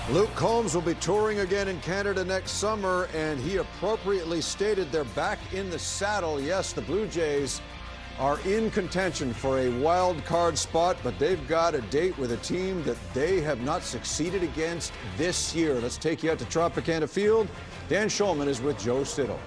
Luke Combs will be touring again in Canada next summer, and he appropriately stated they're back in the saddle. Yes, the Blue Jays are in contention for a wild card spot, but they've got a date with a team that they have not succeeded against this year. Let's take you out to Tropicana Field. Dan Shulman is with Joe Siddle.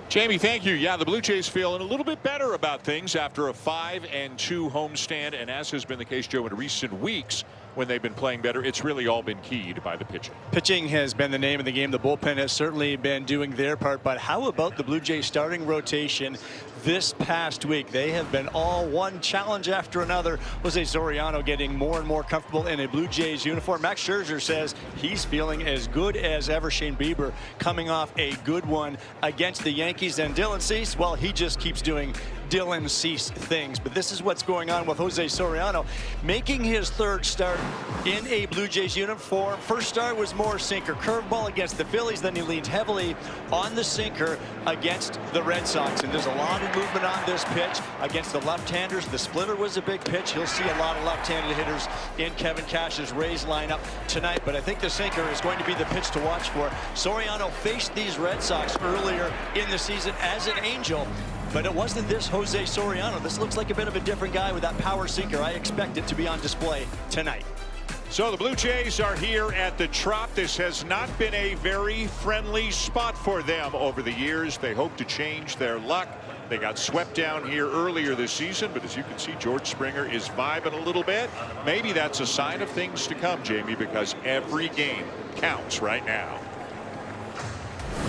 Jamie, thank you. Yeah, the Blue Jays feeling a little bit better about things after a 5-2 homestand, and as has been the case, Joe, in recent weeks when they've been playing better, it's really all been keyed by the pitching. Pitching has been the name of the game. The bullpen has certainly been doing their part, but how about the Blue Jays starting rotation this past week? They have been all one challenge after another. Jose Soriano getting more and more comfortable in a Blue Jays uniform. Max Scherzer says he's feeling as good as ever. Shane Bieber coming off a good one against the Yankees, and Dylan Cease, well, he just keeps doing Dylan Cease things. But this is what's going on with Jose Soriano, making his third start in a Blue Jays uniform. First start was more sinker curveball against the Phillies, then he leaned heavily on the sinker against the Red Sox, and there's a lot of movement on this pitch against the left-handers. The splitter was a big pitch. He'll see a lot of left-handed hitters in Kevin Cash's Rays lineup tonight, but I think the sinker is going to be the pitch to watch for. Soriano faced these Red Sox earlier in the season as an Angel, but it wasn't this Jose Soriano. This looks like a bit of a different guy with that power sinker. I expect it to be on display tonight. So the Blue Jays are here at the Trop. This has not been a very friendly spot for them over the years. They hope to change their luck. They got swept down here earlier this season, but as you can see, George Springer is vibing a little bit. Maybe that's a sign of things to come, Jamie, because every game counts right now.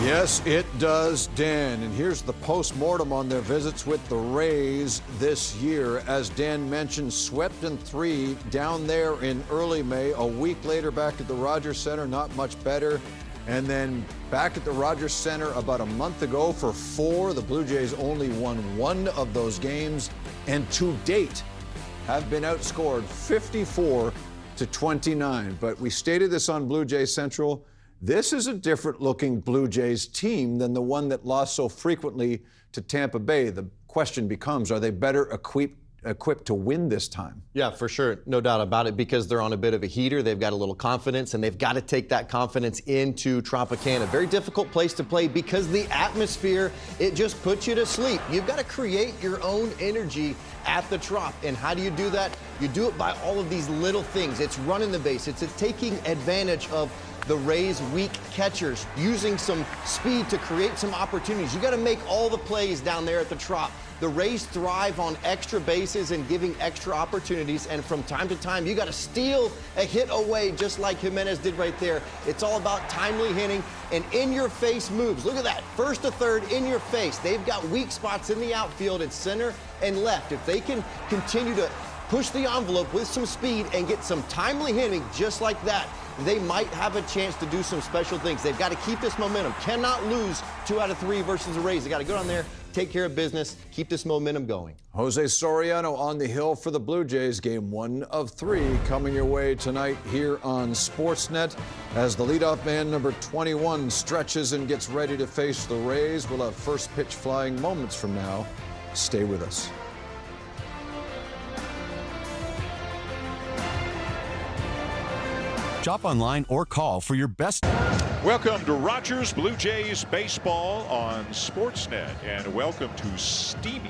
Yes, it does, Dan. And here's the post-mortem on their visits with the Rays this year. As Dan mentioned, swept in 3 down there in early May. A week later, back at the Rogers Center, not much better. And then back at the Rogers Center about a month ago for 4. The Blue Jays only won 1 of those games, and to date have been outscored 54-29. But we stated this on Blue Jays Central. This is a different-looking Blue Jays team than the one that lost so frequently to Tampa Bay. The question becomes, are they better equipped to win this time? Yeah, for sure. No doubt about it, because they're on a bit of a heater. They've got a little confidence, and they've got to take that confidence into Tropicana. Very difficult place to play because the atmosphere, it just puts you to sleep. You've got to create your own energy at the Trop. And how do you do that? You do it by all of these little things. It's running the base. It's taking advantage of the Rays' weak catchers, using some speed to create some opportunities. You got to make all the plays down there at the Trop. The Rays thrive on extra bases and giving extra opportunities, and from time to time, you got to steal a hit away, just like Jimenez did right there. It's all about timely hitting and in-your-face moves. Look at that, first to third, in your face. They've got weak spots in the outfield at center and left. If they can continue to push the envelope with some speed and get some timely hitting just like that, they might have a chance to do some special things. They've got to keep this momentum. Cannot lose 2 out of 3 versus the Rays. They got to go down there, take care of business, keep this momentum going. Jose Soriano on the hill for the Blue Jays. Game 1 of 3 coming your way tonight here on Sportsnet. As the leadoff man, number 21, stretches and gets ready to face the Rays. We'll have first pitch flying moments from now. Stay with us. Shop online or call for your best. Welcome to Rogers Blue Jays baseball on Sportsnet, and welcome to steamy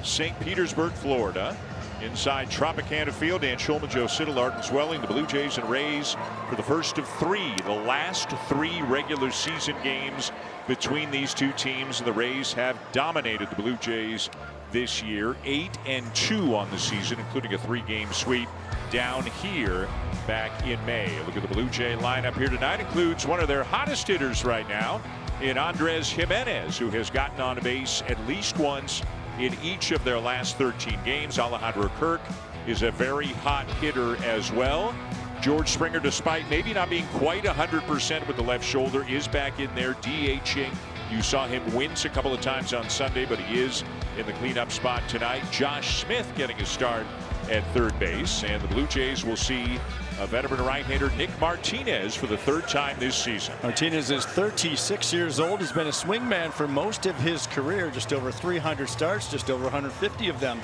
St. Petersburg, Florida. Inside Tropicana Field, Dan Shulman, Joe Siddle, Arden Swelling, the Blue Jays and Rays for the first of 3. The last 3 regular season games between these two teams. The Rays have dominated the Blue Jays this year, 8-2 on the season, including a 3-game sweep down here back in May. Look at the Blue Jay lineup here tonight. Includes one of their hottest hitters right now in Andres Jimenez, who has gotten on base at least once in each of their last 13 games. Alejandro Kirk is a very hot hitter as well. George Springer, despite maybe not being quite 100% with the left shoulder, is back in there DHing. You saw him wince a couple of times on Sunday, but he is in the cleanup spot tonight. Josh Smith getting a start at third base, and the Blue Jays will see a veteran right-hander, Nick Martinez, for the 3rd time this season. Martinez is 36 years old. He's been a swingman for most of his career, just over 300 starts, just over 150 of them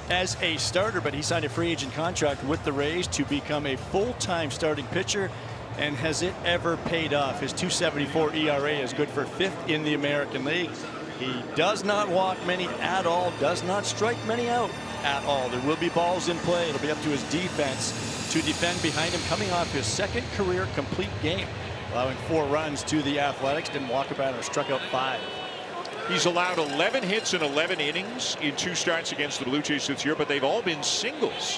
as a starter, but he signed a free agent contract with the Rays to become a full-time starting pitcher. And has it ever paid off? His .274 ERA is good for 5th in the American League. He does not walk many at all, does not strike many out at all. There will be balls in play. It'll be up to his defense to defend behind him, coming off his 2nd career complete game, allowing 4 runs to the Athletics. Didn't walk a batter, struck out 5. He's allowed 11 hits in 11 innings in 2 starts against the Blue Jays this year, but they've all been singles.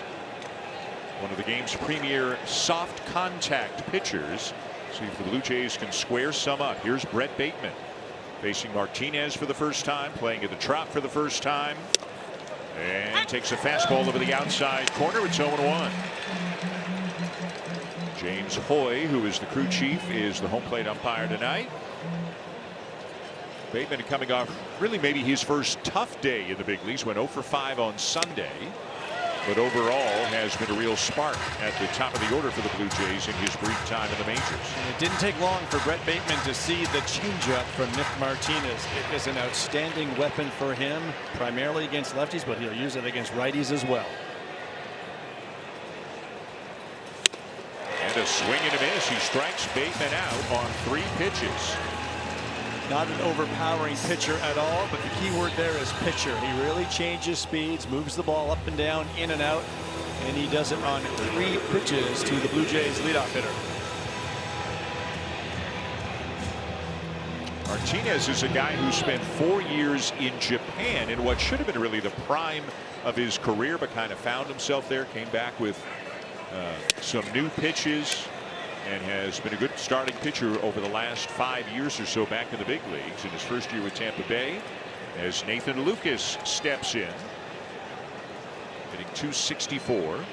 One of the game's premier soft contact pitchers. See if the Blue Jays can square some up. Here's Brett Bateman facing Martinez for the first time, playing at the Trop for the first time, and takes a fastball over the outside corner. It's 0-1. James Hoy, who is the crew chief, is the home plate umpire tonight. Bateman coming off really maybe his first tough day in the big leagues. Went 0 for 5 on Sunday, but overall has been a real spark at the top of the order for the Blue Jays in his brief time in the majors. And it didn't take long for Brett Bateman to see the changeup from Nick Martinez. It is an outstanding weapon for him, primarily against lefties, but he'll use it against righties as well. And a swing and a miss. He strikes Bateman out on 3 pitches. Not an overpowering pitcher at all, but the key word there is pitcher. He really changes speeds, moves the ball up and down, in and out, and he does it on 3 pitches to the Blue Jays leadoff hitter. Martinez is a guy who spent 4 years in Japan in what should have been really the prime of his career, but kind of found himself there, came back with some new pitches, and has been a good starting pitcher over the last 5 years or so back in the big leagues. In his first year with Tampa Bay, as Nathan Lucas steps in, hitting .264.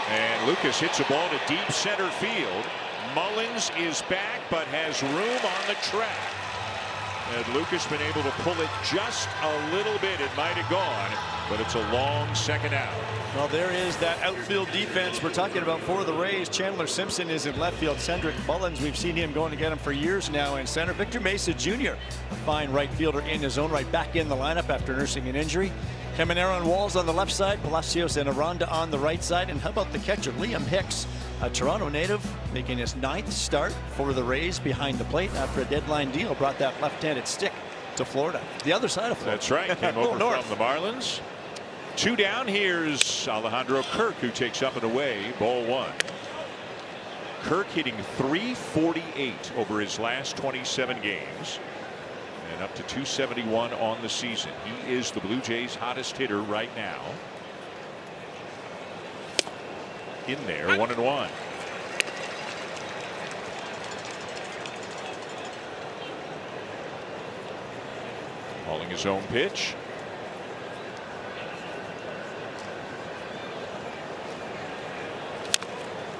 And Lucas hits a ball to deep center field. Mullins is back, but has room on the track. And Lucas been able to pull it just a little bit. It might have gone, but it's a long second out. Well, there is that outfield defense we're talking about for the Rays. Chandler Simpson is in left field. Cedric Mullins, we've seen him going to get him for years now in center. Victor Mesa Jr., a fine right fielder in his own right, back in the lineup after nursing an injury. Caminero and Walls on the left side, Palacios and Aranda on the right side. And how about the catcher, Liam Hicks, a Toronto native, making his 9th start for the Rays behind the plate after a deadline deal brought that left-handed stick to Florida, the other side of Florida. That's right. Came over from the Marlins. 2 down. Here's Alejandro Kirk, who takes up and away, ball 1. Kirk hitting .348 over his last 27 games and up to .271 on the season. He is the Blue Jays' hottest hitter right now. In there, 1-1. Calling his own pitch.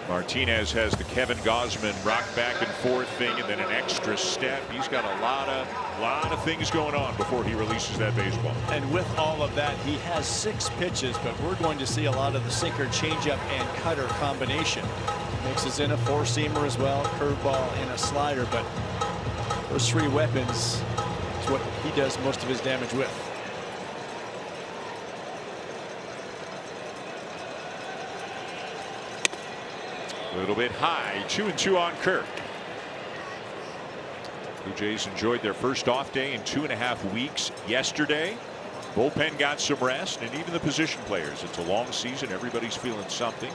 Martinez has the Kevin Gausman rock back and forth thing, and then an extra step. He's got a lot of things going on before he releases that baseball. And with all of that, he has 6 pitches, but we're going to see a lot of the sinker, changeup, and cutter combination. Mixes in a 4-seamer as well, curveball and a slider, but those 3 weapons is what he does most of his damage with. A little bit high. 2-2 on Kirk. Blue Jays enjoyed their first off day in 2.5 weeks yesterday. Bullpen got some rest, and even the position players. It's a long season. Everybody's feeling something.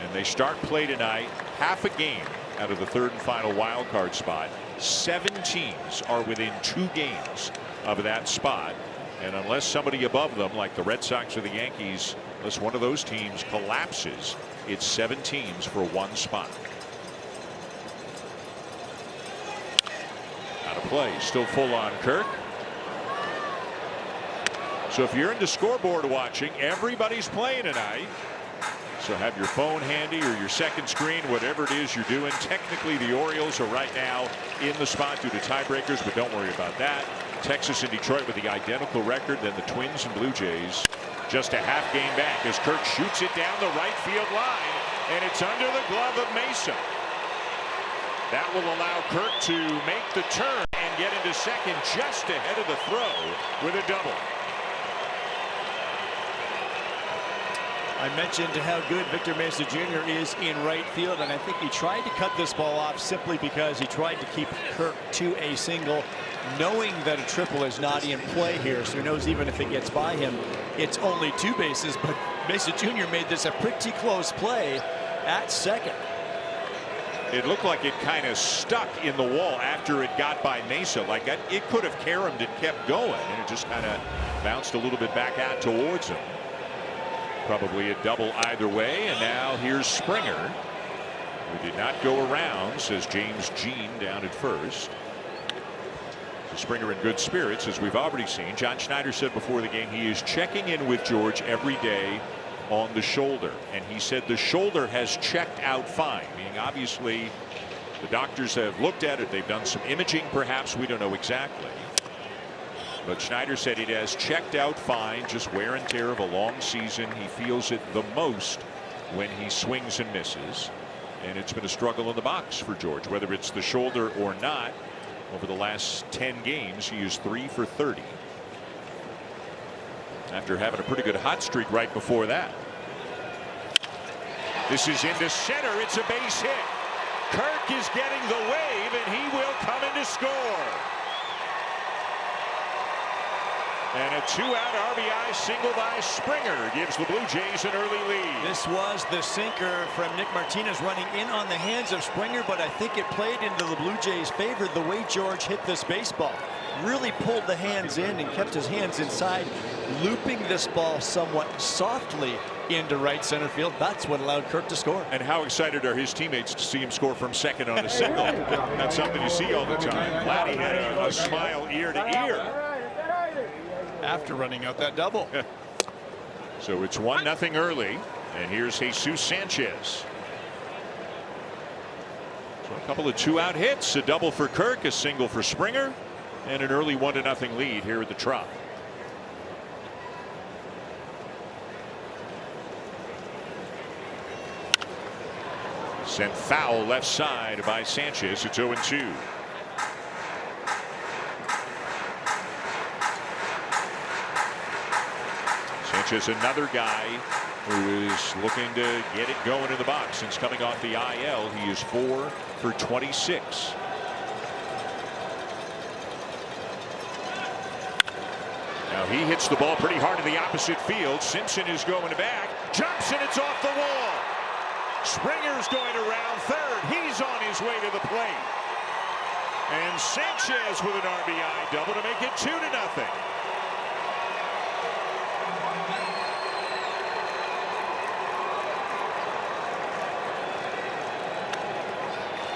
And they start play tonight, half a game out of the 3rd and final wild card spot. 7 teams are within 2 games of that spot, and unless somebody above them, like the Red Sox or the Yankees, unless one of those teams collapses, it's 7 teams for 1 spot. Out of play, still full on Kirk. So if you're into scoreboard watching, everybody's playing tonight. So have your phone handy or your second screen, whatever it is you're doing. Technically, the Orioles are right now in the spot due to tiebreakers, but don't worry about that. Texas and Detroit with the identical record. Then the Twins and Blue Jays just a half game back as Kirk shoots it down the right field line, and it's under the glove of Mesa. That will allow Kirk to make the turn and get into second just ahead of the throw with a double. I mentioned how good Victor Mesa Jr. is in right field, and I think he tried to cut this ball off simply because he tried to keep Kirk to a single, knowing that a triple is not in play here. So he knows even if it gets by him, it's only 2 bases. But Mesa Jr. made this a pretty close play at second. It looked like it kind of stuck in the wall after it got by Mesa. Like it could have caromed and kept going, and it just kind of bounced a little bit back out towards him. Probably a double either way, and now here's Springer, who did not go around, says James Jean down at first. So Springer in good spirits, as we've already seen. John Schneider said before the game he is checking in with George every day on the shoulder, and he said the shoulder has checked out fine, meaning obviously the doctors have looked at it, they've done some imaging perhaps, we don't know exactly. But Schneider said it has checked out fine, just wear and tear of a long season. He feels it the most when he swings and misses. And it's been a struggle in the box for George, whether it's the shoulder or not. Over the last 10 games, he is 3 for 30. After having a pretty good hot streak right before that. This is into center. It's a base hit. Kirk is getting the wave, and he will come in to score. And a 2-out RBI single by Springer gives the Blue Jays an early lead. This was the sinker from Nick Martinez running in on the hands of Springer, but I think it played into the Blue Jays' favor the way George hit this baseball. Really pulled the hands in and kept his hands inside, looping this ball somewhat softly into right center field. That's what allowed Kirk to score. And how excited are his teammates to see him score from second on a single? That's something you see all the time. Vladdy had a smile ear to ear after running out that double. So it's 1-0 early, and here's Jesus Sanchez. So a couple of 2-out hits, a double for Kirk, a single for Springer, and an early 1-0 lead here at the Trop. Sent foul left side by Sanchez. It's 0-2. Sanchez, another guy who is looking to get it going in the box since coming off the IL. He is 4 for 26. Now he hits the ball pretty hard in the opposite field. Simpson is going back, jumps, and it's off the wall. Springer's going around third. He's on his way to the plate. And Sanchez with an RBI double to make it 2-0.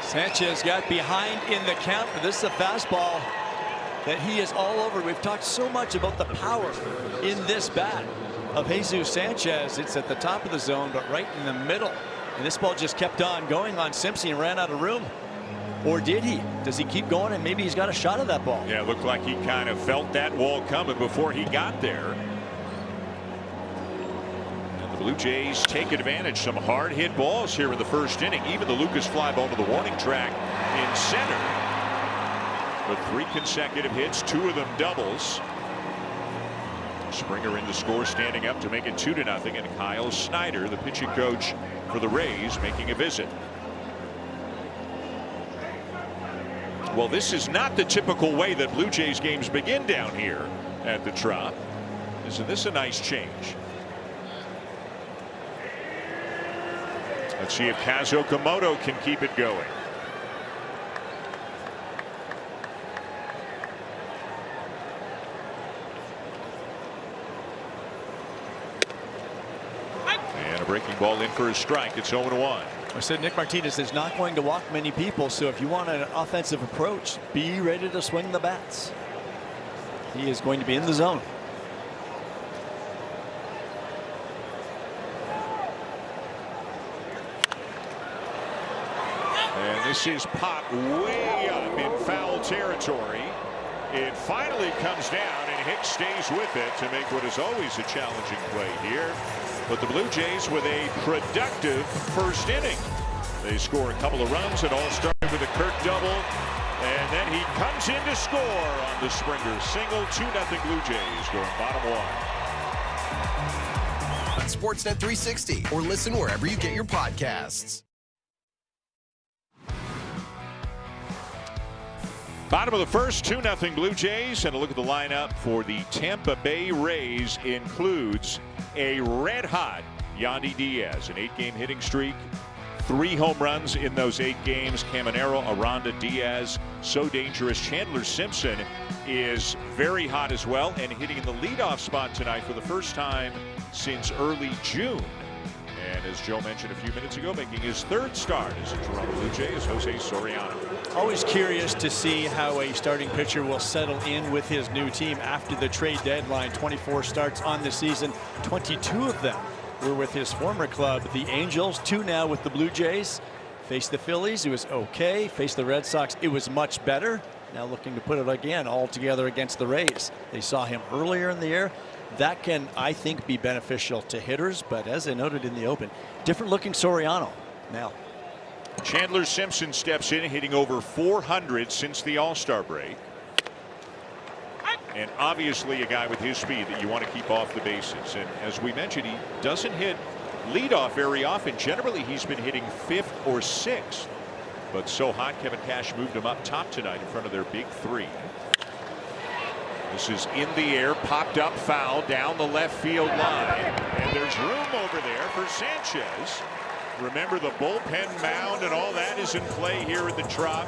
Sanchez got behind in the count, but this is a fastball that he is all over. We've talked so much about the power in this bat of Jesus Sanchez. It's at the top of the zone, but right in the middle. And this ball just kept on going on Simpson and ran out of room. Or did he? Does he keep going and maybe he's got a shot at that ball? Yeah, it looked like he kind of felt that wall coming before he got there. The Blue Jays take advantage. Some hard hit balls here in the first inning. Even the Lucas fly ball to the warning track in center. But 3 consecutive hits, 2 of them doubles. Springer in the score, standing up to make it 2-0. And Kyle Snyder, the pitching coach for the Rays, making a visit. Well, this is not the typical way that Blue Jays games begin down here at the Trop. Isn't this a nice change? Let's see if Kazuo Okamoto can keep it going. And a breaking ball in for a strike. It's 0-1. I said Nick Martinez is not going to walk many people, so if you want an offensive approach, be ready to swing the bats. He is going to be in the zone. And this is popped way up in foul territory. It finally comes down, and Hicks stays with it to make what is always a challenging play here. But the Blue Jays with a productive first inning. They score a couple of runs. It all started with a Kirk double And then he comes in to score on the Springer single. 2-0 Blue Jays going bottom one. On Sportsnet 360 or listen wherever you get your podcasts. Bottom of the first, 2-0 Blue Jays. And a look at the lineup for the Tampa Bay Rays includes a red-hot Yandy Diaz, an 8-game hitting streak. 3 home runs in those 8 games. Caminero, Aranda, Diaz, so dangerous. Chandler Simpson is very hot as well and hitting in the leadoff spot tonight for the first time since early June. And as Joe mentioned a few minutes ago, making his 3rd start as a Toronto Blue Jay is Jose Soriano. Always curious to see how a starting pitcher will settle in with his new team after the trade deadline. 24 starts on the season, 22 of them were with his former club, the Angels. 2 now with the Blue Jays. Faced the Phillies, it was okay. Faced the Red Sox, it was much better. Now looking to put it again all together against the Rays. They saw him earlier in the year. That can, I think, be beneficial to hitters, but as I noted in the open, different looking Soriano now. Chandler Simpson steps in, hitting over 400 since the All-Star break. And obviously a guy with his speed that you want to keep off the bases. And as we mentioned, he doesn't hit leadoff very often. Generally, he's been hitting 5th or 6th. But so hot, Kevin Cash moved him up top tonight in front of their big 3. This is in the air, popped up, foul down the left field line. And there's room over there for Sanchez. Remember, the bullpen mound and all that is in play here at the Trop.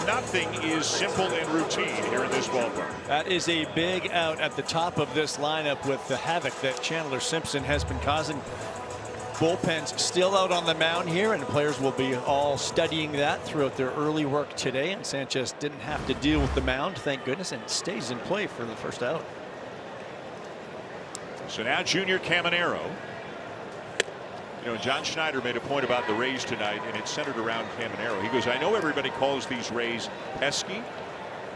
Nothing is simple and routine here in this ballpark. That is a big out at the top of this lineup with the havoc that Chandler Simpson has been causing. Bullpens still out on the mound here, and the players will be all studying that throughout their early work today. And Sanchez didn't have to deal with the mound, thank goodness, and stays in play for the first out. So now Junior Caminero. You know, John Schneider made a point about the Rays tonight, and it's centered around Caminero. He goes, I know everybody calls these Rays pesky.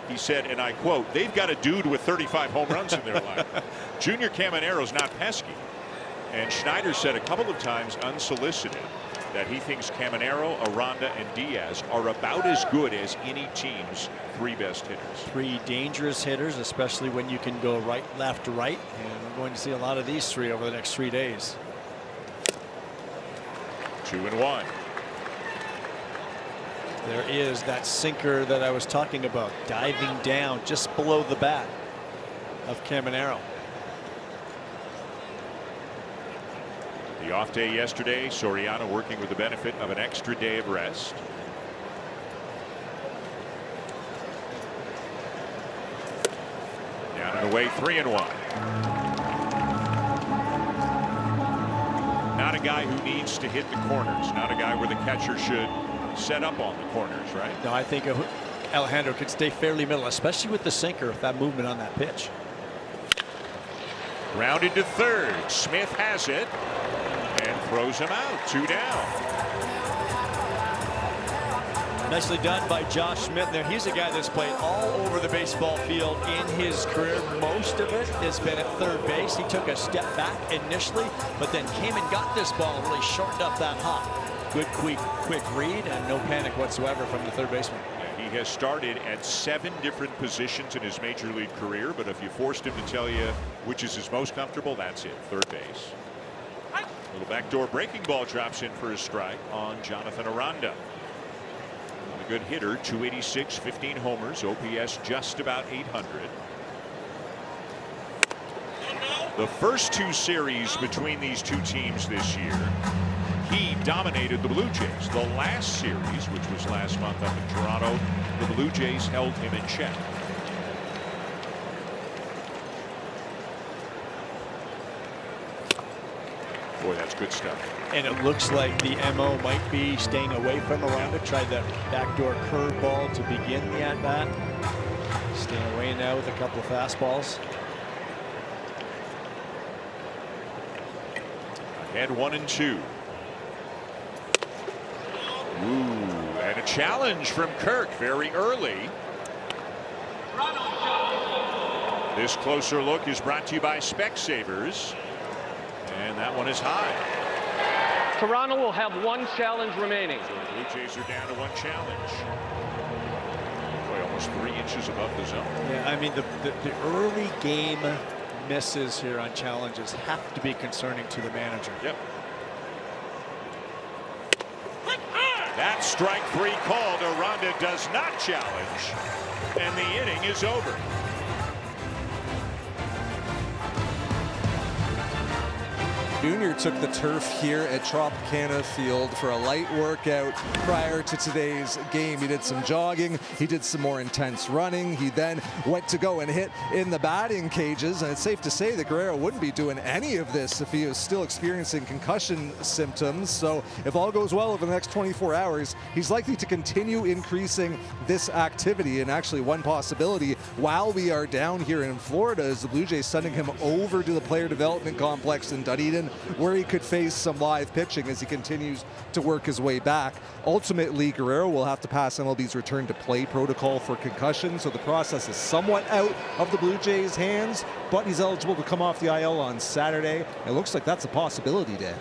He said, and I quote, they've got a dude with 35 home runs in their lineup. Junior Caminero's not pesky. And Schneider said a couple of times unsolicited that he thinks Caminero, Aranda, and Diaz are about as good as any team's 3 best hitters. 3 dangerous hitters, especially when you can go right, left, right. And we're going to see a lot of these 3 over the next 3 days. 2-1. There is that sinker that I was talking about, diving down just below the bat of Caminero. The off day yesterday, Soriano working with the benefit of an extra day of rest. Down and away, 3-1. Not a guy who needs to hit the corners. Not a guy where the catcher should set up on the corners, right? No, I think Alejandro could stay fairly middle, especially with the sinker, with that movement on that pitch. Grounded to 3rd. Smith has it and throws him out. 2 down. Nicely done by Josh Smith there. He's a guy that's played all over the baseball field in his career. Most of it has been at 3rd base. He took a step back initially, but then came and got this ball and really shortened up that hop. Good quick read and no panic whatsoever from the 3rd baseman. He has started at 7 different positions in his major league career, but if you forced him to tell you which is his most comfortable, that's it. 3rd base. Little backdoor breaking ball drops in for a strike on Jonathan Aranda. A good hitter, 286, 15 homers, OPS just about 800. The first 2 series between these 2 teams this year, he dominated the Blue Jays. The last series, which was last month up in Toronto, the Blue Jays held him in check. Boy, that's good stuff. And it looks like the MO might be staying away from Aranda. Tried that backdoor curveball to begin the at-bat. Staying away now with a couple of fastballs. Ahead 1-2. Ooh, and a challenge from Kirk very early. This closer look is brought to you by Specsavers. And that one is high. Toronto will have 1 challenge remaining. So the Blue Jays are down to 1 challenge. Boy, Almost 3 inches above the zone. Yeah, I mean, the early game misses here on challenges have to be concerning to the manager. Yep. That's strike 3 called. Aranda does not challenge, and the inning is over. Junior took the turf here at Tropicana Field for a light workout prior to today's game. He did some jogging, he did some more intense running, he then went to go and hit in the batting cages, and it's safe to say that Guerrero wouldn't be doing any of this if he was still experiencing concussion symptoms. So if all goes well over the next 24 hours, he's likely to continue increasing this activity. And actually, one possibility while we are down here in Florida is the Blue Jays sending him over to the player development complex in Dunedin, where he could face some live pitching as he continues to work his way back. Ultimately, Guerrero will have to pass MLB's return to play protocol for concussion, so the process is somewhat out of the Blue Jays' hands, but he's eligible to come off the IL on Saturday. It looks like that's a possibility, Dan.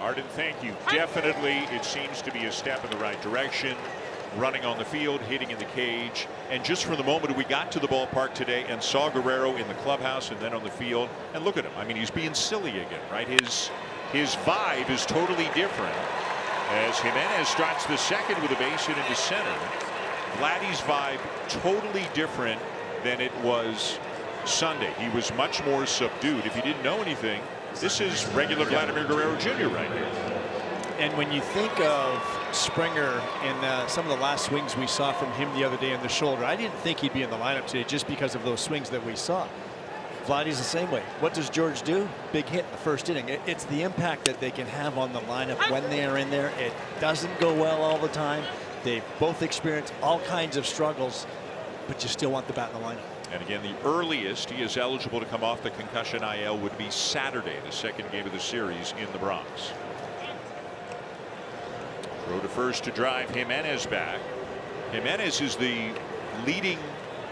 Arden, thank you. Definitely, it seems to be a step in the right direction. Running on the field, hitting in the cage, and just from the moment we got to the ballpark today and saw Guerrero in the clubhouse and then on the field, and look at him. I mean, he's being silly again, right? His vibe is totally different as Jimenez starts the second with a base hit into center. Vladdy's vibe totally different than it was Sunday. He was much more subdued. If you didn't know anything, this is regular Vladimir Guerrero Jr. right here. And when you think of Springer and some of the last swings we saw from him the other day in the shoulder, I didn't think he'd be in the lineup today just because of those swings that we saw. Vladdy's the same way. What does George do? Big hit in the first inning. It's the impact that they can have on the lineup when they are in there. It doesn't go well all the time. They've both experienced all kinds of struggles, but you still want the bat in the lineup. And again, the earliest he is eligible to come off the concussion IL would be Saturday, the second game of the series in the Bronx. Throw to first to drive Jimenez back. Jimenez is the leading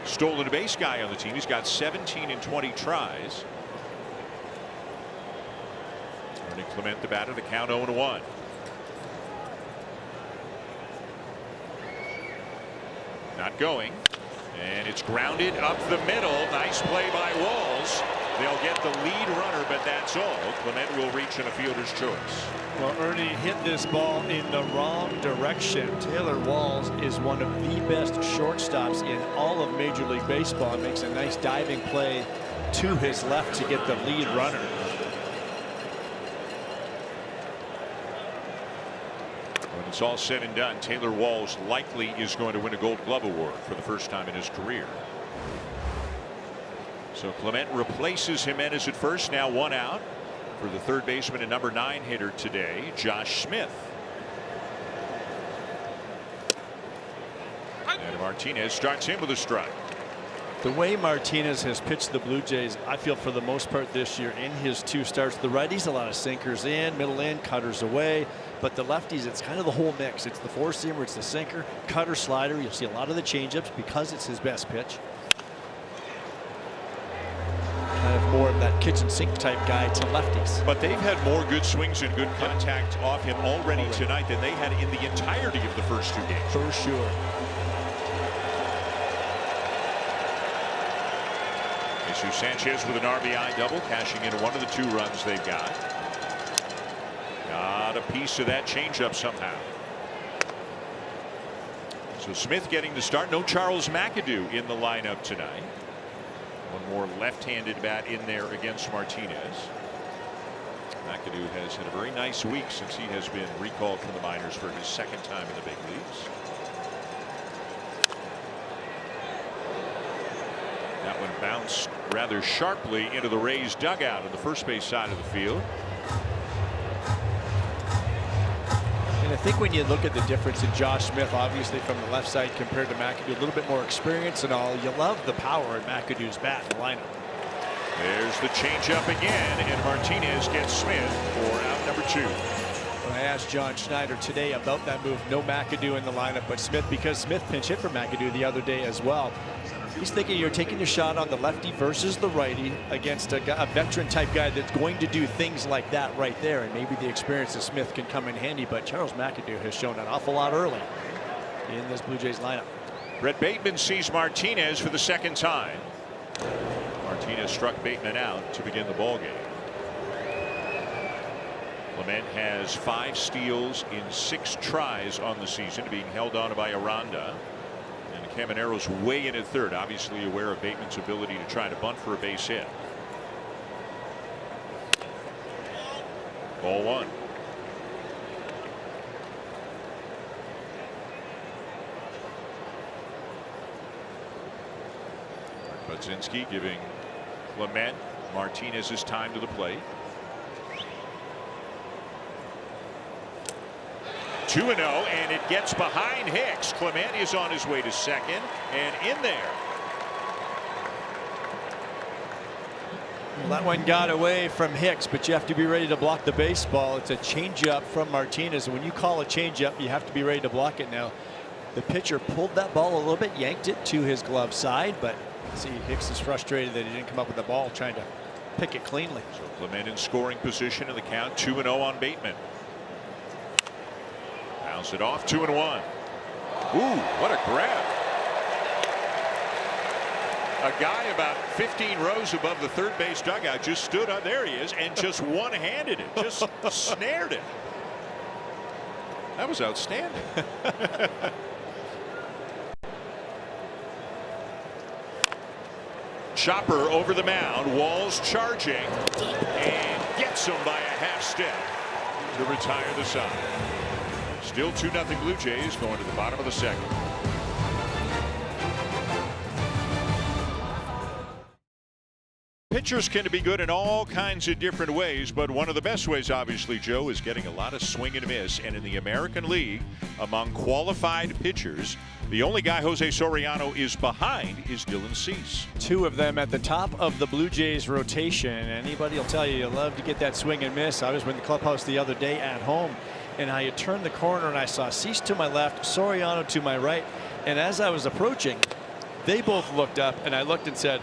stolen base guy on the team. He's got 17 in 20 tries. Ernie Clement the batter, the count 0-1. Not going. And it's grounded up the middle. Nice play by Walls. They'll get the lead runner, but that's all. Clement will reach in a fielder's choice. Well, Ernie hit this ball in the wrong direction. Taylor Walls is one of the best shortstops in all of Major League Baseball. It makes a nice diving play to his left to get the lead runner. When it's all said and done, Taylor Walls likely is going to win a Gold Glove award for the first time in his career. So Clement replaces Jimenez at first, now one out for the third baseman and number 9 hitter today, Josh Smith. And Martinez starts him with a strike. The way Martinez has pitched the Blue Jays, I feel for the most part this year in his 2 starts, the righties a lot of sinkers in, middle in, cutters away, but the lefties, it's kind of the whole mix. It's the 4-seamer, it's the sinker, cutter, slider. You'll see a lot of the changeups because it's his best pitch. Kind of more of that kitchen sink type guy to lefties. But they've had more good swings and good contact off him already tonight than they had in the entirety of the first 2 games. For sure. Jesus Sanchez with an RBI double, cashing in one of the 2 runs they've got. Got a piece of that changeup somehow. So Smith getting the start. No Charles McAdoo in the lineup tonight. One more left-handed bat in there against Martinez. McAdoo has had a very nice week since he has been recalled from the minors for his 2nd time in the big leagues. That one bounced rather sharply into the Rays dugout on the first base side of the field. And I think when you look at the difference in Josh Smith, obviously from the left side compared to McAdoo, a little bit more experience and all, you love the power in McAdoo's bat in the lineup. There's the changeup again, and Martinez gets Smith for out number 2. When I asked John Schneider today about that move, no McAdoo in the lineup, but Smith, because Smith pinch hit for McAdoo the other day as well. He's thinking you're taking your shot on the lefty versus the righty against a veteran type guy that's going to do things like that right there, and maybe the experience of Smith can come in handy. But Charles McAdoo has shown an awful lot early in this Blue Jays lineup. Brett Bateman sees Martinez for the second time. Martinez struck Bateman out to begin the ball game. Clement has 5 steals in 6 tries on the season, being held on by Aranda. And Camanero's way in at third, obviously aware of Bateman's ability to try to bunt for a base hit. Ball 1. Budzinski giving Clement Martinez's time to the plate. 2-0, and it gets behind Hicks. Clement is on his way to second and in there. Well, that one got away from Hicks, but you have to be ready to block the baseball. It's a changeup from Martinez, and when you call a changeup, you have to be ready to block it. Now, the pitcher pulled that ball a little bit, yanked it to his glove side, but see, Hicks is frustrated that he didn't come up with the ball, trying to pick it cleanly. So Clement in scoring position in the count, 2-0 on Bateman. Bounce it off, 2-1. Ooh, what a grab. A guy about 15 rows above the third base dugout just stood up. There he is, and just one-handed it, just snared it. That was outstanding. Chopper over the mound, Walls charging, and gets him by a half step to retire the side. Still 2-0 Blue Jays going to the bottom of the second. Pitchers can be good in all kinds of different ways, but one of the best ways, obviously, Joe, is getting a lot of swing and miss. And in the American League, among qualified pitchers, the only guy Jose Soriano is behind is Dylan Cease. 2 of them at the top of the Blue Jays rotation. Anybody will tell you love to get that swing and miss. I was in the clubhouse the other day at home, and I had turned the corner and I saw Cease to my left, Soriano to my right. And as I was approaching, they both looked up, and I looked and said,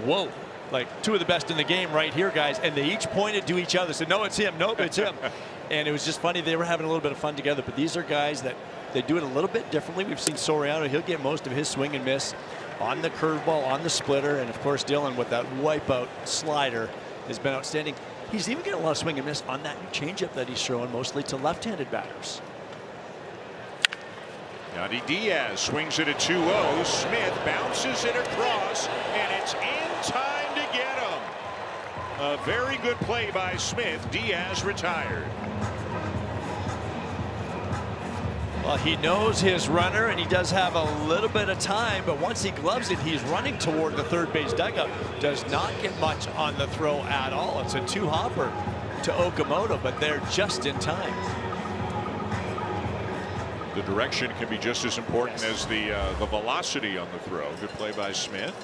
whoa. Like 2 of the best in the game right here, guys. And they each pointed to each other, said, no, it's him. Nope, it's him. And it was just funny. They were having a little bit of fun together. But these are guys that they do it a little bit differently. We've seen Soriano. He'll get most of his swing and miss on the curveball, on the splitter. And, of course, Dylan with that wipeout slider has been outstanding. He's even getting a lot of swing and miss on that new changeup that he's throwing, mostly to left-handed batters. Yandy Diaz swings it at 2-0. Smith bounces it across, and it's in time to get him. A very good play by Smith. Diaz retired. Well, he knows his runner, and he does have a little bit of time, but once he gloves it, he's running toward the third base dugout. Does not get much on the throw at all. It's a 2-hopper to Okamoto, but they're just in time. The direction can be just as important as the velocity on the throw. Good play by Smith.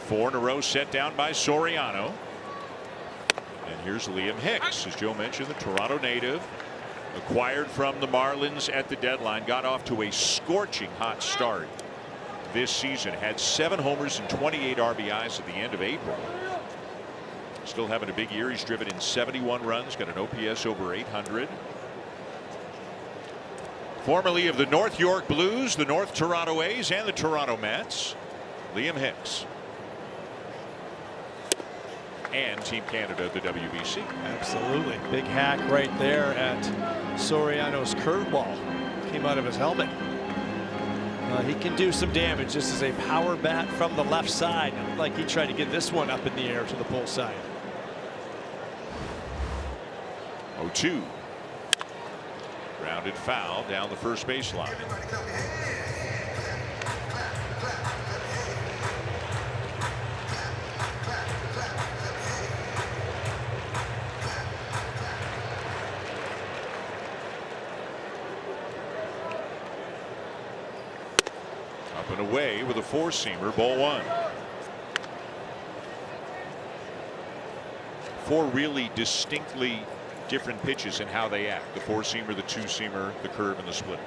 4 in a row set down by Soriano. And here's Liam Hicks, as Joe mentioned, the Toronto native, acquired from the Marlins at the deadline, got off to a scorching hot start this season, had 7 homers and 28 RBIs at the end of April. Still having a big year. He's driven in 71 runs, got an OPS over 800. Formerly of the North York Blues, the North Toronto A's, and the Toronto Mets, Liam Hicks. And Team Canada, the WBC. Absolutely. Big hack right there at Soriano's curveball. Came out of his helmet. He can do some damage. This is a power bat from the left side. It looked like he tried to get this one up in the air to the pull side. 0-2. Grounded foul down the first baseline. Up and away with a 4-seamer, ball 1. 4 really distinctly different pitches in how they act. The 4-seamer, the 2-seamer, the curve, and the splitter.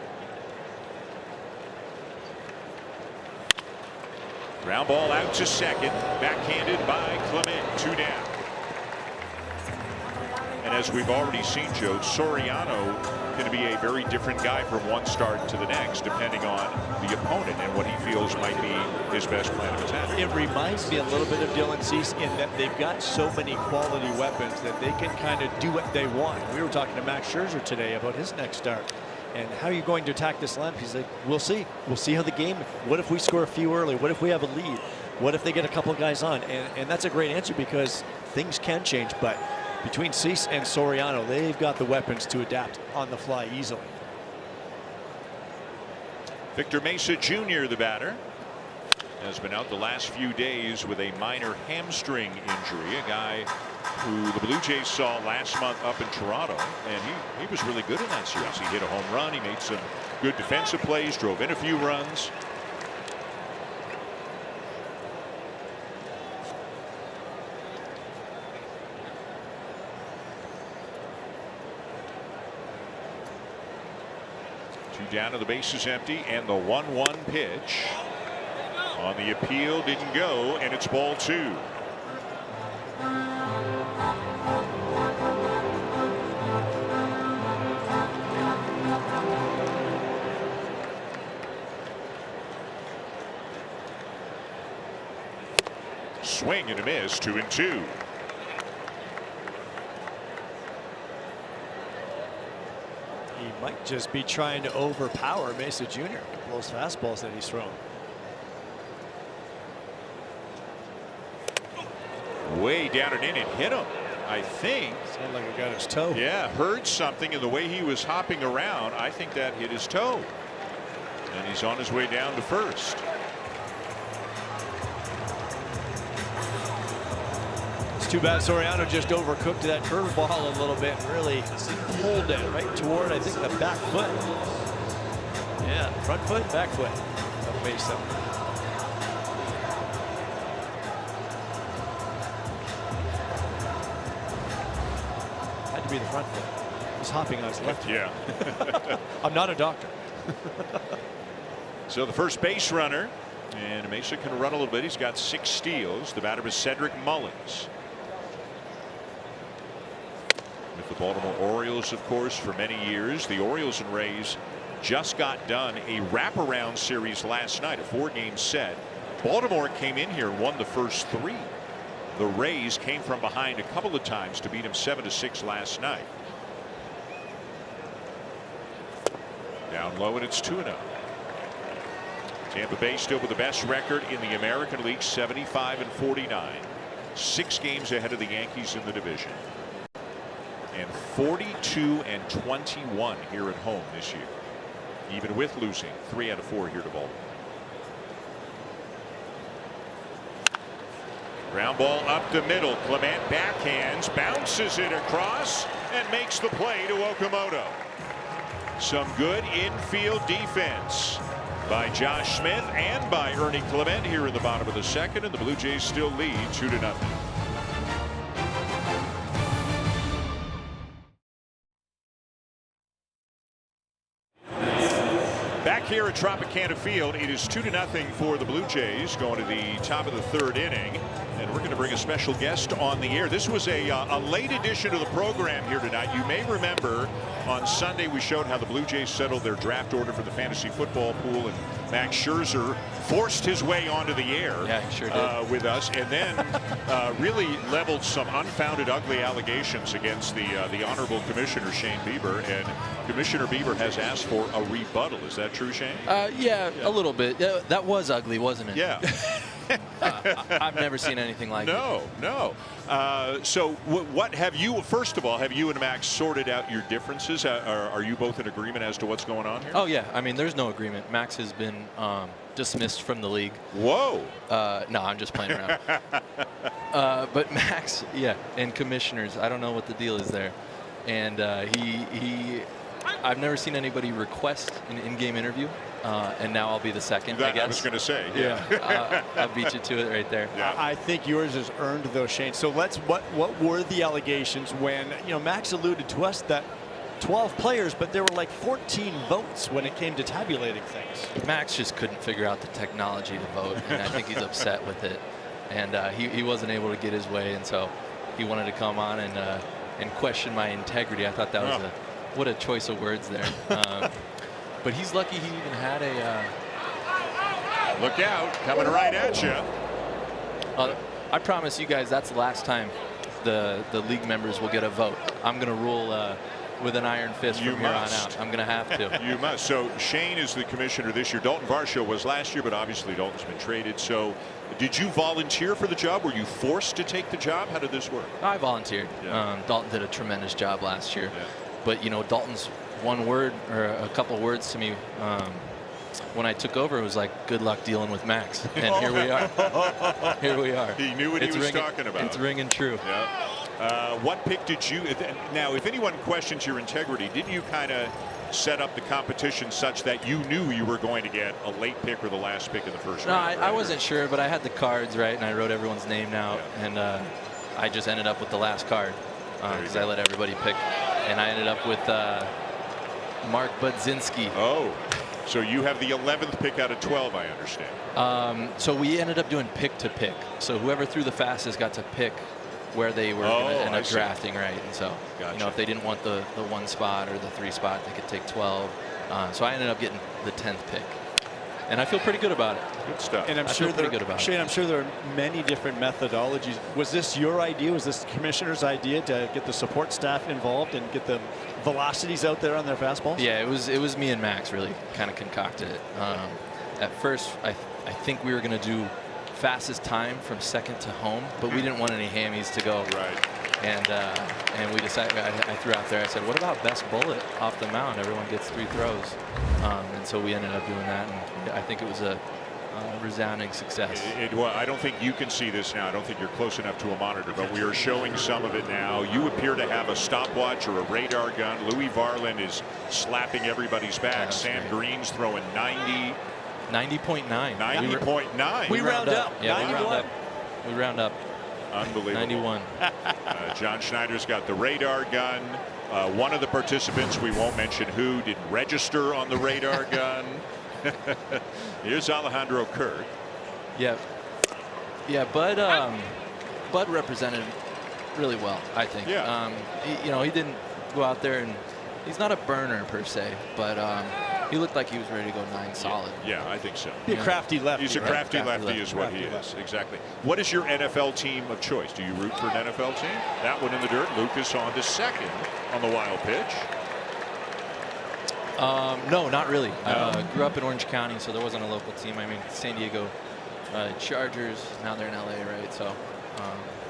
Ground ball out to second, backhanded by Clement. 2 down. And as we've already seen, Joe, Soriano going to be a very different guy from one start to the next, depending on the opponent and what he feels might be his best plan of attack. It reminds me a little bit of Dylan Cease in that they've got so many quality weapons that they can kind of do what they want. We were talking to Max Scherzer today about his next start. And how are you going to attack this lineup? He's like, we'll see. We'll see how the game. What if we score a few early? What if we have a lead? What if they get a couple guys on? And that's a great answer because things can change. But between Cease and Soriano, they've got the weapons to adapt on the fly easily. Victor Mesa Jr., the batter, has been out the last few days with a minor hamstring injury. A guy who the Blue Jays saw last month up in Toronto, and he was really good in that series. He hit a home run. He made some good defensive plays, drove in a few runs. Two down, and the base is empty, and the 1-1 pitch on the appeal didn't go, and it's ball 2. Swing and a miss, 2-2. He might just be trying to overpower Mesa Jr. with those fastballs that he's thrown. Way down and in, it hit him. I think. Sounded like it got his toe. Yeah, heard something in the way he was hopping around. I think that hit his toe. And he's on his way down to first. It's too bad Soriano just overcooked that curveball a little bit and really pulled it right toward, I think, the back foot. Yeah, front foot, back foot of Mesa. Had to be the front foot. He's hopping on his left. Yeah. I'm not a doctor. So the first base runner, and Mesa can run a little bit. He's got 6 steals. The batter is Cedric Mullins. With the Baltimore Orioles, of course, for many years. The Orioles and Rays just got done a wraparound series last night, a 4-game set. Baltimore came in here and won the first 3. The Rays came from behind a couple of times to beat them 7-6 last night. Down low, and it's 2-0. Tampa Bay still with the best record in the American League, 75-49. 6 games ahead of the Yankees in the division. And 42-21 here at home this year, even with losing 3 out of 4 here to Baltimore. Ground ball up the middle. Clement backhands, bounces it across, and makes the play to Okamoto. Some good infield defense by Josh Smith and by Ernie Clement here in the bottom of the second, and the Blue Jays still lead 2-0. Back here at Tropicana Field, it is 2-0 for the Blue Jays going to the top of the 3rd inning. And we're going to bring a special guest on the air. This was a late edition of the program here tonight. You may remember on Sunday we showed how the Blue Jays settled their draft order for the fantasy football pool, and Max Scherzer forced his way onto the air. Yeah, he sure did. With us, and then really leveled some unfounded, ugly allegations against the honorable Commissioner Shane Bieber, and Commissioner Bieber has asked for a rebuttal. Is that true, Shane? Yeah, a little bit. That was ugly, wasn't it? Yeah. I've never seen anything like it. No. So what have you, first of all, have you and Max sorted out your differences? Are you both in agreement as to what's going on here? Oh, yeah. I mean, there's no agreement. Max has been dismissed from the league. Whoa. No, I'm just playing around. But Max, yeah, and commissioners, I don't know what the deal is there. And I've never seen anybody request an in-game interview. And now I'll be the second, I guess. I was going to say, yeah. I'll beat you to it right there. Yeah. I think yours is earned, though, Shane. So what were the allegations when, Max alluded to us that 12 players, but there were like 14 votes when it came to tabulating things. Max just couldn't figure out the technology to vote, and I think he's upset with it. And he wasn't able to get his way, and so he wanted to come on and and question my integrity. I thought that was what a choice of words there. But he's lucky he even had a. Look out, coming right at you. I promise you guys that's the last time the league members will get a vote. I'm going to rule with an iron fist from here on out. I'm going to have to. You must. So Shane is the commissioner this year. Dalton Varsho was last year, but obviously Dalton's been traded. So did you volunteer for the job? Were you forced to take the job? How did this work? I volunteered. Yeah. Dalton did a tremendous job last year. Yeah. But, you know, Dalton's one word or a couple words to me when I took over, it was like, good luck dealing with Max. And here we are. Here we are. He knew what he was talking about. It's ringing true. Yeah. What pick did you now, if anyone questions your integrity, didn't you kind of set up the competition such that you knew you were going to get a late pick or the last pick in the first round? I wasn't sure, but I had the cards right, and I wrote everyone's name out, and I just ended up with the last card because I let everybody pick, and I ended up with Mark Budzinski. Oh, so you have the 11th pick out of 12, I understand. So we ended up doing pick to pick. So whoever threw the fastest got to pick where they were going to end up drafting, right? And so, you know, if they didn't want the 1 spot or the 3 spot, they could take 12. So I ended up getting the 10th pick, and I feel pretty good about it. Good stuff. And I'm sure pretty good about Shane, it. I'm sure there are many different methodologies. Was this your idea? Was this the commissioner's idea to get the support staff involved and get the velocities out there on their fastballs? Yeah, it was me and Max really kind of concocted it. At first, I think we were going to do fastest time from second to home, but we didn't want any hammies to go. Right. And we decided, I threw out there, I said, what about best bullet off the mound? Everyone gets 3 throws. And so we ended up doing that, and I think it was a resounding success. I don't think you can see this now. I don't think you're close enough to a monitor, but we are showing some of it now. You appear to have a stopwatch or a radar gun. Louis Varland is slapping everybody's back. Sam Green's throwing 90. 90.9. 90.9. We round up. Yeah, 91. we round up. Unbelievable. 91. John Schneider's got the radar gun. One of the participants, we won't mention who, didn't register on the radar gun. Here's Alejandro Kirk. Yeah. Bud represented really well, I think. Yeah. He didn't go out there, and he's not a burner per se, but he looked like he was ready to go 9 solid. Yeah, I think so. Be a crafty lefty. He's a crafty lefty is what he is. Lefty. Exactly. What is your NFL team of choice? Do you root for an NFL team? That one in the dirt. Lucas on to second on the wild pitch. No, not really. Grew up in Orange County, so there wasn't a local team. I mean, San Diego Chargers, now they're in LA, right? So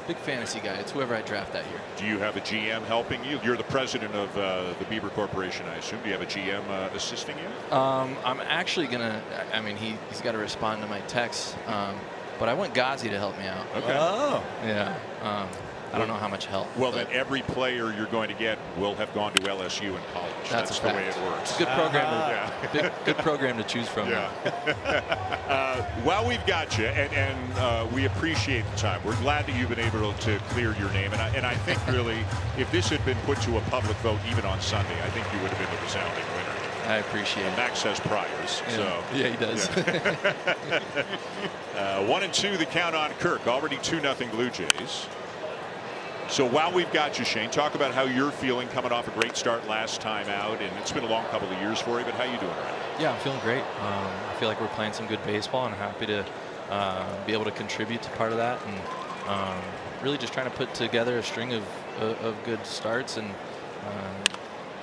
big fantasy guy. It's whoever I draft that year. Do you have a GM helping you? You're the president of the Beaver Corporation, I assume. Do you have a GM assisting you? I'm actually gonna. I mean, he's got to respond to my texts, but I want Ghazi to help me out. Okay. Oh. Yeah. I don't know how much help. Well, then every player you're going to get will have gone to LSU in college. That's the way it works. It's a good program. Good program to choose from. Yeah. Well, we've got you, and we appreciate the time. We're glad that you've been able to clear your name, and I think really, if this had been put to a public vote even on Sunday, I think you would have been the resounding winner. I appreciate it. Max has priors. Yeah. So. Yeah, he does. Yeah. 1-2 the count on Kirk. Already 2-0 Blue Jays. So while we've got you, Shane, talk about how you're feeling coming off a great start last time out, and it's been a long couple of years for you, but how you doing right now? Yeah, I'm feeling great. I feel like we're playing some good baseball, and I'm happy to be able to contribute to part of that, and really just trying to put together a string of good starts and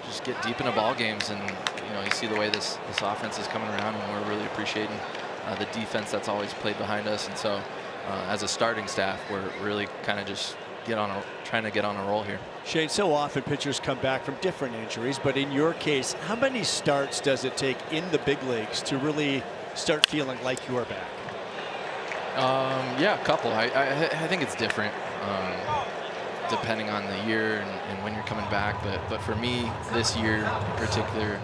just get deep into ball games. And you see the way this offense is coming around, and we're really appreciating the defense that's always played behind us. And so as a starting staff, we're really kind of just trying to get on a roll here. Shane, so often pitchers come back from different injuries, but in your case, how many starts does it take in the big leagues to really start feeling like you are back? Yeah, a couple. I think it's different depending on the year and when you're coming back. But for me, this year in particular,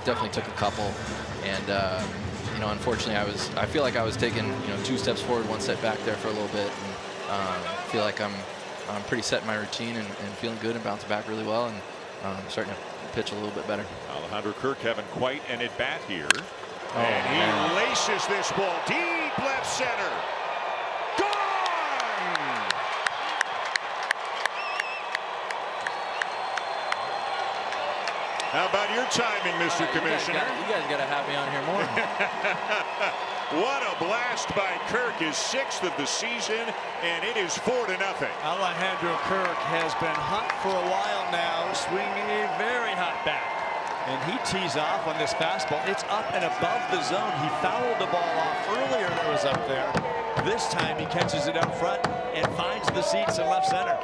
definitely took a couple. And unfortunately, I feel like I was taking 2 steps forward, 1 step back there for a little bit. And feel like I'm pretty set in my routine and feeling good and bouncing back really well, and starting to pitch a little bit better. Alejandro Kirk having quite an at-bat here. Oh, and he man. laces this ball deep left center. Gone! How about your timing, Mr. Commissioner? You guys got to have me on here more. What a blast by Kirk, his 6th of the season, and it is 4-0. Alejandro Kirk has been hot for a while now, swinging a very hot bat. And he tees off on this fastball. It's up and above the zone. He fouled the ball off earlier that was up there. This time he catches it out front and finds the seats in left center.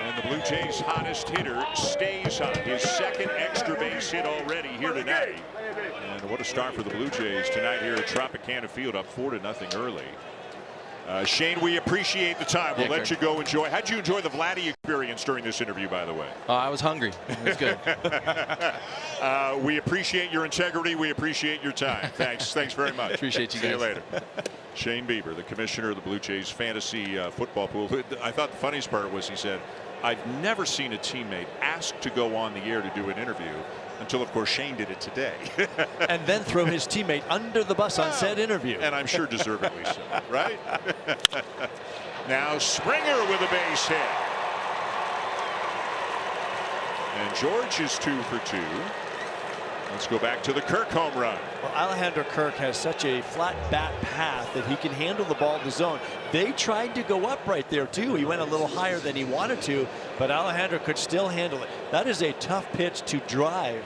And the Blue Jays' hottest hitter stays hot. His 2nd extra base hit already here tonight. And what a start for the Blue Jays tonight here at Tropicana Field, up 4-0 early. Shane, we appreciate the time. We'll let you go enjoy. How'd you enjoy the Vladdy experience during this interview, by the way? I was hungry. It was good. We appreciate your integrity. We appreciate your time. Thanks very much. Appreciate you guys. See you later. Shane Bieber, the commissioner of the Blue Jays fantasy football pool. I thought the funniest part was he said, I've never seen a teammate ask to go on the air to do an interview until, of course, Shane did it today. And then throw his teammate under the bus on said interview. And I'm sure deservedly so, right? Now Springer with a base hit. And George is 2 for 2. Let's go back to the Kirk home run. Well, Alejandro Kirk has such a flat bat path that he can handle the ball in the zone. They tried to go up right there too. He went a little higher than he wanted to, but Alejandro could still handle it. That is a tough pitch to drive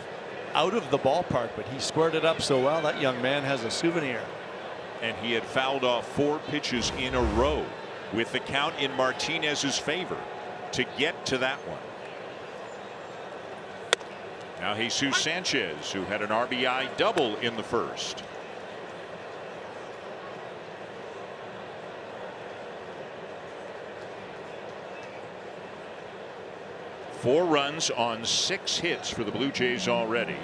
out of the ballpark, but he squared it up so well. That young man has a souvenir. And he had fouled off 4 pitches in a row with the count in Martinez's favor to get to that one. Now Jesus Sanchez, who had an RBI double in the first. Four runs on 6 hits for the Blue Jays already.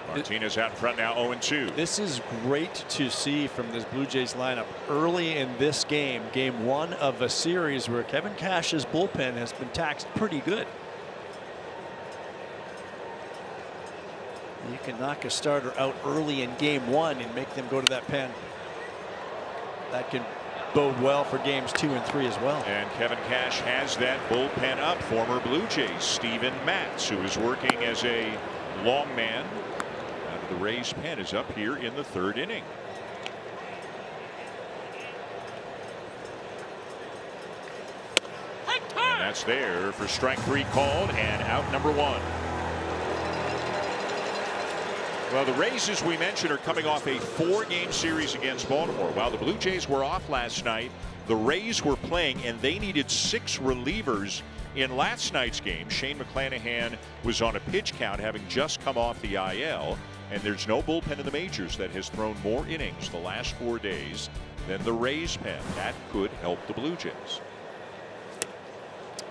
Martinez out in front now, 0-2. This is great to see from this Blue Jays lineup early in this game, game 1 of a series where Kevin Cash's bullpen has been taxed pretty good. You can knock a starter out early in game 1 and make them go to that pen. That can bode well for games 2 and 3 as well. And Kevin Cash has that bullpen up. Former Blue Jays Steven Matz, who is working as a long man. The Rays pen is up here in the 3rd inning. And that's there for strike 3 called and out number 1. Well, the Rays, as we mentioned, are coming off a 4-game series against Baltimore. While the Blue Jays were off last night, the Rays were playing, and they needed 6 relievers in last night's game. Shane McClanahan was on a pitch count, having just come off the IL. And there's no bullpen in the majors that has thrown more innings the last 4 days than the Rays pen. That could help the Blue Jays.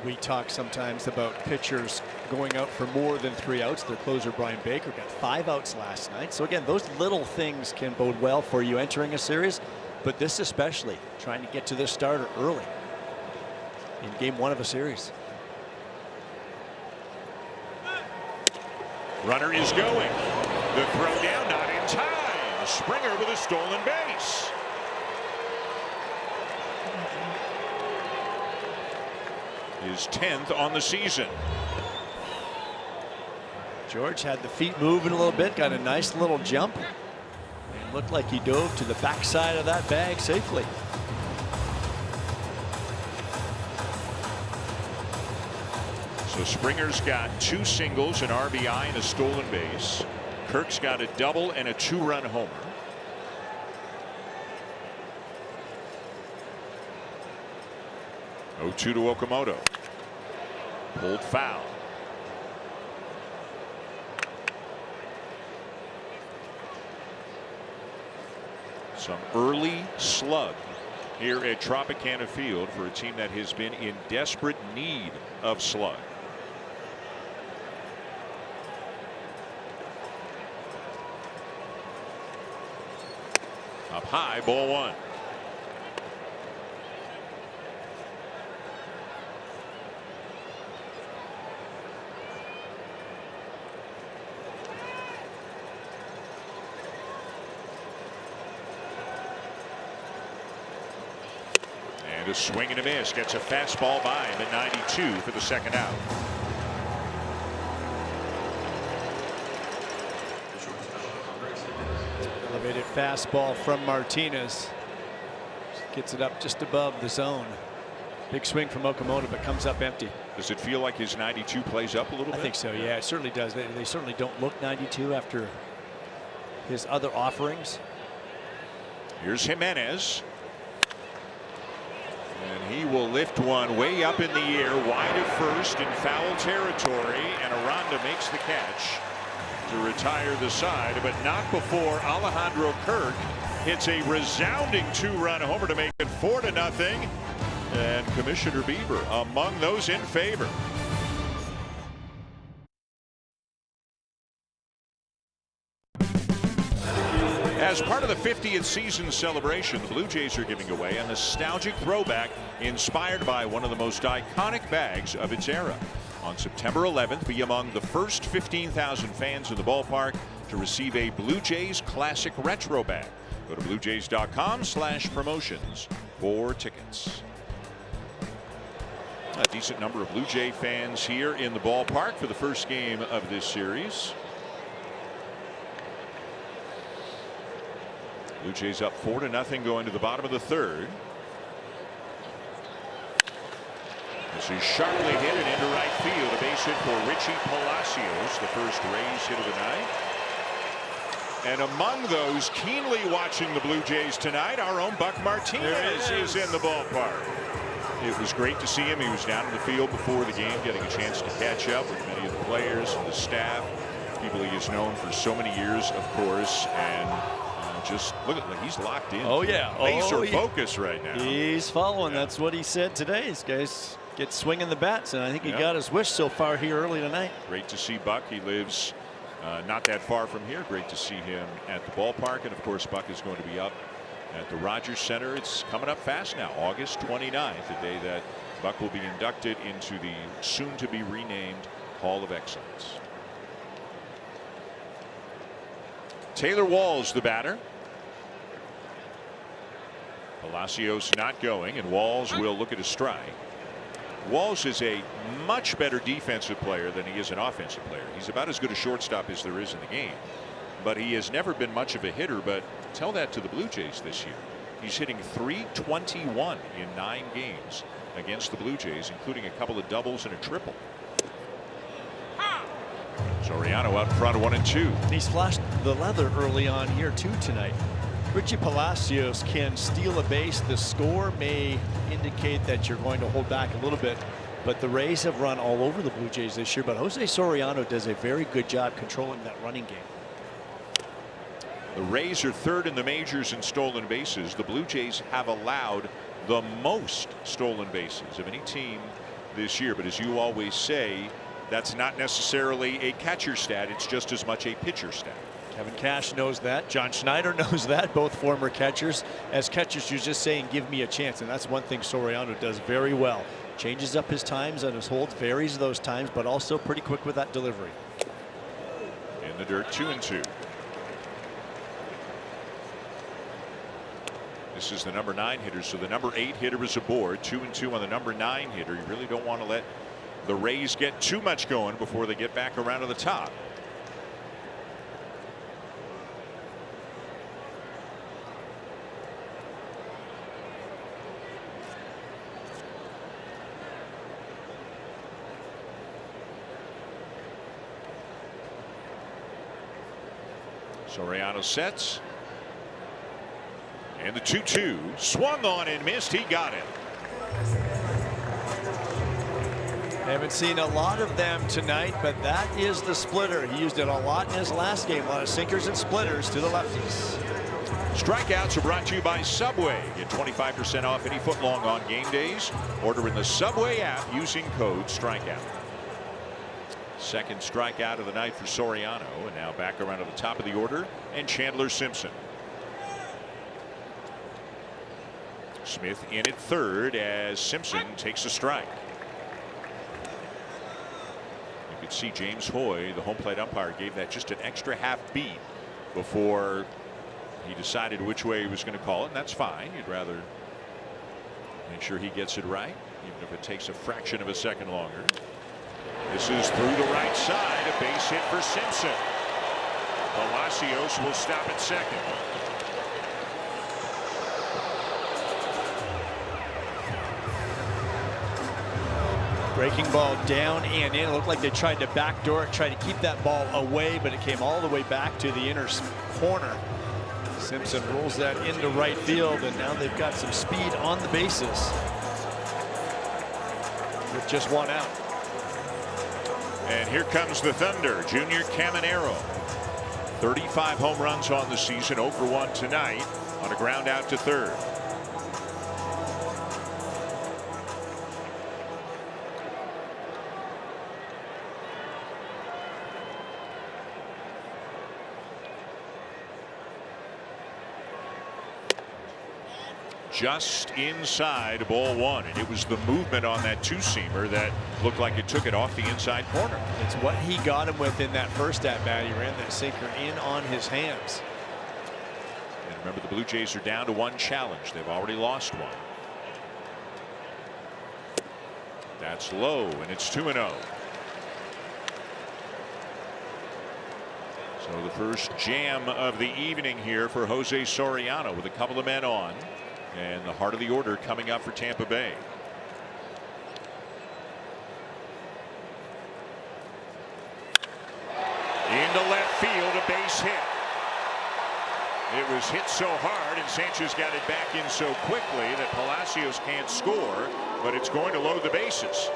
We talk sometimes about pitchers going out for more than 3 outs. Their closer Brian Baker got 5 outs last night. So again, those little things can bode well for you entering a series, but this especially, trying to get to the starter early in game 1 of a series. Runner is going. The throw down, not in time. Springer with a stolen base. His 10th on the season. George had the feet moving a little bit, got a nice little jump, and looked like he dove to the backside of that bag safely. So Springer's got 2 singles, an RBI, and a stolen base. Kirk's got a double and a 2-run homer. Oh, 2 to Okamoto. Pulled foul. Some early slug here at Tropicana Field for a team that has been in desperate need of slug. Up high, ball 1. And a swing and a miss. Gets a fastball by him at 92 for the second out. Elevated fastball from Martinez. Gets it up just above the zone. Big swing from Okamoto, but comes up empty. Does it feel like his 92 plays up a little bit? I think so, yeah, it certainly does. They certainly don't look 92 after his other offerings. Here's Jimenez. And he will lift one way up in the air, wide of first in foul territory, and Aranda makes the catch to retire the side, but not before Alejandro Kirk hits a resounding 2-run homer to make it 4-0. And Commissioner Bieber among those in favor. As part of the 50th season celebration, the Blue Jays are giving away a nostalgic throwback inspired by one of the most iconic bags of its era. On September 11th, be among the first 15,000 fans in the ballpark to receive a Blue Jays Classic Retro bag. Go to bluejays.com/promotions for tickets. A decent number of Blue Jay fans here in the ballpark for the first game of this series. Blue Jays up 4-0 going to the bottom of the third. This is sharply hit and into right field. A base hit for Richie Palacios, the first Rays hit of the night. And among those keenly watching the Blue Jays tonight, our own Buck Martinez is in the ballpark. It was great to see him. He was down in the field before the game, getting a chance to catch up with many of the players and the staff, people he has known for so many years, of course. And just look at he's locked in. Oh yeah, laser focus right now. He's following. That's what he said today. These guys get swinging the bats, and I think he got his wish so far here early tonight. Great to see Buck. He lives not that far from here. Great to see him at the ballpark, and of course Buck is going to be up at the Rogers Center. It's coming up fast now, August 29th, the day that Buck will be inducted into the soon-to-be renamed Hall of Excellence. Taylor Walls, the batter. Palacios not going, and Walls will look at a strike. Walls is a much better defensive player than he is an offensive player. He's about as good a shortstop as there is in the game, but he has never been much of a hitter. But tell that to the Blue Jays this year. He's hitting .321 in 9 games against the Blue Jays, including a couple of doubles and a triple. Soriano out in front of 1-2. He's flashed the leather early on here too tonight. Richie Palacios can steal a base. The score may indicate that you're going to hold back a little bit, but the Rays have run all over the Blue Jays this year. But Jose Soriano does a very good job controlling that running game. The Rays are third in the majors in stolen bases. The Blue Jays have allowed the most stolen bases of any team this year. But as you always say, that's not necessarily a catcher stat. It's just as much a pitcher stat. Kevin Cash knows that. John Schneider knows that. Both former catchers. As catchers, you're just saying, give me a chance. And that's one thing Soriano does very well. Changes up his times on his holds, varies those times, but also pretty quick with that delivery. In the dirt, 2-2. This is the number 9 hitter. So the number 8 hitter is aboard. 2-2 on the number 9 hitter. You really don't want to let the Rays get too much going before they get back around to the top. Soriano sets. And the 2-2 swung on and missed. He got it. Haven't seen a lot of them tonight, but that is the splitter. He used it a lot in his last game. A lot of sinkers and splitters to the lefties. Strikeouts are brought to you by Subway. Get 25% off any footlong on game days. Order in the Subway app using code STRIKEOut. Second strikeout of the night for Soriano, and now back around to the top of the order, and Chandler Simpson. Smith in at third as Simpson takes a strike. You could see James Hoy, the home plate umpire, gave that just an extra half beat before he decided which way he was going to call it, and that's fine. You'd rather Make sure he gets it right, even if it takes a fraction of a second longer. This is through the right side, a base hit for Simpson. Palacios will stop at second. Breaking ball down and in. It looked like they tried to backdoor it, tried to keep that ball away, but it came all the way back to the inner corner. Simpson rolls that into right field, and now they've got some speed on the bases with just one out. And here comes the Thunder. Junior Caminero, 35 home runs on the season, 0 for 1 tonight on a ground out to third. Just inside ball one, and it was the movement on that two-seamer that looked like it took it off the inside corner. It's what he got him with in that first at bat. He ran that sinker in on his hands. And remember, the Blue Jays are down to one challenge. They've already lost one. That's low, and it's 2-0. So the first jam of the evening here for Jose Soriano with a couple of men on. And the heart of the order coming up for Tampa Bay. Into left field, a base hit. It was hit so hard, and Sanchez got it back in so quickly that Palacios can't score, but it's going to load the bases.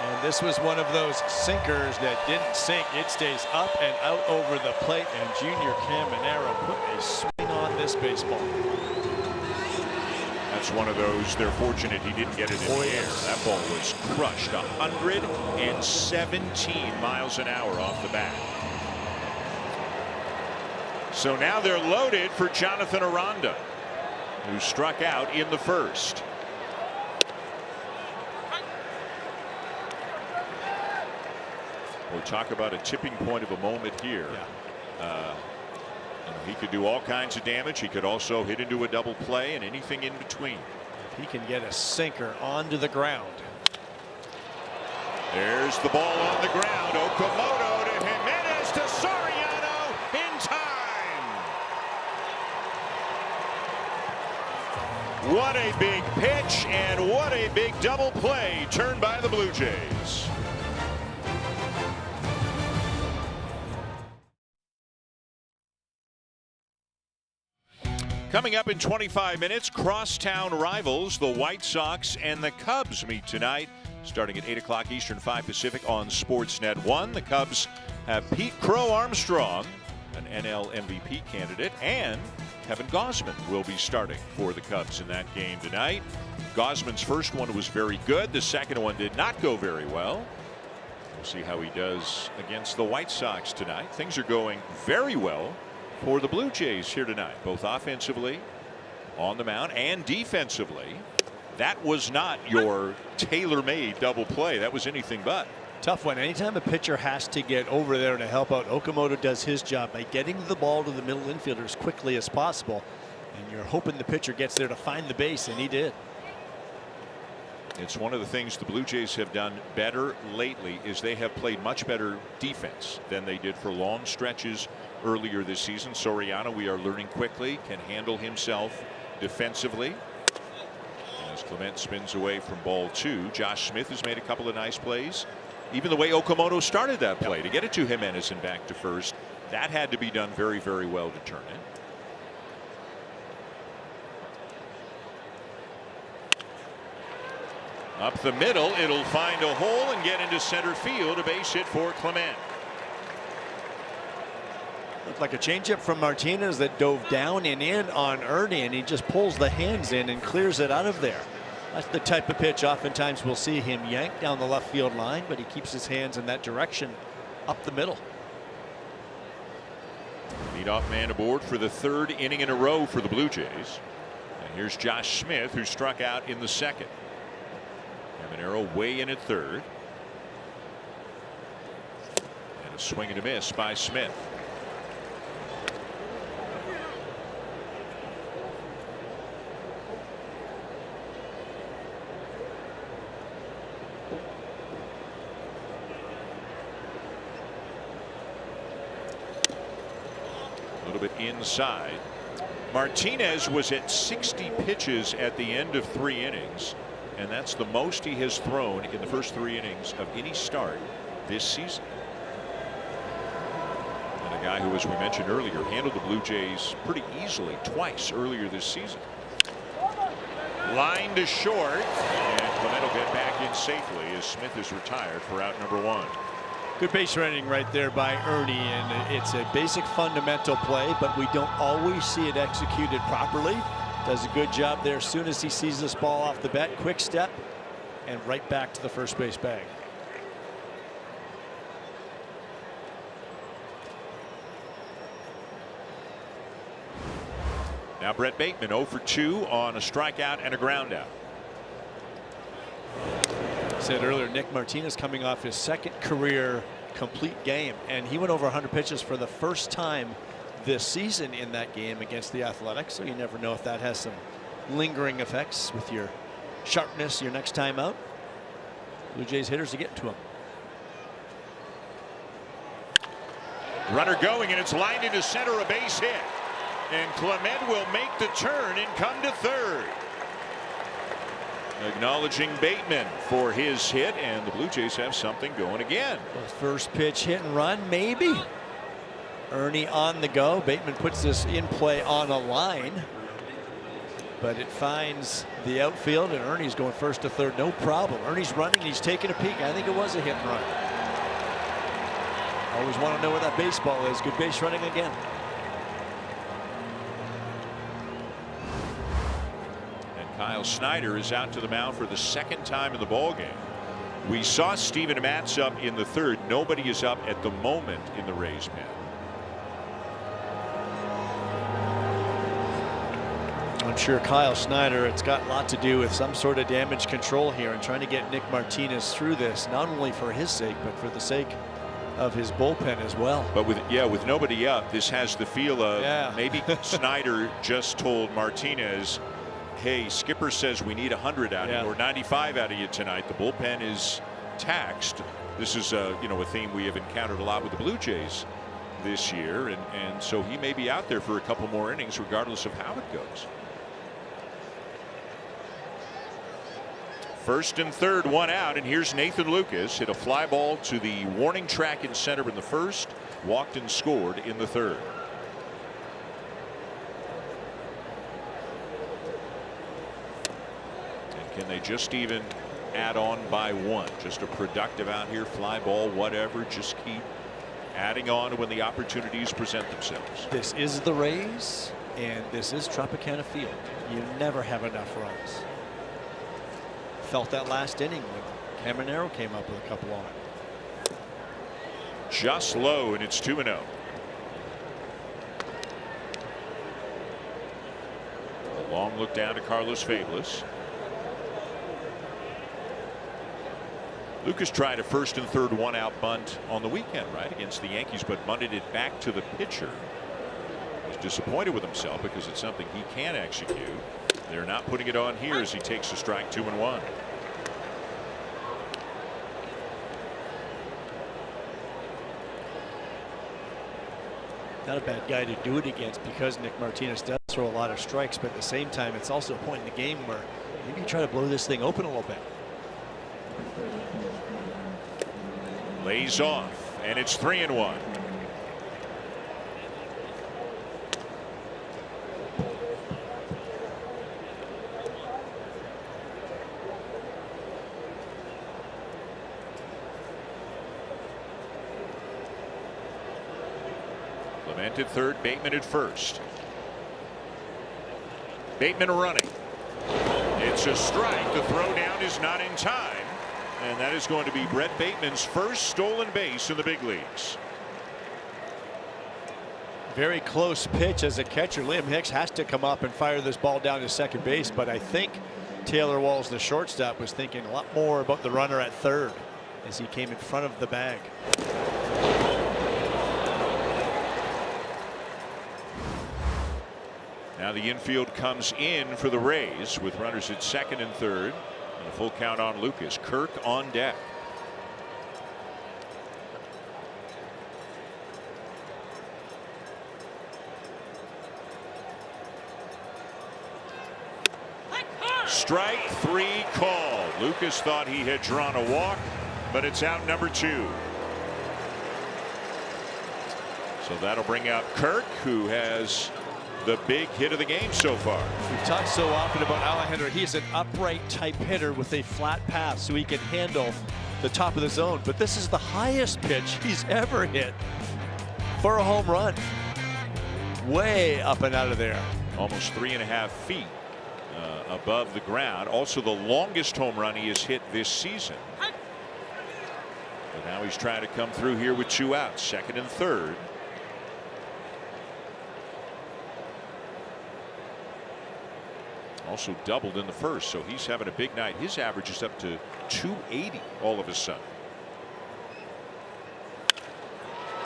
And this was one of those sinkers that didn't sink. It stays up and out over the plate, and Junior Caminero put a swing on this baseball. That's one of those, they're fortunate he didn't get it in the air. That ball was crushed 117 miles an hour off the bat. So now they're loaded for Jonathan Aranda, who struck out in the first. We'll talk about a tipping point of a moment here. He could do all kinds of damage. He could also hit into a double play and anything in between. If he can get a sinker onto the ground. There's the ball on the ground. Okamoto to Jimenez to Soriano in time. What a big pitch and what a big double play turned by the Blue Jays. Coming up in 25 minutes, crosstown rivals, the White Sox and the Cubs meet tonight, starting at 8 o'clock Eastern, 5 Pacific on Sportsnet 1. The Cubs have Pete Crow Armstrong, an NL MVP candidate, and Kevin Gausman will be starting for the Cubs in that game tonight. Gausman's first one was very good. The second one did not go very well. We'll see how he does against the White Sox tonight. Things are going very well for the Blue Jays here tonight, both offensively on the mound and defensively. That was not your tailor-made double play. That was anything but. Tough one. Anytime a pitcher has to get over there to help out, Okamoto does his job by getting the ball to the middle infielder as quickly as possible. And you're hoping the pitcher gets there to find the base, and he did. It's one of the things the Blue Jays have done better lately is they have played much better defense than they did for long stretches earlier this season. Soriano, we are learning quickly, can handle himself defensively. As Clement spins away from ball two, Josh Smith has made a couple of nice plays. Even the way Okamoto started that play to get it to Jimenez and back to first, that had to be done very, very well to turn it. Up the middle, it'll find a hole and get into center field. A base hit for Clement. Looked like a changeup from Martinez that dove down and in on Ernie, and he just pulls the hands in and clears it out of there. That's the type of pitch oftentimes we'll see him yank down the left field line, but he keeps his hands in that direction up the middle. Leadoff man aboard for the third inning in a row for the Blue Jays. And here's Josh Smith, who struck out in the second. Caminero way in at third. And a swing and a miss by Smith. bit inside. Martinez was at 60 pitches at the end of 3 innings, and that's the most he has thrown in the first 3 innings of any start this season. And a guy who, as we mentioned earlier, handled the Blue Jays pretty easily twice earlier this season. Line to short, and Clement will get back in safely as Smith is retired for out number 1. Good base running right there by Ernie, and it's a basic fundamental play, but we don't always see it executed properly. Does a good job there as soon as he sees this ball off the bat. Quick step and right back to the first base bag. Now Brett Bateman 0 for 2 on a strikeout and a ground out. Said earlier, Nick Martinez coming off his 2nd career complete game, and he went over 100 pitches for the first time this season in that game against the Athletics. So you never know if that has some lingering effects with your sharpness your next time out. Blue Jays hitters are getting to him. Runner going, and it's lined into center, a base hit. And Clement will make the turn and come to third. Acknowledging Bateman for his hit, and the Blue Jays have something going again. Well, first pitch hit and run, maybe. Ernie on the go. Bateman puts this in play on a line, but it finds the outfield, and Ernie's going first to third, no problem. Ernie's running, he's taking a peek. I think it was a hit and run. Always want to know where that baseball is. Good base running again. Kyle Snyder is out to the mound for the 2nd time in the ballgame. We saw Steven Matz up in the 3rd. Nobody is up at the moment in the Rays pen. I'm sure Kyle Snyder, it's got a lot to do with some sort of damage control here and trying to get Nick Martinez through this, not only for his sake, but for the sake of his bullpen as well. But with nobody up, this has the feel of maybe Snyder just told Martinez, hey, Skipper says we need 100 out of you or 95 out of you tonight. The bullpen is taxed. This is a theme we have encountered a lot with the Blue Jays this year, and so he may be out there for a couple more innings regardless of how it goes. 1st and 3rd, 1 out, and here's Nathan Lucas. Hit a fly ball to the warning track in center in the 1st, walked and scored in the 3rd. Can they just even add on by 1? Just a productive out here, fly ball, whatever. Just keep adding on when the opportunities present themselves. This is the Rays, and this is Tropicana Field. You never have enough runs. Felt that last inning when Caminero came up with a couple on it. Just low, and it's 2-0. A long look down to Carlos Fabulous. Lucas tried a 1st and 3rd 1-out bunt on the weekend, right, against the Yankees, but bunted it back to the pitcher. He's disappointed with himself because it's something he can execute. They're not putting it on here as he takes a strike, 2-1. Not a bad guy to do it against because Nick Martinez does throw a lot of strikes, but at the same time, it's also a point in the game where maybe you try to blow this thing open a little bit. Lays off, and it's 3-1. Clement at 3rd, Bateman at 1st. Bateman running. It's a strike. The throw down is not in time. And that is going to be Brett Bateman's first stolen base in the big leagues. Very close pitch as a catcher. Liam Hicks has to come up and fire this ball down to second base, but I think Taylor Walls, the shortstop, was thinking a lot more about the runner at 3rd as he came in front of the bag. Now the infield comes in for the Rays with runners at 2nd and 3rd. And a full count on Lucas. Kirk on deck. Strike 3 called. Lucas thought he had drawn a walk, but it's out number 2. So that'll bring out Kirk, who has the big hit of the game so far. We've talked so often about Alejandro. He's an upright type hitter with a flat path, so he can handle the top of the zone. But this is the highest pitch he's ever hit for a home run. Way up and out of there. Almost 3.5 feet above the ground. Also the longest home run he has hit this season. But now he's trying to come through here with 2 outs, second and third. Also doubled in the first, so he's having a big night. His average is up to 280 all of a sudden.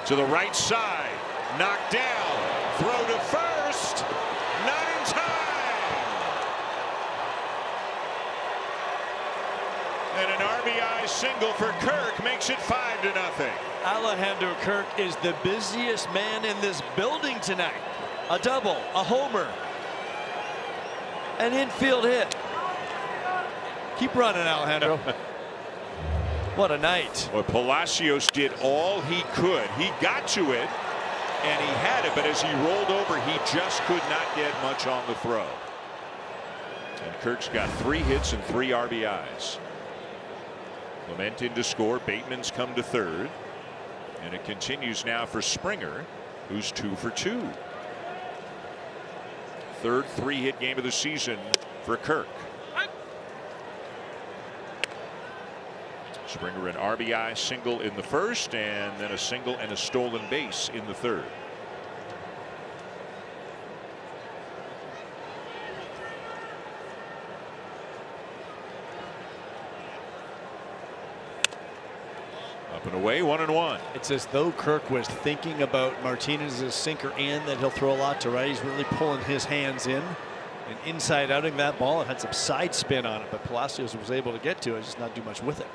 To the right side, knocked down, throw to first, not in time. And an RBI single for Kirk makes it 5-0. Alejandro Kirk is the busiest man in this building tonight. A double, a homer, an infield hit. Keep running, Alejandro. What a night. Well, Palacios did all he could. He got to it, and he had it, but as he rolled over, he just could not get much on the throw. And Kirk's got 3 hits and 3 RBIs. Clement in to score. Bateman's come to third. And it continues now for Springer, who's 2 for 2. Third 3-hit game of the season for Kirk. Springer an RBI single in the first, and then a single and a stolen base in the third. Up and away, 1-1. It's as though Kirk was thinking about Martinez's sinker and that he'll throw a lot to right. He's really pulling his hands in and inside outing that ball. It had some side spin on it, but Palacios was able to get to it, just not do much with it.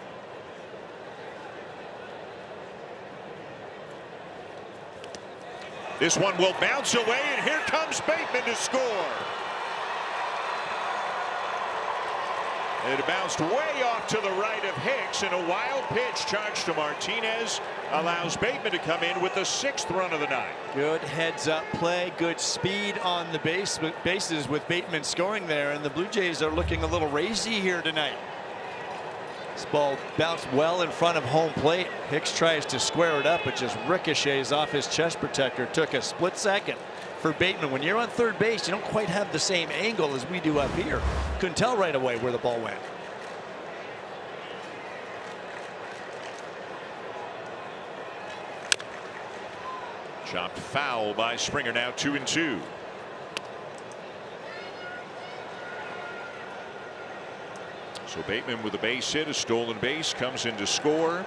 This one will bounce away, and here comes Bateman to score. It bounced way off to the right of Hicks, and a wild pitch charged to Martinez allows Bateman to come in with the 6th run of the night. Good heads up play, good speed on the bases with Bateman scoring there, and the Blue Jays are looking a little racy here tonight. This ball bounced well in front of home plate. Hicks tries to square it up, but just ricochets off his chest protector. Took a split second for Bateman. When you're on third base, you don't quite have the same angle as we do up here. Couldn't tell right away where the ball went. Chopped foul by Springer, now 2-2. So Bateman with a base hit, a stolen base, comes in to score.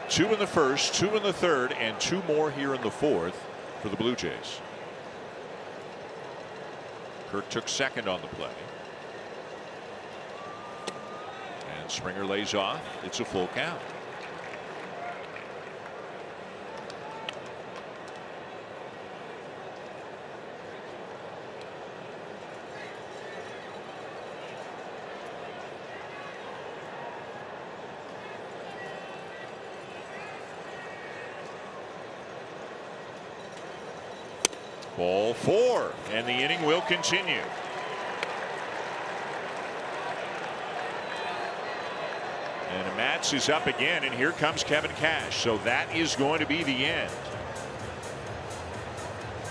2 in the first, 2 in the third, and 2 more here in the fourth for the Blue Jays. Kirk took second on the play. And Springer lays off. It's a full count. Ball 4, and the inning will continue. And Matz is up again, and here comes Kevin Cash. So that is going to be the end.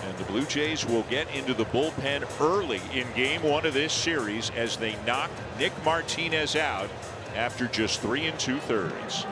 And the Blue Jays will get into the bullpen early in game 1 of this series as they knock Nick Martinez out after just 3 2/3.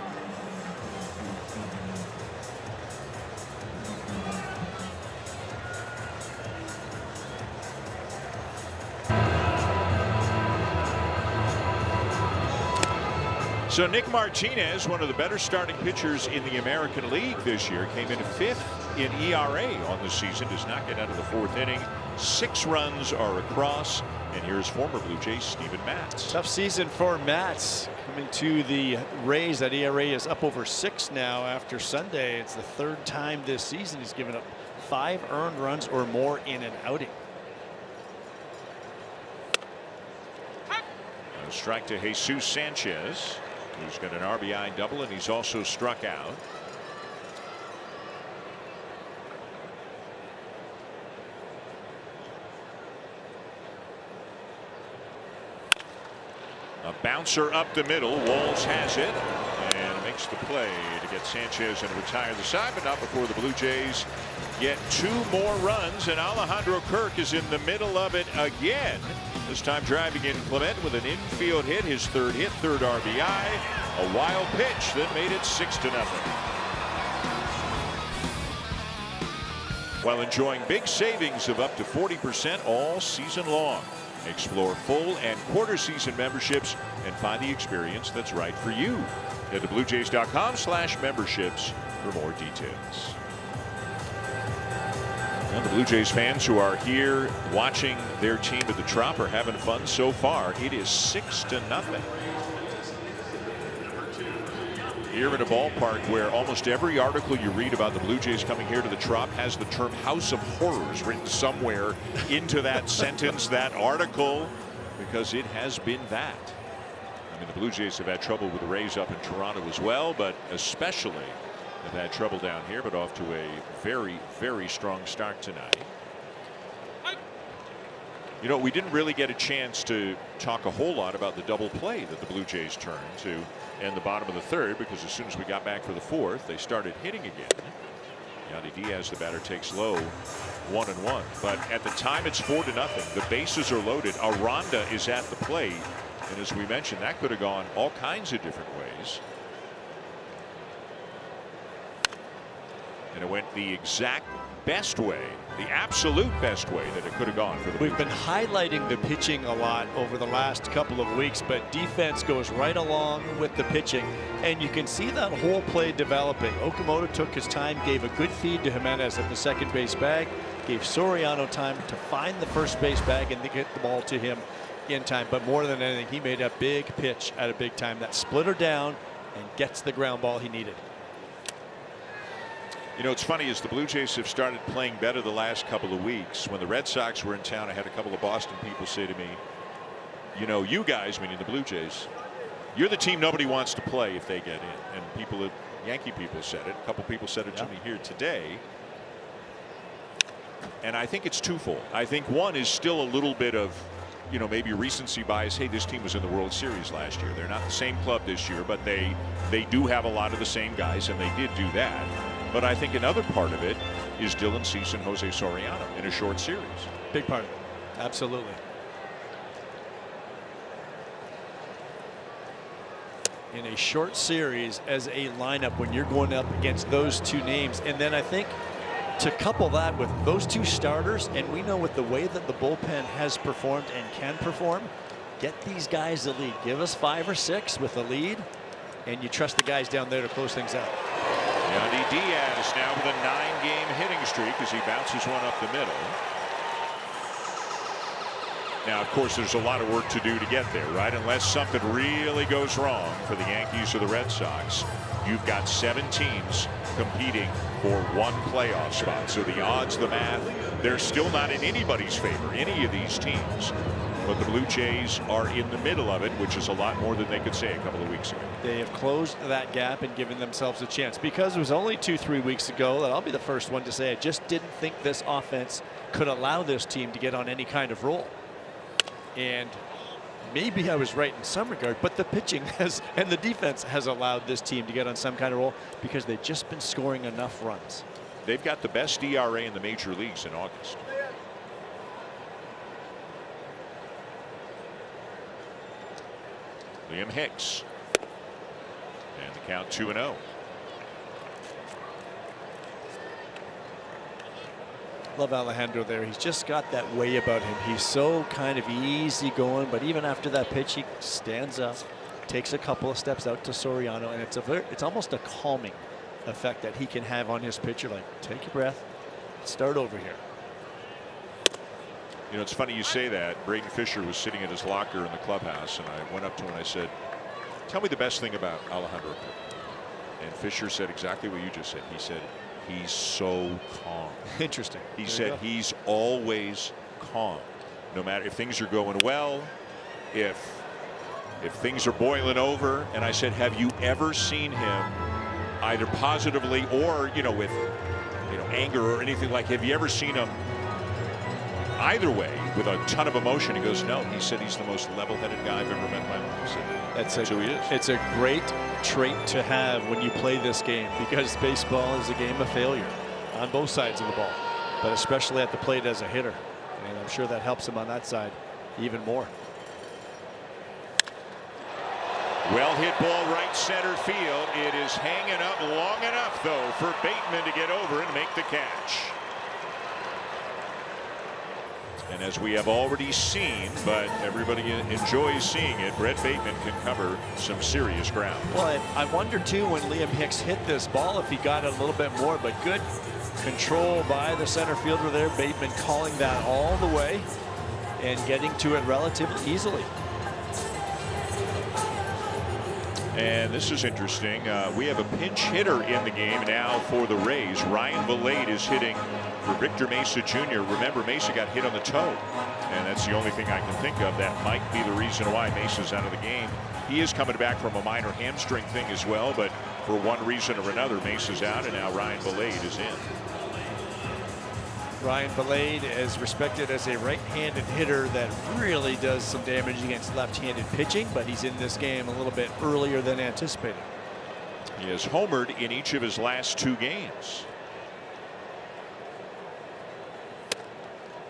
So Nick Martinez, one of the better starting pitchers in the American League this year, came in 5th in ERA on the season, does not get out of the 4th inning. 6 runs are across, and here's former Blue Jays Steven Matz. Tough season for Matz. Coming to the Rays, that ERA is up over 6 now after Sunday. It's the 3rd time this season he's given up 5 earned runs or more in an outing. A strike to Jesus Sanchez, who's got an RBI double, and he's also struck out. A bouncer up the middle. Walls has it and makes the play to get Sanchez and retire the side, but not before the Blue Jays get 2 more runs, and Alejandro Kirk is in the middle of it again. This time driving in Clement with an infield hit, his 3rd hit, 3rd RBI. A wild pitch that made it 6-0. While enjoying big savings of up to 40% all season long. Explore full and quarter season memberships and find the experience that's right for you. Head to bluejays.com/memberships for more details. Well, the Blue Jays fans who are here watching their team at the Trop are having fun so far. It is 6-0. Here in a ballpark where almost every article you read about the Blue Jays coming here to the Trop has the term House of Horrors written somewhere into that sentence, that article, because it has been that. I mean, the Blue Jays have had trouble with the Rays up in Toronto as well, but especially have had trouble down here, but off to a very, very strong start tonight. You know, we didn't really get a chance to talk a whole lot about the double play that the Blue Jays turned to in the bottom of the 3rd, because as soon as we got back for the 4th, they started hitting again. Yandy Diaz, the batter, takes low, 1-1. But at the time, it's 4-0. The bases are loaded. Aranda is at the plate, and as we mentioned, that could have gone all kinds of different ways. And it went the exact best way, the absolute best way that it could have gone for the Blue Jays. We've been highlighting the pitching a lot over the last couple of weeks, but defense goes right along with the pitching, and you can see that whole play developing. Okamoto took his time, gave a good feed to Jimenez at the second base bag, gave Soriano time to find the first base bag and to get the ball to him in time. But more than anything, he made a big pitch at a big time that split her down and gets the ground ball he needed. You know, it's funny, as the Blue Jays have started playing better the last couple of weeks. When the Red Sox were in town, I had a couple of Boston people say to me, you know, you guys, meaning the Blue Jays, you're the team nobody wants to play if they get in. And people, Yankee people said it. A couple people said it to me here today. And I think it's twofold. I think one is still a little bit of, you know, maybe recency bias. Hey, this team was in the World Series last year. They're not the same club this year, but they do have a lot of the same guys, and they did do that. But I think another part of it is Dylan Cease and Jose Soriano in a short series. Big part of it. Absolutely. In a short series as a lineup when you're going up against those 2 names. And then I think to couple that with those 2 starters, and we know with the way that the bullpen has performed and can perform, get these guys the lead. Give us 5 or 6 with a lead, and you trust the guys down there to close things out. Yandy Diaz now with a 9-game hitting streak as he bounces one up the middle. Now, of course, there's a lot of work to do to get there, right? Unless something really goes wrong for the Yankees or the Red Sox, you've got 7 teams competing for 1 playoff spot. So the odds, the math, they're still not in anybody's favor, any of these teams. But the Blue Jays are in the middle of it, which is a lot more than they could say a couple of weeks ago. They have closed that gap and given themselves a chance, because it was only 2-3 weeks ago that I'll be the first one to say I just didn't think this offense could allow this team to get on any kind of roll. And maybe I was right in some regard, but the pitching has and the defense has allowed this team to get on some kind of roll because they've just been scoring enough runs. They've got the best ERA in the major leagues in August. Liam Hicks, and the count 2-0. Love Alejandro there. He's just got that way about him. He's so kind of easy going, but even after that pitch, he stands up, takes a couple of steps out to Soriano, and it's almost a calming effect that he can have on his pitcher. Like, take your breath, start over here. You know, it's funny you say that. Braden Fisher was sitting in his locker in the clubhouse, and I went up to him and I said, tell me the best thing about Alejandro. And Fisher said exactly what you just said. He said, he's so calm. Interesting. He said he's always calm. No matter if things are going well, if if things are boiling over, and I said, have you ever seen him either positively or, you know, with, you know, anger or anything like, have you ever seen him either way with a ton of emotion? He goes, no. He said he's the most level-headed guy I've ever met in my life. That's who he is. It's a great trait to have when you play this game, because baseball is a game of failure on both sides of the ball, but especially at the plate as a hitter. And I'm sure that helps him on that side even more. Well hit ball right center field. It is hanging up long enough, though, for Bateman to get over and make the catch. And as we have already seen, but everybody enjoys seeing it, Brett Bateman can cover some serious ground. Well, I wonder, too, when Liam Hicks hit this ball, if he got it a little bit more, but good control by the center fielder there. Bateman calling that all the way and getting to it relatively easily. And this is interesting. We have a pinch hitter in the game now for the Rays. Ryan Valade is hitting for Victor Mesa Jr. Remember, Mesa got hit on the toe, and that's the only thing I can think of that might be the reason why Mesa's out of the game. He is coming back from a minor hamstring thing as well, but for one reason or another, Mesa's out, and now Ryan Valade is in. Ryan Valade is respected as a right-handed hitter that really does some damage against left-handed pitching, but he's in this game a little bit earlier than anticipated. He has homered in each of his last 2 games.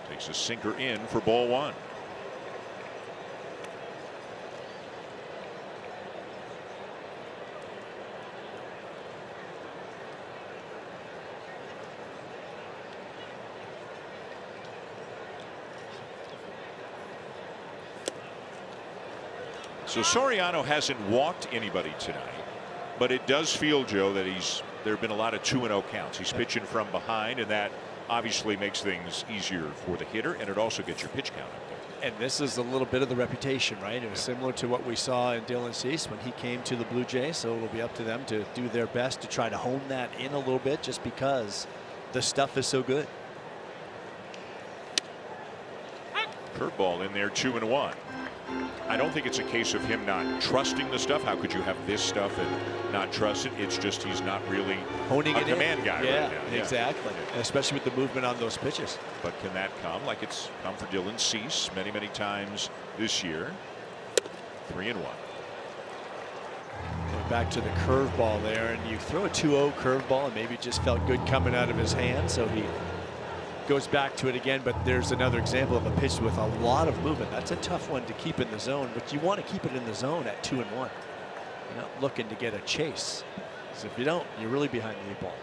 Takes a sinker in for ball 1. So Soriano hasn't walked anybody tonight, but it does feel, Joe, that there have been a lot of 2-0 counts. He's pitching from behind, and that obviously makes things easier for the hitter, and it also gets your pitch count up there. And this is a little bit of the reputation, right? It was similar to what we saw in Dylan Cease when he came to the Blue Jays, so it'll be up to them to do their best to try to hone that in a little bit, just because the stuff is so good. Curveball in there, 2-1. I don't think it's a case of him not trusting the stuff. How could you have this stuff and not trust it? It's just he's not really honing a it command guy yeah, right now. Exactly. Yeah. Especially with the movement on those pitches. But can that come like it's come for Dylan Cease many, many times this year? 3-1. Back to the curveball there, and you throw a 2-0 curveball, and maybe it just felt good coming out of his hand, so he goes back to it again. But there's another example of a pitch with a lot of movement. That's a tough one to keep in the zone, but you want to keep it in the zone at 2-1. You're not looking to get a chase, because if you don't, you're really behind the 8 ball.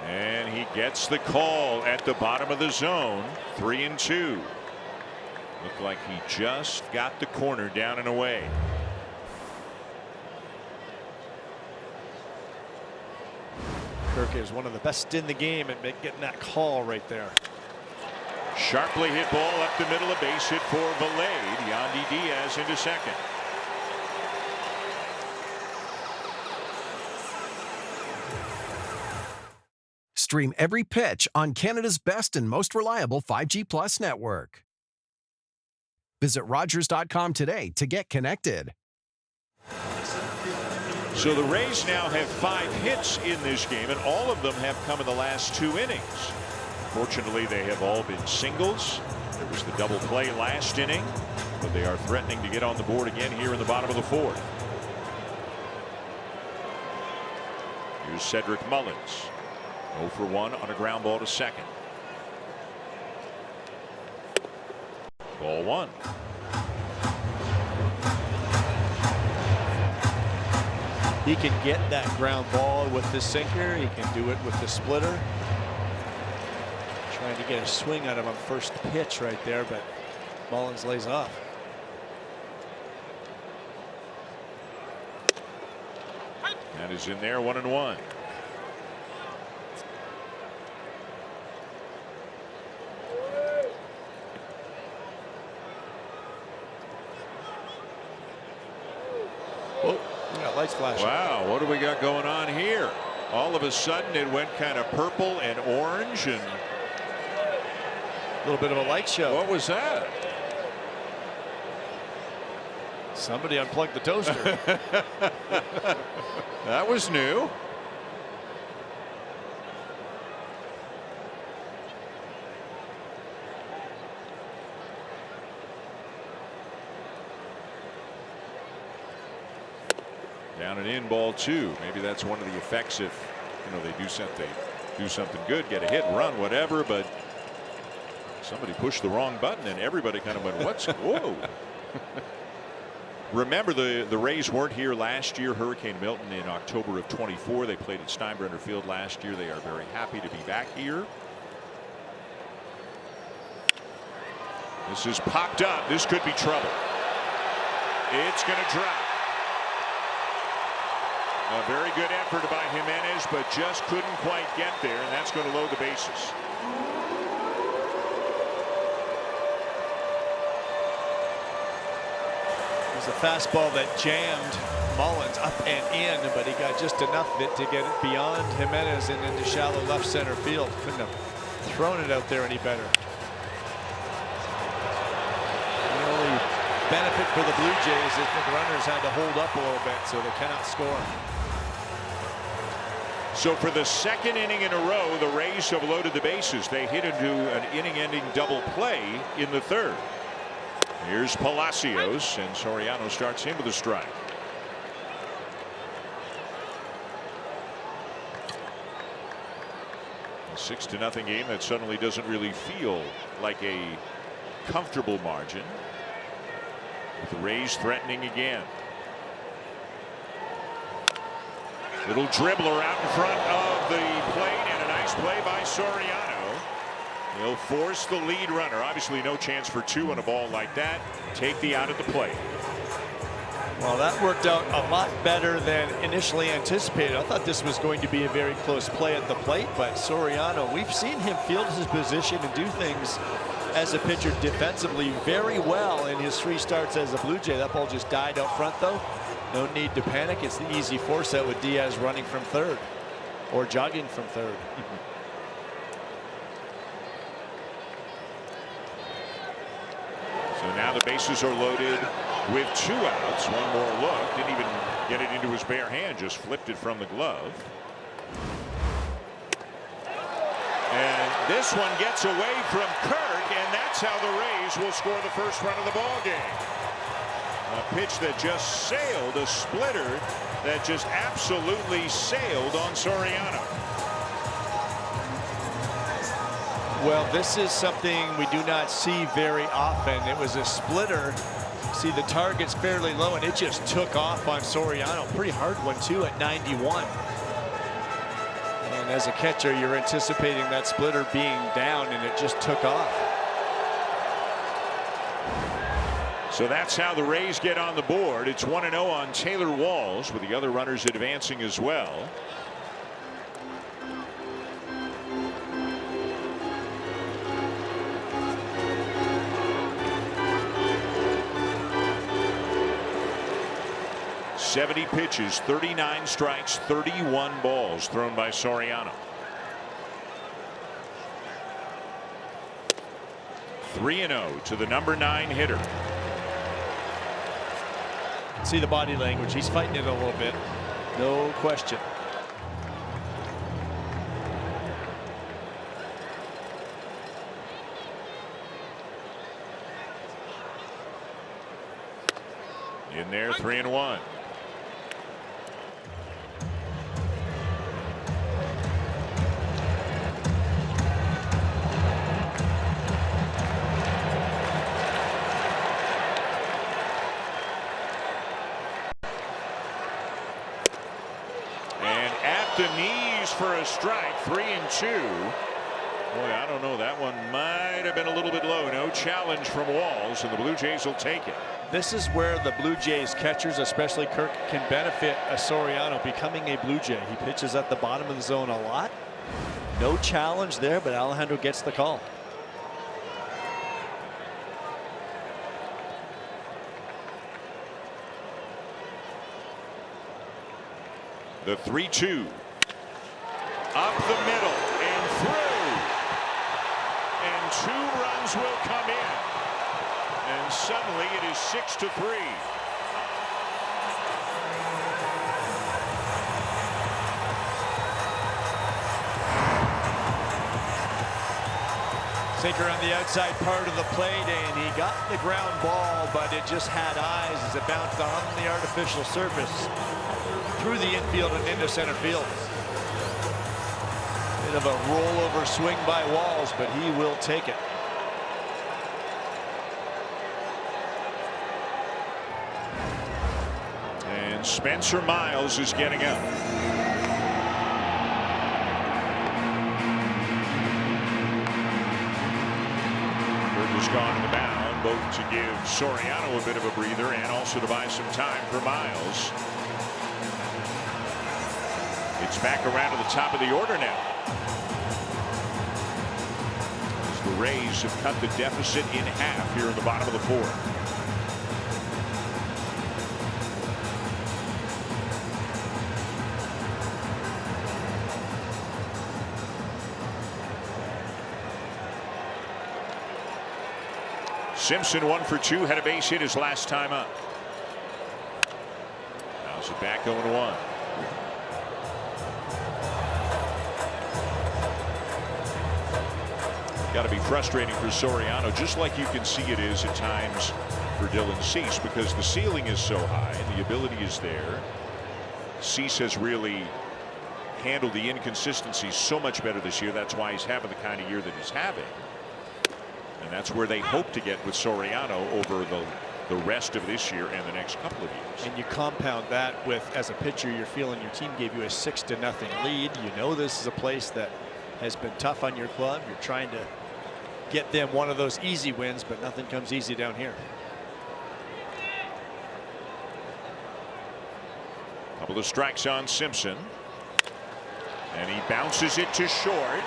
And he gets the call at the bottom of the zone. 3-2. Looked like he just got the corner down and away. Kirk is one of the best in the game at getting that call right there. Sharply hit ball up the middle, a base hit for Valade. Yandy Diaz into second. Stream every pitch on Canada's best and most reliable 5G Plus network. Visit Rogers.com today to get connected. So the Rays now have 5 hits in this game, and all of them have come in the last 2 innings. Fortunately, they have all been singles. There was the double play last inning, but they are threatening to get on the board again here in the bottom of the 4th. Here's Cedric Mullins. 0 for 1 on a ground ball to second. Ball 1. He can get that ground ball with the sinker. He can do it with the splitter. Trying to get a swing out of him first pitch right there, but Mullins lays off. That is in there, 1-1. Lights flashing. Wow, what do we got going on here? All of a sudden it went kind of purple and orange, and a little bit of a light show. What was that? Somebody unplugged the toaster. That was new. Down and in, ball 2. Maybe that's one of the effects if they do something good, get a hit, run, whatever, but somebody pushed the wrong button and everybody kind of went, what's whoa. Remember, the Rays weren't here last year. Hurricane Milton in October of 24. They played at Steinbrenner Field last year. They are very happy to be back here. This is popped up. This could be trouble. It's going to drop. A very good effort by Jimenez, but just couldn't quite get there, and that's going to load the bases. It was a fastball that jammed Mullins up and in, but he got just enough of it to get it beyond Jimenez and into shallow left center field. Couldn't have thrown it out there any better. The only benefit for the Blue Jays is that the runners had to hold up a little bit, so they cannot score. So for the second inning in a row, the Rays have loaded the bases. They hit into an inning-ending double play in the third. Here's Palacios, and Soriano starts him with a strike. A 6-0 game that suddenly doesn't really feel like a comfortable margin, with the Rays threatening again. Little dribbler out in front of the plate, and a nice play by Soriano. He'll force the lead runner. Obviously no chance for 2 on a ball like that. Take the out at the plate. Well, that worked out a lot better than initially anticipated. I thought this was going to be a very close play at the plate, but Soriano, we've seen him field his position and do things as a pitcher defensively very well in his 3 starts as a Blue Jay. That ball just died out front, though. No need to panic. It's the easy force out with Diaz running from third or jogging from third. So now the bases are loaded with 2 outs. One more look. Didn't even get it into his bare hand. Just flipped it from the glove. And this one gets away from Kirk, and that's how the Rays will score the first run of the ball game. A pitch that just sailed, a splitter that just absolutely sailed on Soriano. Well, this is something we do not see very often. It was a splitter. See, the target's fairly low, and it just took off on Soriano. Pretty hard one, too, at 91. And as a catcher, you're anticipating that splitter being down, and it just took off. So that's how the Rays get on the board. It's 1-0 on Taylor Walls, with the other runners advancing as well. "70 pitches, 39 strikes, 31 balls thrown by Soriano. 3-0 to the number 9 hitter. See the body language. He's fighting it a little bit. No question. In there, 3-1. The knees for a strike. 3-2. Boy, I don't know. That one might have been a little bit low. No challenge from Walls, and the Blue Jays will take it. This is where the Blue Jays catchers, especially Kirk, can benefit a Soriano becoming a Blue Jay. He pitches at the bottom of the zone a lot. No challenge there, but Alejandro gets the call. The 3-2. Up the middle and through. And 2 runs will come in. And suddenly it is 6-3. Sinker on the outside part of the plate, and he got the ground ball, but it just had eyes as it bounced on the artificial surface through the infield and into center field. Bit of a rollover swing by Walls, but he will take it. And Spencer Miles is getting up. Has gone to the mound, both to give Soriano a bit of a breather and also to buy some time for Miles. It's back around to the top of the order now. As the Rays have cut the deficit in half here in the bottom of the fourth. Simpson 1 for 2, had a base hit his last time up. Now's it back 0-1. Got to be frustrating for Soriano, just like you can see it is at times for Dylan Cease, because the ceiling is so high and the ability is there. Cease has really handled the inconsistencies so much better this year. That's why he's having the kind of year that he's having. And that's where they hope to get with Soriano over the rest of this year and the next couple of years. And you compound that with, as a pitcher, you're feeling your team gave you a 6-0 lead. You know this is a place that has been tough on your club. You're trying to get them one of those easy wins, but nothing comes easy down here. Couple of strikes on Simpson. And he bounces it to short.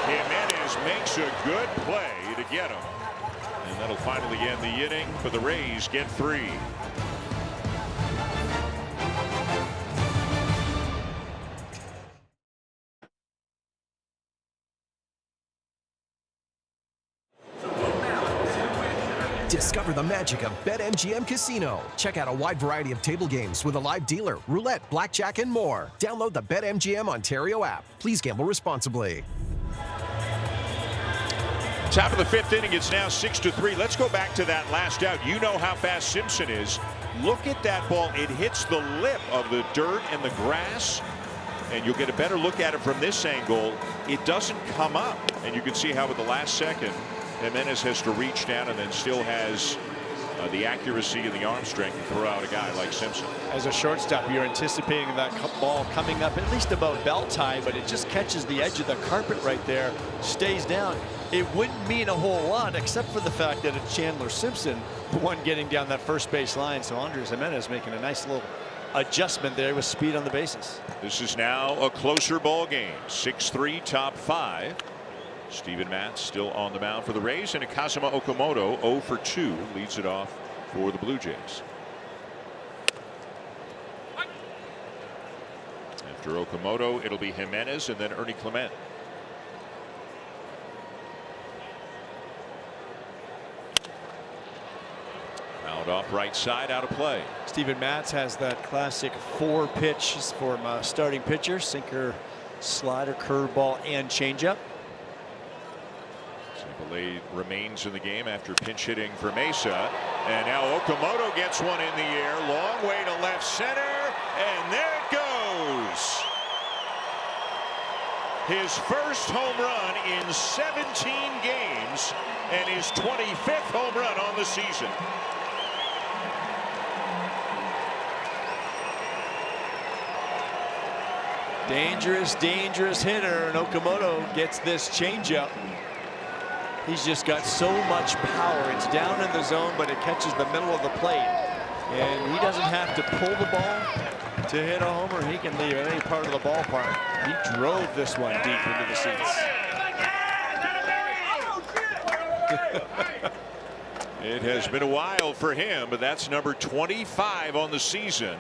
Jimenez makes a good play to get him. And that'll finally end the inning, but the Rays get 3. Discover the magic of BetMGM Casino. Check out a wide variety of table games with a live dealer, roulette, blackjack, and more. Download the BetMGM Ontario app. Please gamble responsibly. Top of the 5th inning, it's now 6-3. Let's go back to that last out. You know how fast Simpson is. Look at that ball. It hits the lip of the dirt and the grass, and you'll get a better look at it from this angle. It doesn't come up, and you can see how at the last second Jimenez has to reach down and then still has the accuracy and the arm strength to throw out a guy like Simpson. As a shortstop, you're anticipating that ball coming up at least about belt time, but it just catches the edge of the carpet right there, stays down. It wouldn't mean a whole lot except for the fact that it's Chandler Simpson, the one getting down that first base line. So Andres Jimenez making a nice little adjustment there with speed on the bases. This is now a closer ball game. 6-3, top 5. Steven Matz still on the mound for the Rays, and Kazuma Okamoto 0 for 2 leads it off for the Blue Jays. After Okamoto, it'll be Jimenez and then Ernie Clement. Fouled off right side, out of play. Steven Matz has that classic 4 pitches for a starting pitcher: sinker, slider, curveball, and changeup. Blade remains in the game after pinch hitting for Mesa, and now Okamoto gets one in the air, long way to left center, and there it goes. His first home run in 17 games and his 25th home run on the season. Dangerous, dangerous hitter, and Okamoto gets this changeup. He's just got so much power. It's down in the zone, but it catches the middle of the plate. And he doesn't have to pull the ball to hit a homer. He can leave at any part of the ballpark. He drove this one deep into the seats. It has been a while for him, but that's number 25 on the season.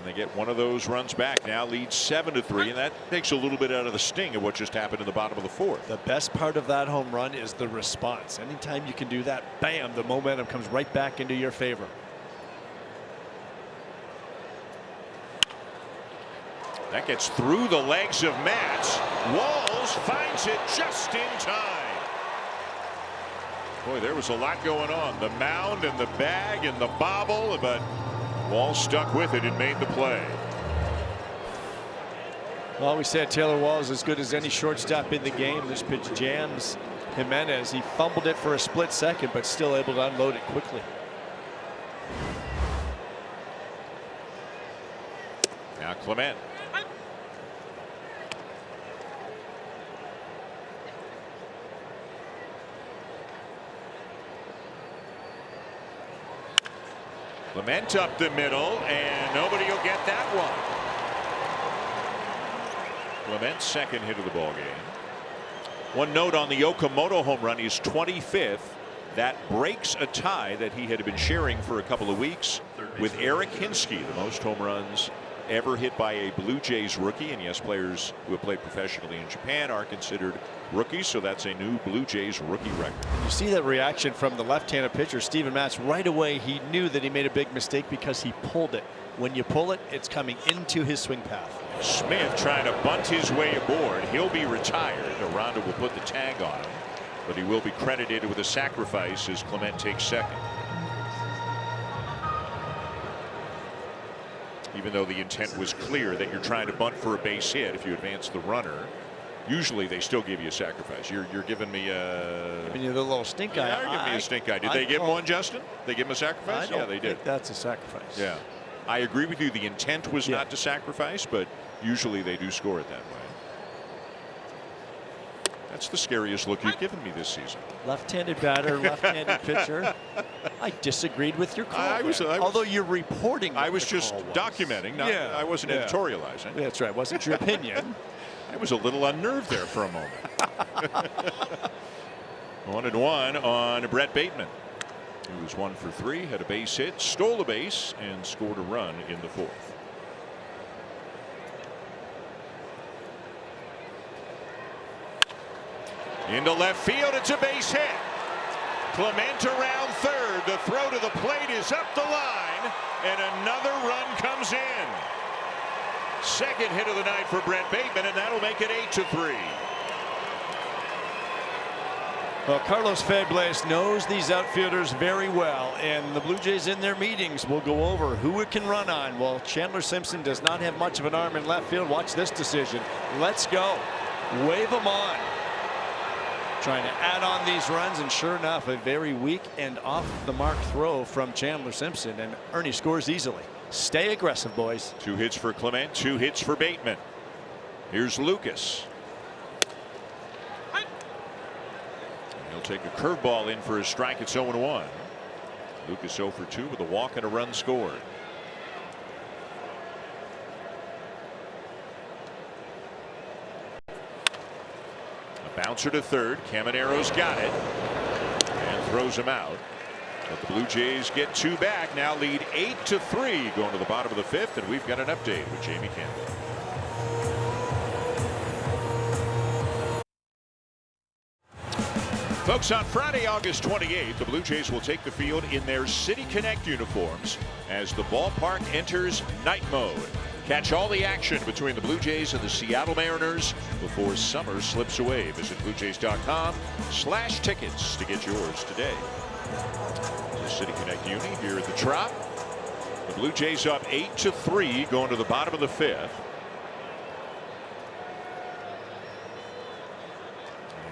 They get one of those runs back now, leads 7-3, and that takes a little bit out of the sting of what just happened in the bottom of the 4th. The best part of that home run is the response. Anytime you can do that, bam, the momentum comes right back into your favor. That gets through the legs of Matz. Walls finds it just in time. Boy, there was a lot going on. The mound and the bag and the bobble, but Walls stuck with it and made the play. Well, we said Taylor Walls as good as any shortstop in the game. This pitch jams Jimenez. He fumbled it for a split second, but still able to unload it quickly. Now Clement. Clement up the middle, and nobody will get that one. Clement's second hit of the ball game. One note on the Okamoto home run, he's 25th. That breaks a tie that he had been sharing for a couple of weeks with Eric Hinsky, the most home runs ever hit by a Blue Jays rookie. And yes, players who have played professionally in Japan are considered rookies, so that's a new Blue Jays rookie record. You see that reaction from the left-handed pitcher Steven Matz. Right away he knew that he made a big mistake because he pulled it. When you pull it, it's coming into his swing path. Smith trying to bunt his way aboard. He'll be retired. Aranda will put the tag on him, but he will be credited with a sacrifice as Clement takes second. Even though the intent was clear that you're trying to bunt for a base hit if you advance the runner, usually they still give you a sacrifice. You're giving me a. Giving you the little stink eye. Yeah, you're giving me a stink eye. Did they give him one, Justin? They give him a sacrifice? Yeah, they did. That's a sacrifice. Yeah, I agree with you. The intent was not to sacrifice, but usually they do score it that way. That's the scariest look you've given me this season. Left-handed batter, left-handed pitcher. I disagreed with your call. Although you're reporting. I was just documenting. Not, I wasn't editorializing. That's right. Wasn't your opinion. I was a little unnerved there for a moment. 1-1 on Brett Bateman. He was 1 for 3, had a base hit, stole a base, and scored a run in the 4th. Into left field, it's a base hit. Clement around third. The throw to the plate is up the line, and another run comes in. Second hit of the night for Brett Bateman, and that'll make it 8-3. Well, Carlos Febles knows these outfielders very well, and the Blue Jays in their meetings will go over who it can run on. Well, Chandler Simpson does not have much of an arm in left field. Watch this decision. Let's go. Wave them on. Trying to add on these runs, and sure enough, a very weak and off the mark throw from Chandler Simpson, and Ernie scores easily. Stay aggressive, boys. 2 hits for Clement, 2 hits for Bateman. Here's Lucas. He'll take a curveball in for a strike. It's 0-1. Lucas 0 for 2 with a walk and a run scored. Bouncer to third. Camanero's got it and throws him out. But the Blue Jays get 2 back. Now lead 8-3 going to the bottom of the 5th. And we've got an update with Jamie Campbell. Folks, on Friday, August 28th, the Blue Jays will take the field in their City Connect uniforms as the ballpark enters night mode. Catch all the action between the Blue Jays and the Seattle Mariners before summer slips away. Visit BlueJays.com/tickets to get yours today. The City Connect Uni here at the Trop. The Blue Jays up 8-3 going to the bottom of the 5th.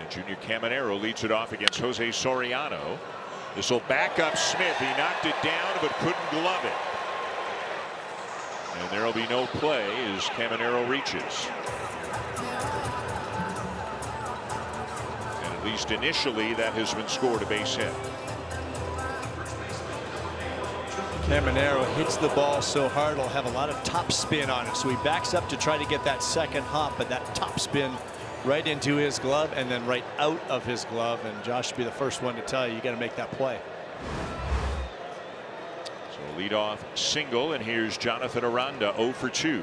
And Junior Caminero leads it off against Jose Soriano. This will back up Smith. He knocked it down but couldn't glove it. And there will be no play as Caminero reaches. And at least initially that has been scored a base hit. Caminero hits the ball so hard it'll have a lot of top spin on it. So he backs up to try to get that second hop, but that top spin right into his glove and then right out of his glove. And Josh should be the first one to tell you, you got to make that play. Leadoff single, and here's Jonathan Aranda 0 for 2.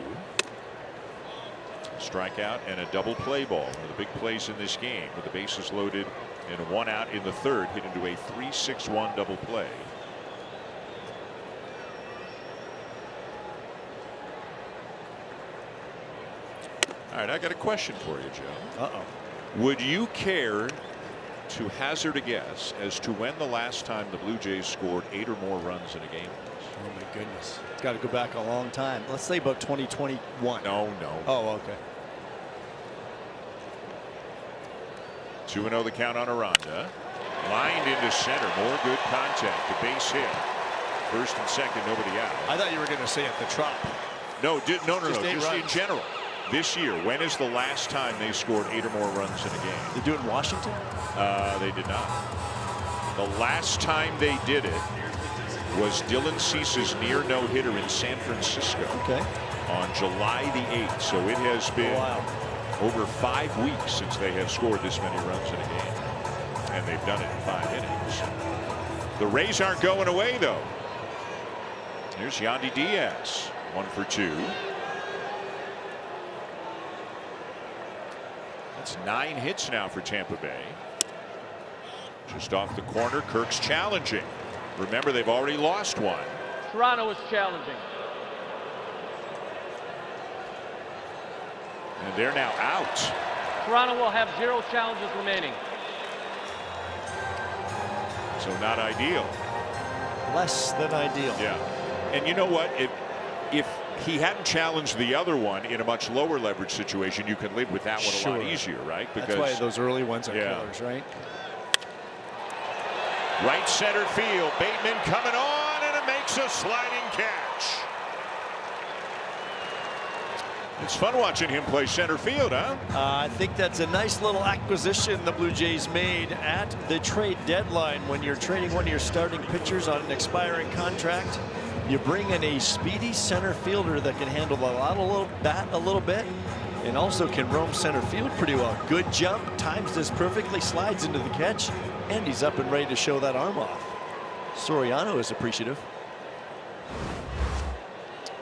Strikeout and a double play ball. One of the big plays in this game with the bases loaded and 1 out in the 3rd, hit into a 3-6-1 double play. right, I got a question for you, Joe. Uh-oh. Would you care to hazard a guess as to when the last time the Blue Jays scored 8 or more runs in a game was? Oh my goodness. It's got to go back a long time. Let's say about 2021. No. Oh, okay. 2-0 the count on Aranda. Lined into center. More good contact. A base hit. First and second, nobody out. I thought you were going to say at the Trop. No. Just runs. in general. This year, when is the last time they scored 8 or more runs in a game? They do it in Washington? They did not. The last time they did it was Dylan Cease's near no-hitter in San Francisco. Okay. On July the 8th. So it has been over 5 weeks since they have scored this many runs in a game. And they've done it in 5 innings. The Rays aren't going away, though. Here's Yandy Diaz. 1 for 2. That's 9 hits now for Tampa Bay. Just off the corner, Kirk's challenging. Remember, they've already lost one. Toronto is challenging. And they're now out. Toronto will have 0 challenges remaining. So not ideal. Less than ideal. Yeah. And you know what? If he hadn't challenged the other one in a much lower leverage situation, you can live with that one a lot easier, right? Because that's why those early ones are killers, right? Right center field. Bateman coming on, and it makes a sliding catch. It's fun watching him play center field, huh? I think that's a nice little acquisition the Blue Jays made at the trade deadline. When you're trading one of your starting pitchers on an expiring contract, you bring in a speedy center fielder that can handle a little bit and also can roam center field pretty well. Good jump, times this perfectly, slides into the catch, and he's up and ready to show that arm off. Soriano is appreciative.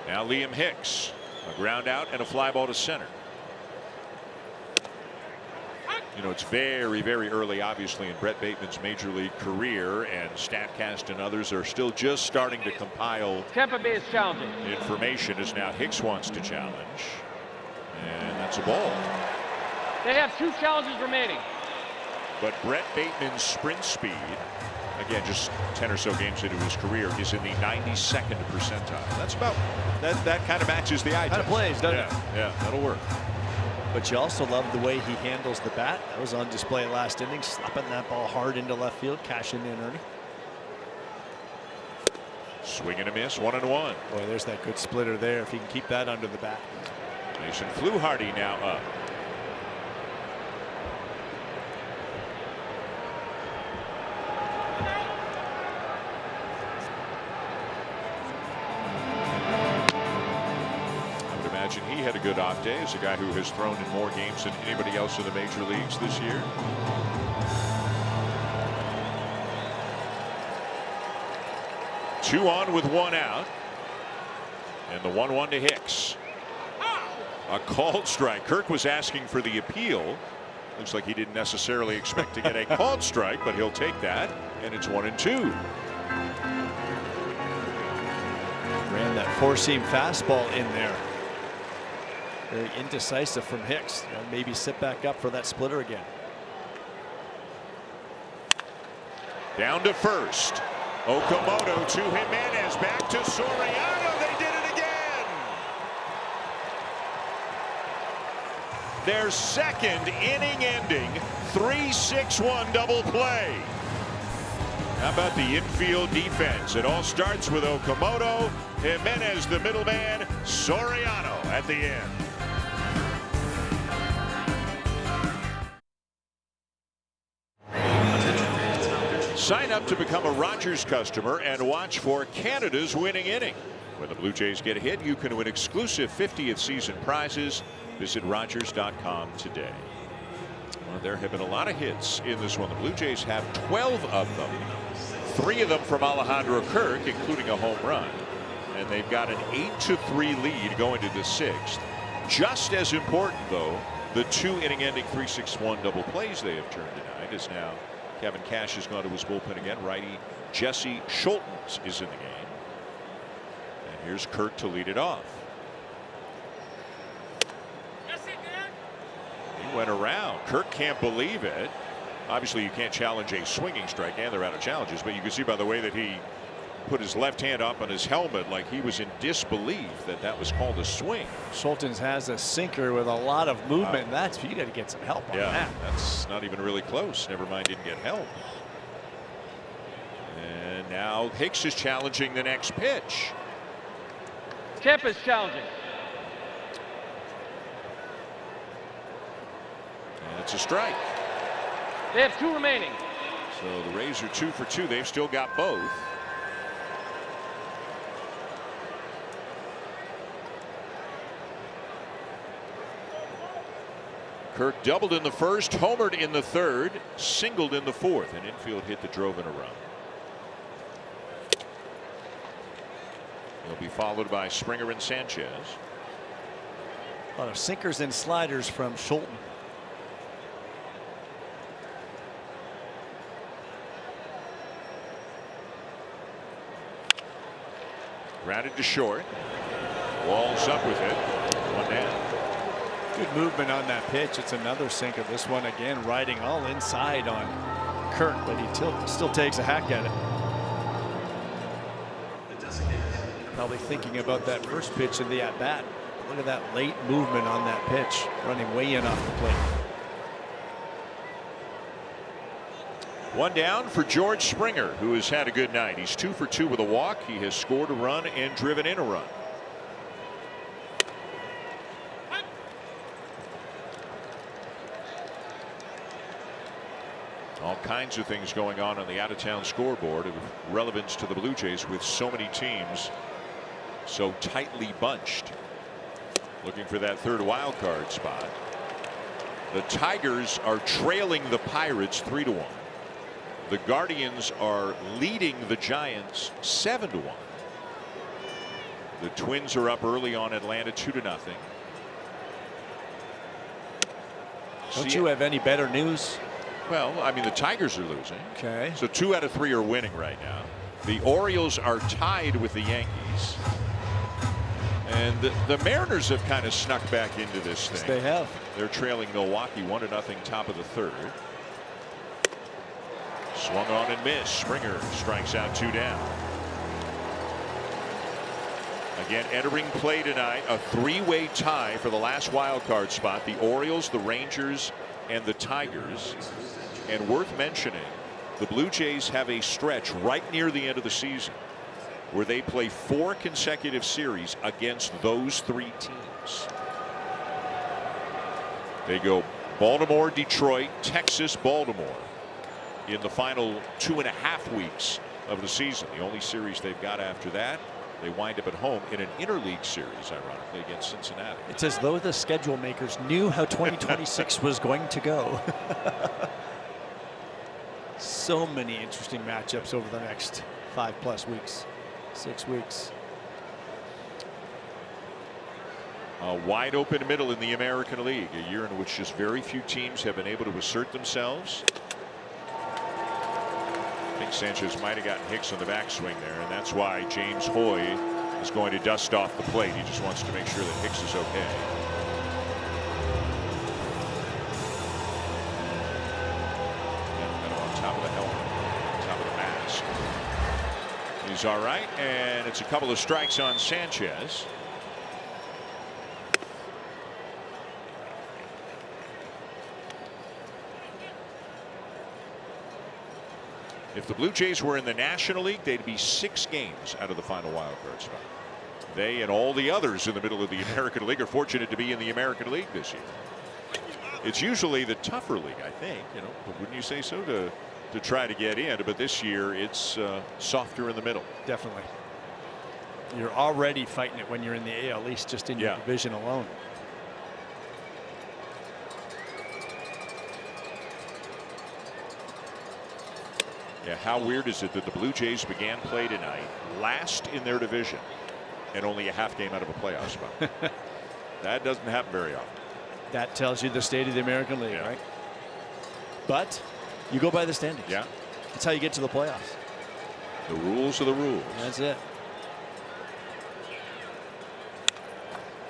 Now Liam Hicks. A ground out and a fly ball to center. You know, it's very, very early, obviously, in Brett Bateman's major league career, and StatCast and others are still just starting to compile Tampa Bay is challenging. information as now Hicks wants to challenge. And that's a ball. They have 2 challenges remaining. But Brett Bateman's sprint speed, again, just 10 or so games into his career, is in the 92nd percentile. That's about, that kind of matches the eye test. Kind of plays, doesn't it? Yeah, that'll work. But you also love the way he handles the bat. That was on display last inning, slapping that ball hard into left field, cashing in early. Swing and a miss, 1-1. Boy, there's that good splitter there if he can keep that under the bat. Mason Fluharty now up. He had a good off day as a guy who has thrown in more games than anybody else in the major leagues this year. Two on with 1 out. And the 1-1 to Hicks. A called strike. Kirk was asking for the appeal. Looks like he didn't necessarily expect to get a called strike, but he'll take that. And it's 1-2. Ran that 4-seam fastball in there. Very indecisive from Hicks. Maybe sit back up for that splitter again. Down to first. Okamoto to Jimenez. Back to Soriano. They did it again. Their second inning-ending 3-6-1 double play. How about the infield defense? It all starts with Okamoto, Jimenez the middleman, Soriano at the end. Sign up to become a Rogers customer and watch for Canada's winning inning. When the Blue Jays get a hit, you can win exclusive 50th season prizes. Visit Rogers.com today. Well, there have been a lot of hits in this one. The Blue Jays have 12 of them. 3 of them from Alejandro Kirk, including a home run. And they've got an 8-3 lead going to the 6th. Just as important, though, the 2 inning-ending 3-6-1 double plays they have turned tonight is now Kevin Cash has gone to his bullpen again. Righty Jesse Schultens is in the game. And here's Kirk to lead it off. and around. Kirk can't believe it. Obviously, you can't challenge a swinging strike, and they're out of challenges. But you can see by the way that he put his left hand up on his helmet like he was in disbelief that that was called a swing. Schultens has a sinker with a lot of movement. That's you got to get some help on that. That's not even really close. Never mind, didn't get help. And now Hicks is challenging the next pitch. Kemp is challenging. And it's a strike. They have 2 remaining. So the Rays are 2 for 2. They've still got both. Kirk doubled in the first, homered in the third, singled in the fourth. An infield hit that drove in a run. He'll be followed by Springer and Sanchez. A lot of sinkers and sliders from Schulten. Grounded to short. Walls up with it. 1 down. Good movement on that pitch. It's another sinker. This one again riding all inside on Kirk, but he still takes a hack at it. Probably thinking about that first pitch in the at bat. Look at that late movement on that pitch, running way in off the plate. 1 down for George Springer, who has had a good night. He's 2 for 2 with a walk. He has scored a run and driven in a run. All kinds of things going on the out-of-town scoreboard of relevance to the Blue Jays with so many teams so tightly bunched. Looking for that third wild card spot. The Tigers are trailing the Pirates 3-1. The Guardians are leading the Giants 7-1. The Twins are up early on Atlanta 2-0. Don't you have any better news? Well, I mean, the Tigers are losing. Okay. So 2 out of 3 are winning right now. The Orioles are tied with the Yankees. And the Mariners have kind of snuck back into this thing. Yes, they have. They're trailing Milwaukee 1-0 top of the third. Swung on and missed. Springer strikes out 2 down. Again, entering play tonight, a 3-way tie for the last wild card spot. The Orioles, the Rangers, and the Tigers. And worth mentioning, the Blue Jays have a stretch right near the end of the season where they play 4 consecutive series against those 3 teams. They go Baltimore, Detroit, Texas, Baltimore in the final 2.5 weeks of the season. The only series they've got after that, they wind up at home in an interleague series, ironically, against Cincinnati. It's as though the schedule makers knew how 2026 was going to go. So many interesting matchups over the next 5+ weeks, 6 weeks. A wide open middle in the American League, a year in which just very few teams have been able to assert themselves. I think Sanchez might have gotten Hicks on the backswing there, and that's why James Hoy is going to dust off the plate. He just wants to make sure that Hicks is okay. On top of the helmet, top of the mask. He's all right, and it's a couple of strikes on Sanchez. If the Blue Jays were in the National League, they'd be 6 games out of the final wild card spot. They and all the others in the middle of the American League are fortunate to be in the American League this year. It's usually the tougher league, I think, wouldn't you say so, to try to get in, but this year it's softer in the middle. Definitely. You're already fighting it when you're in the AL East, just in your division alone. Yeah, how weird is it that the Blue Jays began play tonight last in their division and only a half game out of a playoff spot? That doesn't happen very often. That tells you the state of the American League, right? But you go by the standings. Yeah. That's how you get to the playoffs. The rules are the rules. That's it.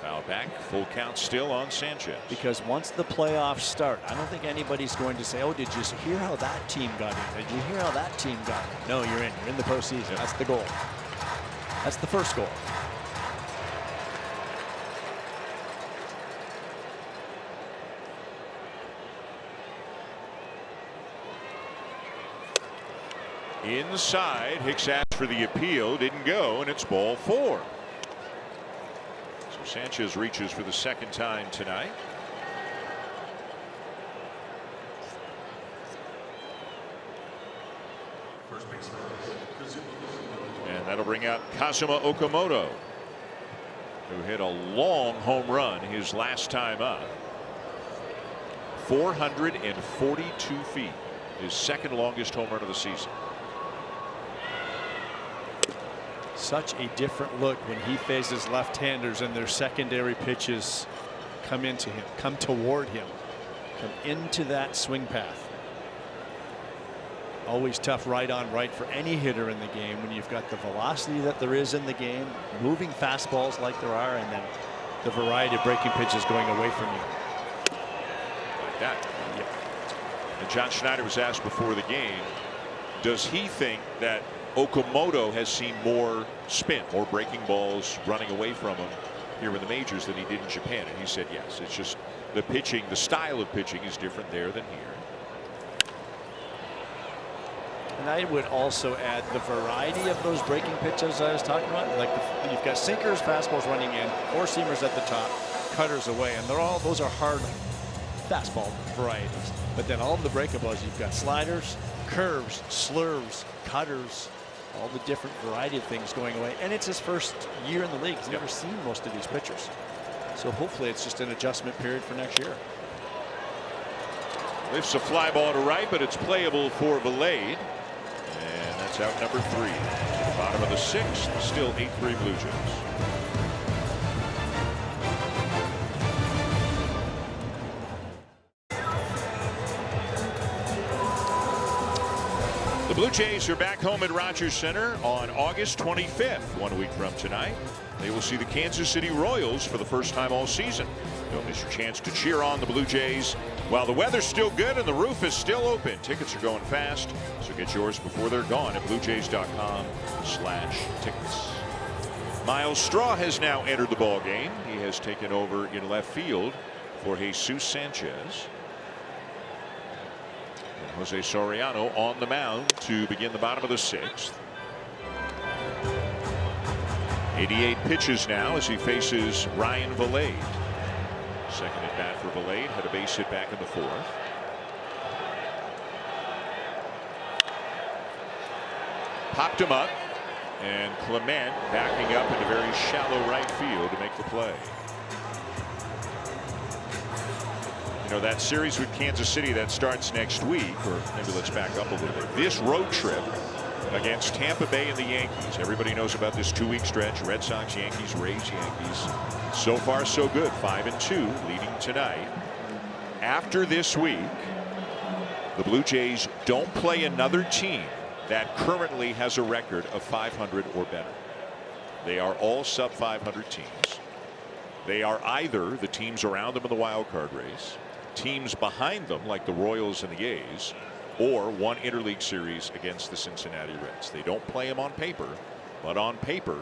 Foul Back, full count still on Sanchez. Because once the playoffs start, I don't think anybody's going to say, oh, did you hear how that team got in? Did you hear how that team got in? No, you're in. You're in the postseason. That's the goal. That's the first goal. Inside, Hicks asked for the appeal, didn't go, and it's ball 4. So Sanchez reaches for the second time tonight. And that'll bring out Kazuma Okamoto, who hit a long home run his last time up. 442 feet, his second longest home run of the season. Such a different look when he faces left-handers and their secondary pitches come into him, come toward him, come into that swing path. Always tough right on right for any hitter in the game when you've got the velocity that there is in the game, moving fastballs like there are, and then the variety of breaking pitches going away from you. Like that. Yeah. And John Schneider was asked before the game, does he think that Okamoto has seen more spin, more breaking balls running away from him here in the majors than he did in Japan? And he said yes. It's just the pitching, the style of pitching is different there than here. And I would also add the variety of those breaking pitches I was talking about. Like you've got sinkers, fastballs running in, four-seamers at the top, cutters away, and those are hard fastball varieties. But then all of the breakables, you've got sliders, curves, slurves, cutters, all the different variety of things going away. And it's his first year in the league. He's never seen most of these pitchers. So hopefully it's just an adjustment period for next year. Lifts a fly ball to right, but it's playable for Valade. And that's out number 3. Bottom of the 6th, still 8-3 Blue Jays. The Blue Jays are back home at Rogers Center on August 25th, 1 week from tonight. They will see the Kansas City Royals for the first time all season. Don't miss your chance to cheer on the Blue Jays while the weather's still good and the roof is still open. Tickets are going fast, so get yours before they're gone at bluejays.com/tickets. Miles Straw has now entered the ball game. He has taken over in left field for Jesus Sanchez. Jose Soriano on the mound to begin the bottom of the 6th. 88 pitches now as he faces Ryan Valade. Second at bat for Valade, had a base hit back in the 4th. Popped him up, and Clement backing up into very shallow right field to make the play. You know, that series with Kansas City that starts next week, or maybe let's back up a little bit. This road trip against Tampa Bay and the Yankees. Everybody knows about this 2-week stretch. Red Sox, Yankees, Rays, Yankees. So far, so good. 5-2 leading tonight. After this week, the Blue Jays don't play another team that currently has a record of 500 or better. They are all sub 500 teams. They are either the teams around them in the wild card race, teams behind them like the Royals and the A's, or one interleague series against the Cincinnati Reds. They don't play them on paper, but on paper,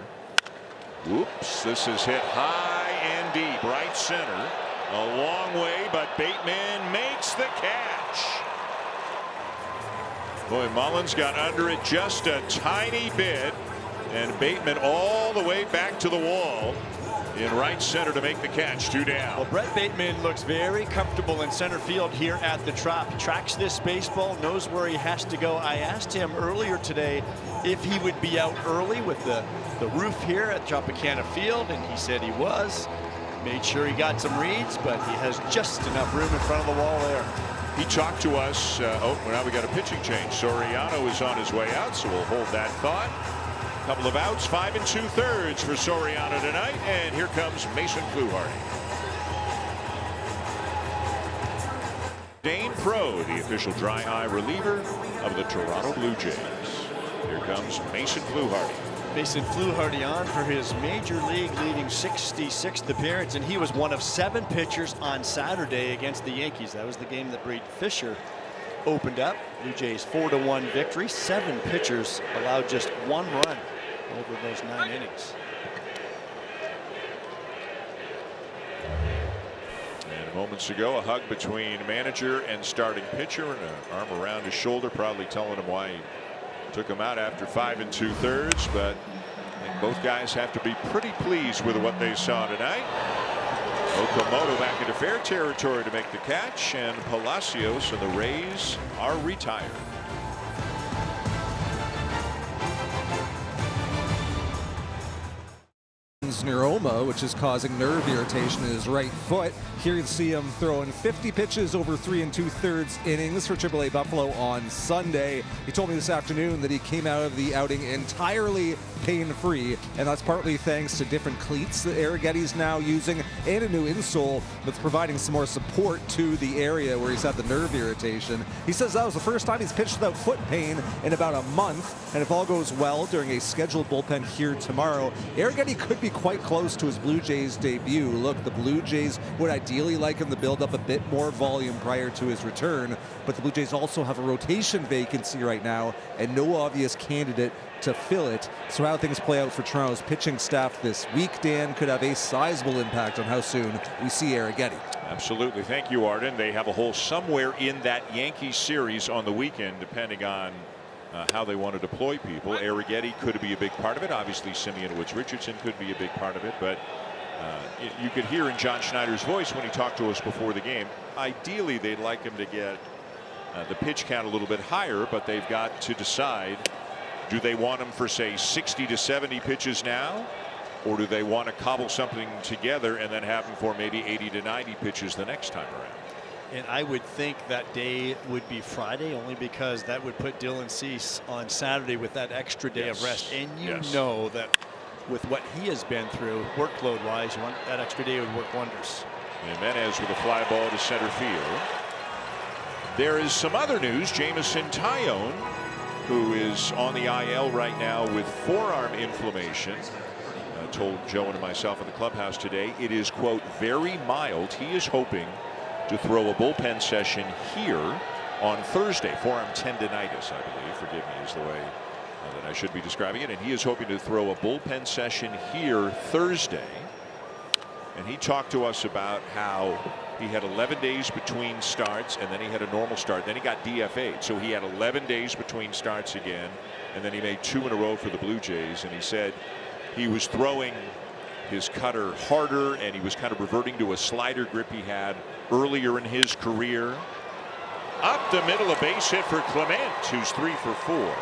whoops, this is hit high and deep, right center, a long way, but Bateman makes the catch. Boy, Mullins got under it just a tiny bit, and Bateman all the way back to the wall in right center to make the catch. 2 down. Well, Brett Bateman looks very comfortable in center field here at the Trop. He tracks this baseball, knows where he has to go. I asked him earlier today if he would be out early with the roof here at Tropicana Field, and he said he was. Made sure he got some reads, but he has just enough room in front of the wall there. He talked to us. Well, now we got a pitching change. Soriano is on his way out, so we'll hold that thought. Couple of outs, 5 2/3 for Soriano tonight, and here comes Mason Fluharty. Dane Pro, the official dry eye reliever of the Toronto Blue Jays. Here comes Mason Fluharty. Mason Fluharty on for his major league leading 66th appearance, and he was one of 7 pitchers on Saturday against the Yankees. That was the game that Reed Fisher opened up. Blue Jays 4-1 victory. 7 pitchers allowed just 1 run over those 9 innings. And moments ago, a hug between manager and starting pitcher, and an arm around his shoulder, probably telling him why he took him out after 5 2/3. But I think both guys have to be pretty pleased with what they saw tonight. Okamoto back into fair territory to make the catch, and Palacios and the Rays are retired. Neuroma, which is causing nerve irritation in his right foot. Here you see him throwing 50 pitches over 3 2/3 innings for AAA Buffalo on Sunday. He told me this afternoon that he came out of the outing entirely pain-free, and that's partly thanks to different cleats that Arrighetti's now using and a new insole that's providing some more support to the area where he's had the nerve irritation. He says that was the first time he's pitched without foot pain in about a month, and if all goes well during a scheduled bullpen here tomorrow, Arrighetti could be quite close to his Blue Jays debut. Look, the Blue Jays would ideally like him to build up a bit more volume prior to his return, but the Blue Jays also have a rotation vacancy right now and no obvious candidate to fill it. So how things play out for Toronto's pitching staff this week, Dan, could have a sizable impact on how soon we see Arrighetti. Absolutely. Thank you, Arden. They have a hole somewhere in that Yankees series on the weekend, depending on how they want to deploy people. Arrighetti could be a big part of it. Obviously, Simeon Woods-Richardson could be a big part of it, but you could hear in John Schneider's voice when he talked to us before the game, ideally they'd like him to get the pitch count a little bit higher, but they've got to decide, do they want him for, say, 60 to 70 pitches now, or do they want to cobble something together and then have him for maybe 80 to 90 pitches the next time around? And I would think that day would be Friday, only because that would put Dylan Cease on Saturday with that extra day of rest. And you know that with what he has been through workload wise, that extra day would work wonders. Jimenez with a fly ball to center field. There is some other news. Jameson Taillon, who is on the IL right now with forearm inflammation, told Joe and myself in the clubhouse today it is, quote, very mild. He is hoping to throw a bullpen session here on Thursday. Forearm tendinitis, I believe. Forgive me, is the way that I should be describing it. And he is hoping to throw a bullpen session here Thursday. And he talked to us about how he had 11 days between starts, and then he had a normal start. Then he got DFA'd. So he had 11 days between starts again, and then he made 2 in a row for the Blue Jays. And he said he was throwing his cutter harder, and he was kind of reverting to a slider grip he had earlier in his career. Up the middle, a base hit for Clement, who's 3 for 4.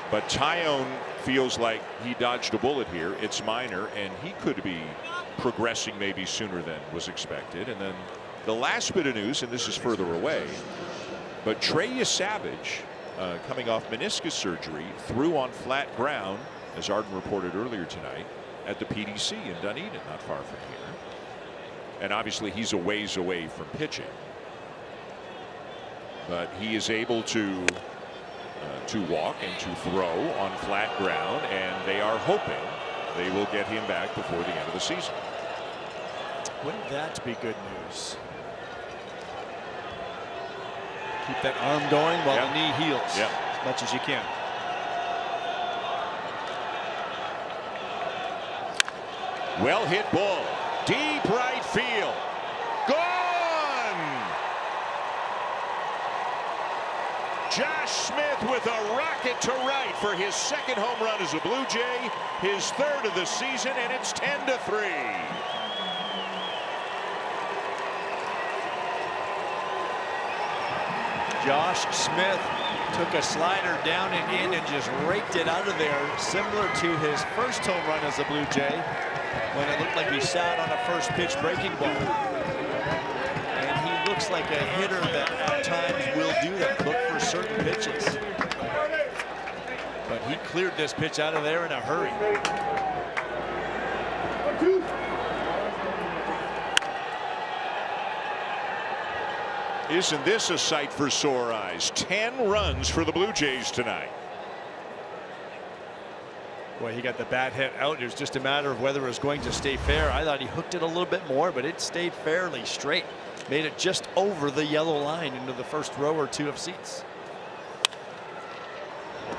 But Taillon feels like he dodged a bullet here. It's minor, and he could be progressing maybe sooner than was expected. And then the last bit of news, and this is further away, but Trey Savage, coming off meniscus surgery, threw on flat ground, as Arden reported earlier tonight, at the PDC in Dunedin, not far from here. And obviously he's a ways away from pitching, but he is able to walk and to throw on flat ground, and they are hoping they will get him back before the end of the season. Wouldn't that be good news? Keep that arm going while the knee heals as much as you can. Well hit ball, deep right field, gone. Josh Smith with a rocket to right for his 2nd home run as a Blue Jay, his 3rd of the season, and it's 10-3. Josh Smith took a slider down and in and just raked it out of there, similar to his first home run as a Blue Jay, when it looked like he sat on a first pitch breaking ball. And he looks like a hitter that at times will do that, look for certain pitches. But he cleared this pitch out of there in a hurry. Isn't this a sight for sore eyes? 10 runs for the Blue Jays tonight. Boy, he got the bat hit out. It was just a matter of whether it was going to stay fair. I thought he hooked it a little bit more, but it stayed fairly straight. Made it just over the yellow line into the first row or two of seats.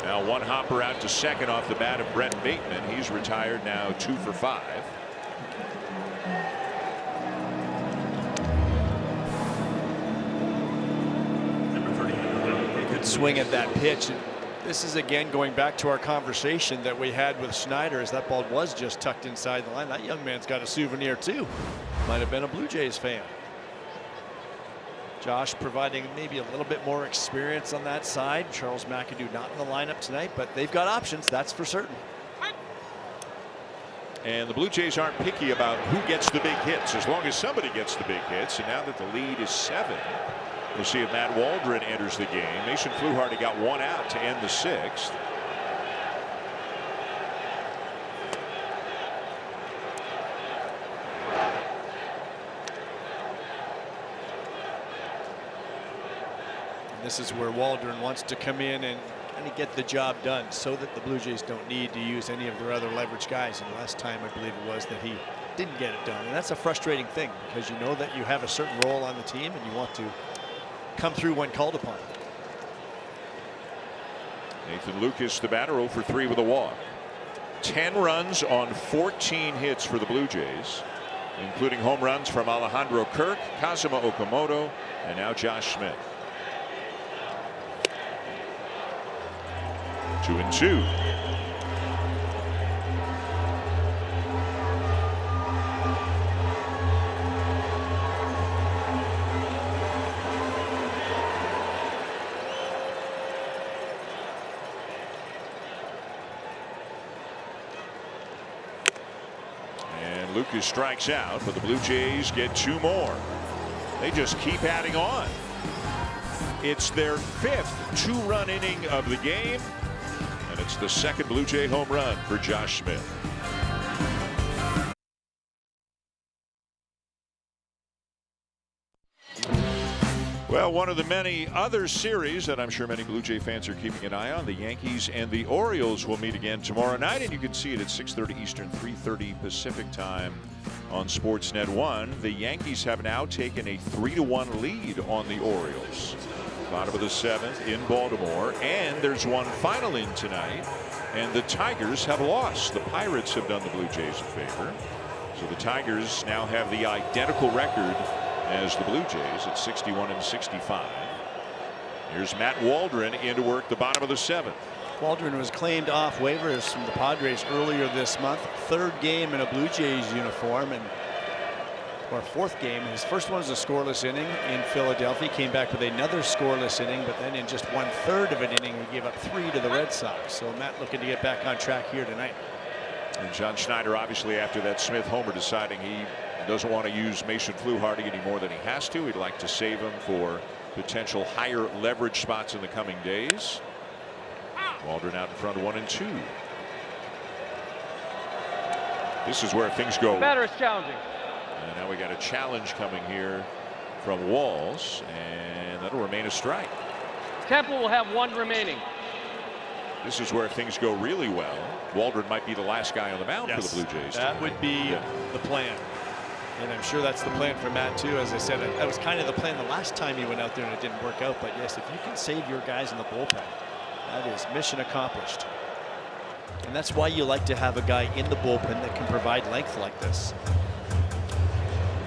Now one hopper out to second off the bat of Brett Bateman. He's retired now 2 for 5. Good swing at that pitch. And this is again going back to our conversation that we had with Schneider, as that ball was just tucked inside the line. That young man's got a souvenir too. Might have been a Blue Jays fan. Josh providing maybe a little bit more experience on that side. Charles McAdoo not in the lineup tonight, but they've got options, that's for certain. And the Blue Jays aren't picky about who gets the big hits, as long as somebody gets the big hits. And now that the lead is 7, we'll see if Matt Waldron enters the game. Mason Fluharty got 1 out to end the 6th. This is where Waldron wants to come in and kind of get the job done so that the Blue Jays don't need to use any of their other leverage guys. And last time I believe it was that he didn't get it done. And that's a frustrating thing, because you know that you have a certain role on the team and you want to come through when called upon. Nathan Lucas, the batter, 0 for 3 with a walk. 10 runs on 14 hits for the Blue Jays, including home runs from Alejandro Kirk, Kazuma Okamoto, and now Josh Smith. 2-2. And Lucas strikes out, but the Blue Jays get 2 more. They just keep adding on. It's their 5th 2-run inning of the game. And it's the 2nd Blue Jay home run for Josh Smith. Well, one of the many other series that I'm sure many Blue Jay fans are keeping an eye on, the Yankees and the Orioles will meet again tomorrow night, and you can see it at 6:30 Eastern, 3:30 Pacific time on Sportsnet 1. The Yankees have now taken a 3-1 lead on the Orioles. Bottom of the 7th in Baltimore, and there's one final in tonight, and the Tigers have lost. The Pirates have done the Blue Jays a favor, so the Tigers now have the identical record as the Blue Jays at 61 and 65. Here's Matt Waldron in to work the bottom of the 7th. Waldron was claimed off waivers from the Padres earlier this month. 3rd game in a Blue Jays uniform, and or 4th game. His first one was a scoreless inning in Philadelphia. Came back with another scoreless inning, but then in just 1/3 of an inning, he gave up 3 to the Red Sox. So Matt looking to get back on track here tonight. And John Schneider, obviously, after that Smith homer, deciding he doesn't want to use Mason Fluharty any more than he has to. He'd like to save him for potential higher leverage spots in the coming days. Waldron out in front of 1-2. This is where things go. The batter is challenging. And now we got a challenge coming here from Walls, and that'll remain a strike. Tampa will have 1 remaining. This is where things go really well. Waldron might be the last guy on the mound for the Blue Jays. That would be the plan. And I'm sure that's the plan for Matt too. As I said, that was kind of the plan the last time he went out there and it didn't work out. But yes, if you can save your guys in the bullpen, that is mission accomplished. And that's why you like to have a guy in the bullpen that can provide length like this.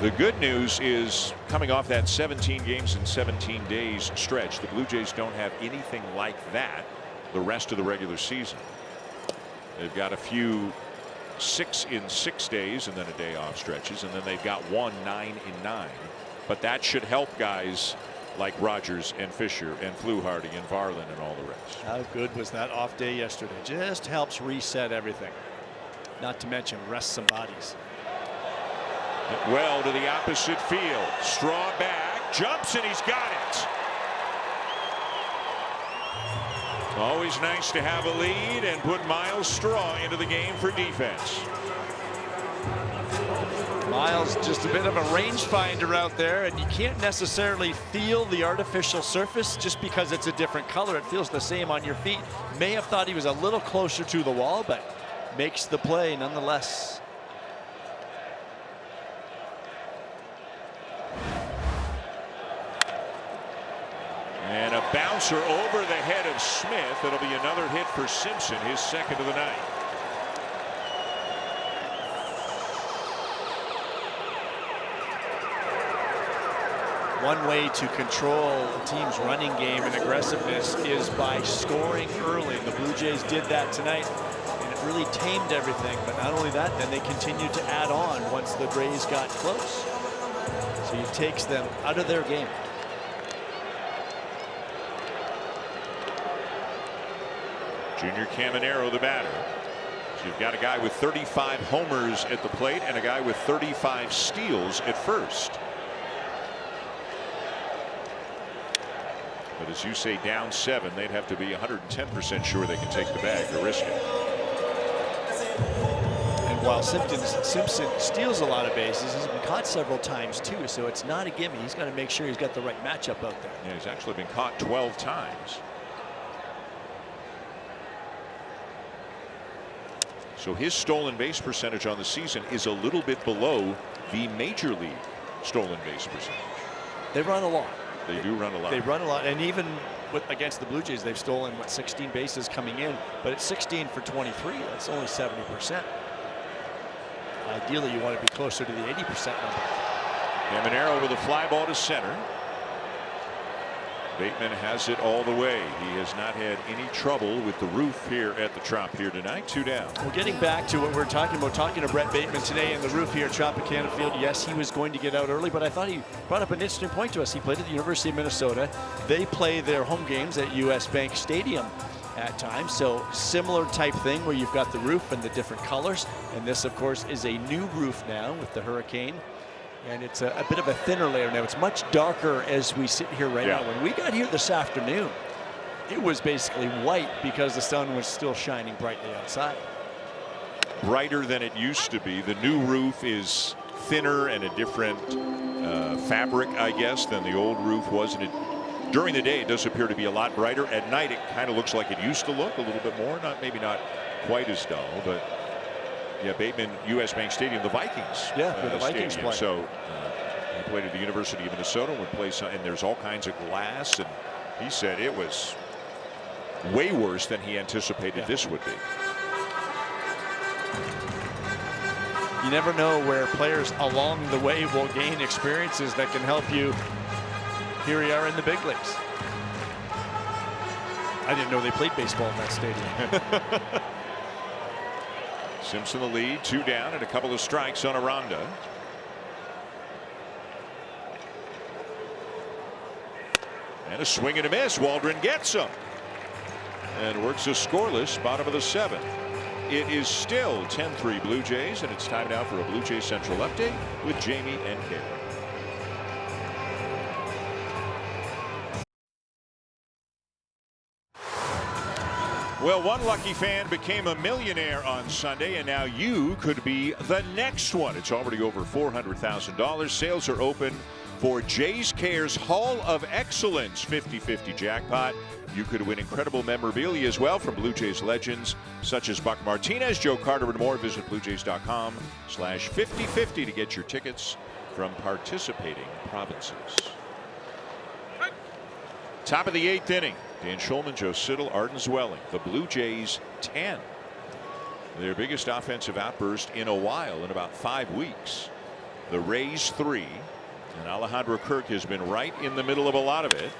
The good news is, coming off that 17 games in 17 days stretch, the Blue Jays don't have anything like that the rest of the regular season. They've got a few 6 in 6 days and then a day off stretches, and then they've got 1 9 in 9. But that should help guys like Rogers and Fisher and Fluharty and Varland and all the rest. How good was that off day yesterday? Just helps reset everything. Not to mention rest some bodies. Well to the opposite field. Straw back, jumps, and he's got it. Always nice to have a lead and put Miles Straw into the game for defense. Miles just a bit of a rangefinder out there, and you can't necessarily feel the artificial surface just because it's a different color. It feels the same on your feet. May have thought he was a little closer to the wall, but makes the play nonetheless. And a bouncer over the head of Smith. It'll be another hit for Simpson, his second of the night. One way to control a team's running game and aggressiveness is by scoring early. The Blue Jays did that tonight, and it really tamed everything. But not only that, then they continued to add on once the Rays got close. So it takes them out of their game. Junior Caminero, the batter. So you've got a guy with 35 homers at the plate and a guy with 35 steals at first. But as you say, down 7, they'd have to be 110% sure they can take the bag to risk it. And while Simpson steals a lot of bases, he's been caught several times too, so it's not a gimme. He's got to make sure he's got the right matchup out there. Yeah, he's actually been caught 12 times. So his stolen base percentage on the season is a little bit below the major league stolen base percentage. They run a lot. They do run a lot. They run a lot, and even against the Blue Jays, they've stolen 16 bases coming in, but it's 16 for 23. That's only 70%. Ideally, you want to be closer to the 80% number. Caminero with a fly ball to center. Bateman has it all the way. He has not had any trouble with the roof here at the Trop here tonight. 2 down. Well, getting back to what we're talking about, talking to Brett Bateman today in the roof here at Tropicana Field. Yes, he was going to get out early, but I thought he brought up an interesting point to us. He played at the University of Minnesota. They play their home games at US Bank Stadium at times. So similar type thing where you've got the roof and the different colors. And this, of course, is a new roof now with the Hurricane. And it's a bit of a thinner layer now. It's much darker as we sit here right now. When we got here this afternoon, it was basically white because the sun was still shining brightly outside. Brighter than it used to be. The new roof is thinner and a different fabric, I guess, than the old roof was. And during the day, it does appear to be a lot brighter. At night, it kind of looks like it used to look a little bit more. Maybe not quite as dull, but. Yeah, Bateman, US Bank Stadium, the Vikings. Yeah, the Vikings play. So he played at the University of Minnesota, would play some, and there's all kinds of glass. And he said it was way worse than he anticipated this would be. You never know where players along the way will gain experiences that can help you. Here we are in the big leagues. I didn't know they played baseball in that stadium. Simpson the lead, 2 down and a couple of strikes on Aranda. And a swing and a miss. Waldron gets him and works a scoreless bottom of the 7th. It is still 10-3 Blue Jays, and it's time now for a Blue Jays Central update with Jamie and Kayla. Well, one lucky fan became a millionaire on Sunday, and now you could be the next one. It's already over $400,000. Sales are open for Jays Cares Hall of Excellence 50-50 jackpot. You could win incredible memorabilia as well from Blue Jays legends such as Buck Martinez, Joe Carter, and more. Visit BlueJays.com/5050 to get your tickets from participating provinces. Top of the 8th inning. Dan Schulman, Joe Siddall, Arden Zwelling. The Blue Jays 10. Their biggest offensive outburst in a while, in about 5 weeks. The Rays 3. And Alejandro Kirk has been right in the middle of a lot of it.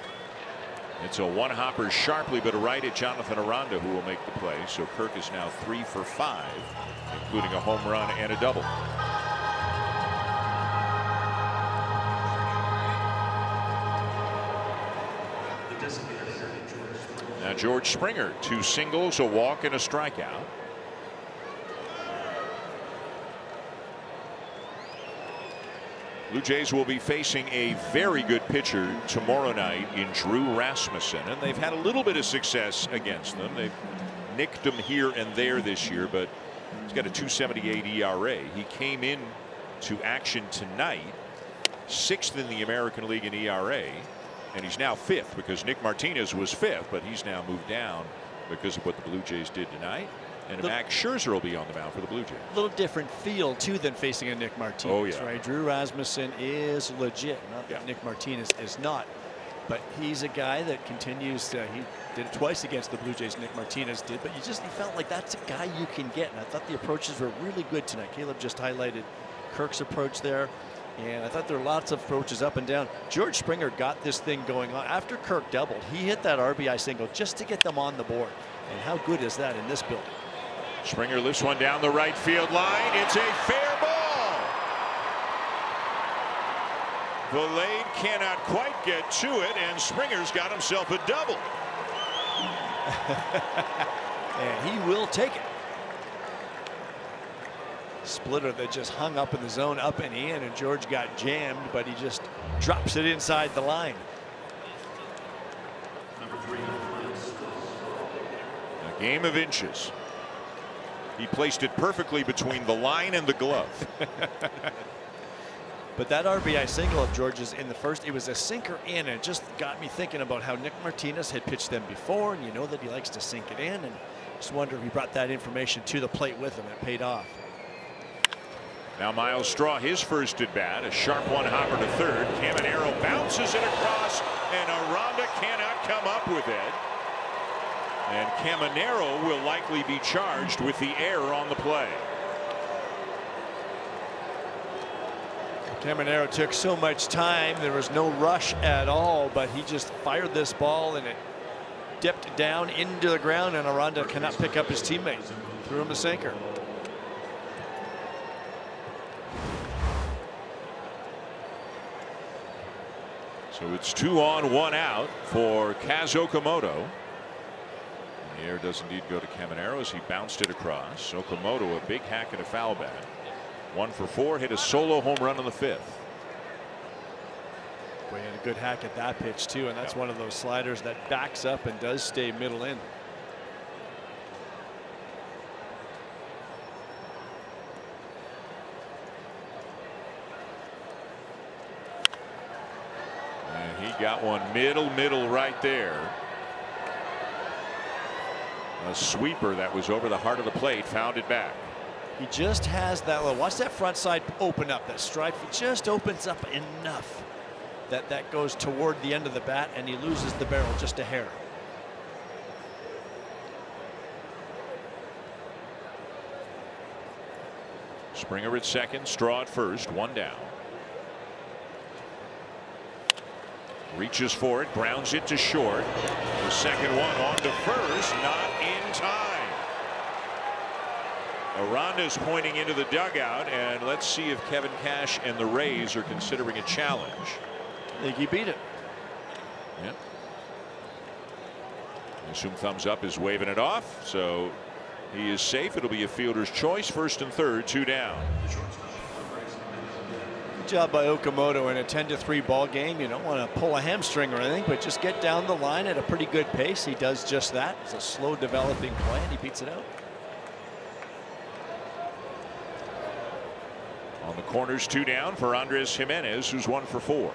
It's a one-hopper sharply, but a right at Jonathan Aranda, who will make the play. So Kirk is now 3 for 5, including a home run and a double. Now George Springer, 2 singles, a walk, and a strikeout. Blue Jays will be facing a very good pitcher tomorrow night in Drew Rasmussen, and they've had a little bit of success against them. They've nicked him here and there this year, but he's got a 2.78 ERA. He came in to action tonight, 6th in the American League in ERA. And he's now 5th because Nick Martinez was 5th, but he's now moved down because of what the Blue Jays did tonight. And Max Scherzer will be on the mound for the Blue Jays. A little different feel, too, than facing a Nick Martinez. Oh, yeah. Right? Drew Rasmussen is legit. Not that Nick Martinez is not. But he's a guy that continues to, he did it twice against the Blue Jays, Nick Martinez did, but he felt like that's a guy you can get. And I thought the approaches were really good tonight. Caleb just highlighted Kirk's approach there. And I thought there were lots of approaches up and down. George Springer got this thing going on. After Kirk doubled, he hit that RBI single just to get them on the board. And how good is that in this building? Springer lifts one down the right field line. It's a fair ball. Valade cannot quite get to it, and Springer's got himself a double. And he will take it. Splitter that just hung up in the zone, up and in, and George got jammed, but he just drops it inside the line. A game of inches. He placed it perfectly between the line and the glove. But that RBI single of George's in the first, it was a sinker in, and it just got me thinking about how Nick Martinez had pitched them before, and you know that he likes to sink it in, and just wonder if he brought that information to the plate with him. It paid off. Now Miles Straw, his first at bat, a sharp one hopper to third. Caminero bounces it across, and Aranda cannot come up with it. And Caminero will likely be charged with the error on the play. Caminero took so much time. There was no rush at all, but he just fired this ball and it dipped down into the ground, and Aranda cannot pick up his teammate. Threw him a sinker. So it's 2 on 1 out for Kaz Okamoto. The air does indeed go to Caminero as he bounced it across. Okamoto, a big hack and a foul bat. 1 for 4, hit a solo home run on the 5th. Boy, he had a good hack at that pitch too, and that's one of those sliders that backs up and does stay middle in. And he got one middle right there. A sweeper that was over the heart of the plate, found it back. He just has that little, watch that front side open up. That stripe just opens up enough that goes toward the end of the bat, and he loses the barrel just a hair. Springer at second, Straw at first, 1 down. Reaches for it, grounds it to short. The second one on to first, not in time. Aranda's pointing into the dugout, and let's see if Kevin Cash and the Rays are considering a challenge. I think he beat it. Yep. I assume thumbs up is waving it off, so he is safe. It'll be a fielder's choice. First and third, 2 down. Good job by Okamoto in a 10-3 ball game. You don't want to pull a hamstring or anything, but just get down the line at a pretty good pace. He does just that. It's a slow developing play, and he beats it out. On the corners, 2 down for Andres Jimenez, who's 1 for 4.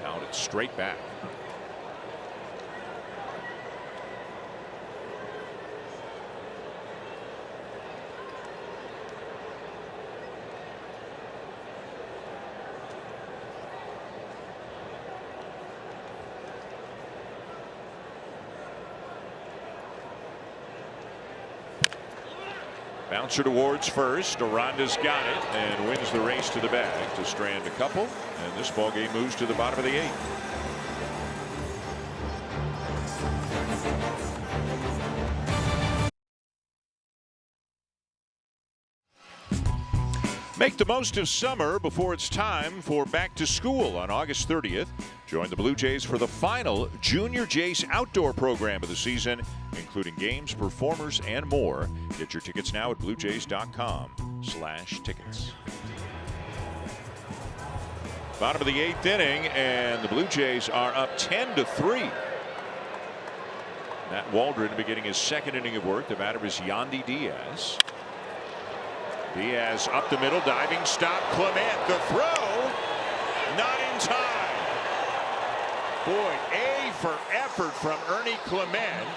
Now it's straight back. Bouncer towards first. Aranda's got it and wins the race to the bag to strand a couple, and this ball game moves to the bottom of the 8th. Make the most of summer before it's time for back to school on August 30th. Join the Blue Jays for the final Junior Jays outdoor program of the season, including games, performers, and more. Get your tickets now at bluejays.com/tickets. Bottom of the 8th inning, and the Blue Jays are up 10-3. Matt Waldron beginning his 2nd inning of work. The batter is Yandy Diaz. Diaz up the middle, diving stop. Clement, the throw, not in time. Boy, A for effort from Ernie Clement.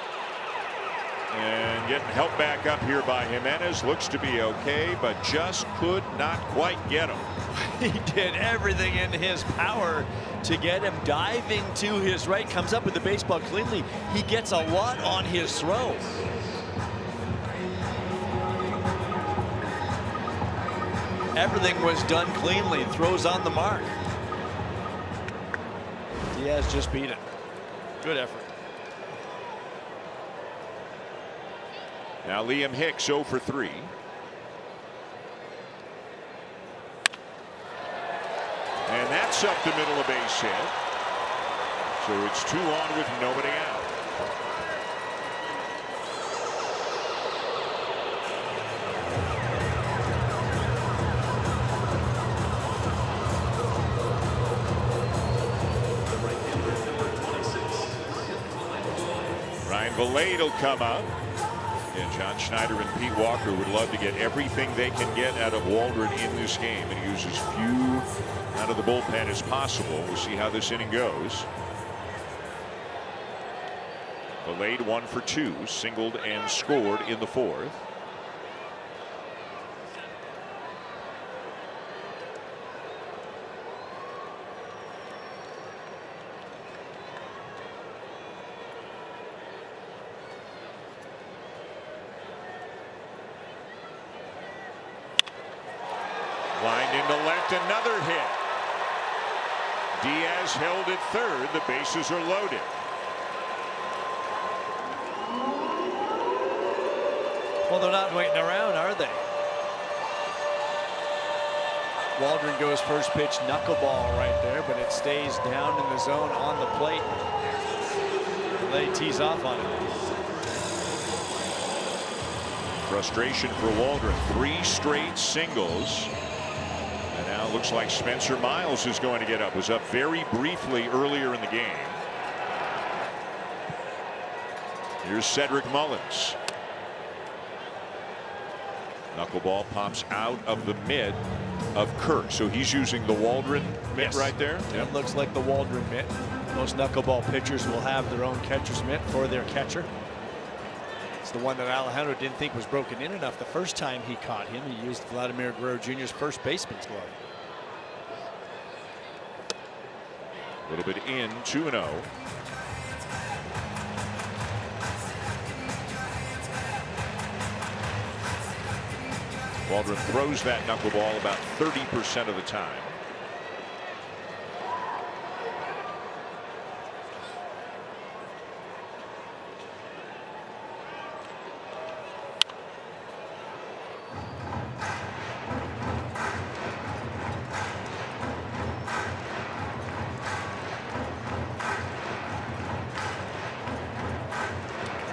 And getting helped back up here by Jimenez. Looks to be okay, but just could not quite get him. He did everything in his power to get him diving to his right. Comes up with the baseball cleanly. He gets a lot on his throw. Everything was done cleanly. Throws on the mark. Diaz just beat it. Good effort. Now Liam Hicks 0 for 3. And that's up the middle, a base hit. So it's 2 on with nobody out. Ryan Valade will come up. And John Schneider and Pete Walker would love to get everything they can get out of Waldron in this game and use as few out of the bullpen as possible. We'll see how this inning goes. Valade 1 for 2, singled and scored in the 4th. Lined into left, another hit. Diaz held at third. The bases are loaded. Well, they're not waiting around, are they? Waldron goes first pitch knuckleball right there, but it stays down in the zone on the plate. They tees off on it. Frustration for Waldron. 3 straight singles. And now it looks like Spencer Miles is going to get up. Was up very briefly earlier in the game. Here's Cedric Mullins. Knuckleball pops out of the mid of Kirk. So he's using the Waldron mitt right there. Yep. It looks like the Waldron mitt. Most knuckleball pitchers will have their own catcher's mitt for their catcher. It's the one that Alejandro didn't think was broken in enough the first time he caught him. He used Vladimir Guerrero Jr.'s first baseman's glove. A little bit in, 2-0. Waldron throws that knuckleball about 30% of the time.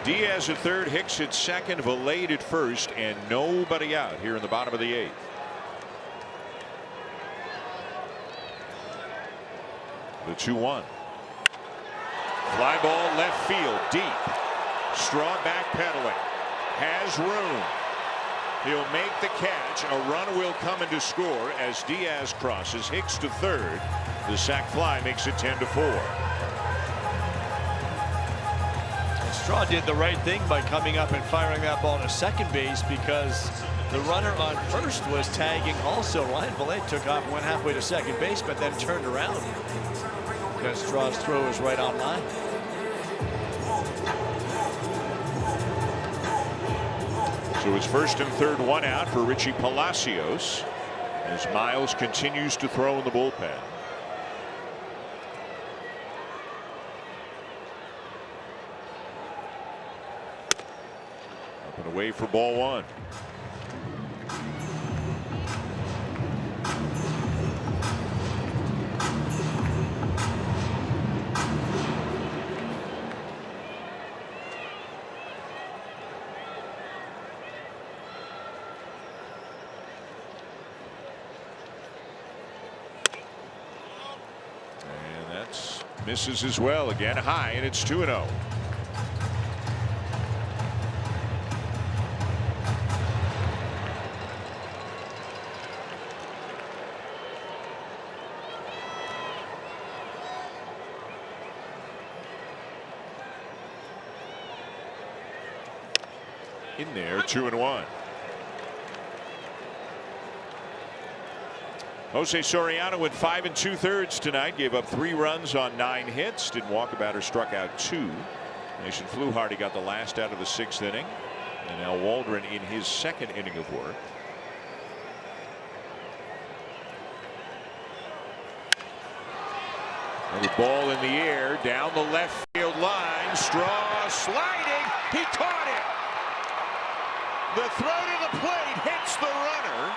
Diaz at third, Hicks at second, Valade at first, and nobody out here in the bottom of the 8th. The 2-1. Fly ball left field deep. Straw backpedaling. Has room. He'll make the catch. A run will come in to score as Diaz crosses. Hicks to third. The sac fly makes it 10-4. Straw did the right thing by coming up and firing that ball to second base because the runner on first was tagging also. Ryan Valade took off and went halfway to second base, but then turned around because Straw's throw was right on line. So it's first and third, 1 out for Richie Palacios as Miles continues to throw in the bullpen. Up and away for ball 1. Misses as well, again high, and it's 2-0. in there, 2-1. Jose Soriano went 5 2/3 tonight, gave up 3 runs on 9 hits, didn't walk about or struck out 2. Nation Fluharty got the last out of the 6th inning, and now Waldron in his 2nd inning of work. Another ball in the air down the left field line. Straw sliding. He caught it. The throw to the plate hits the runner.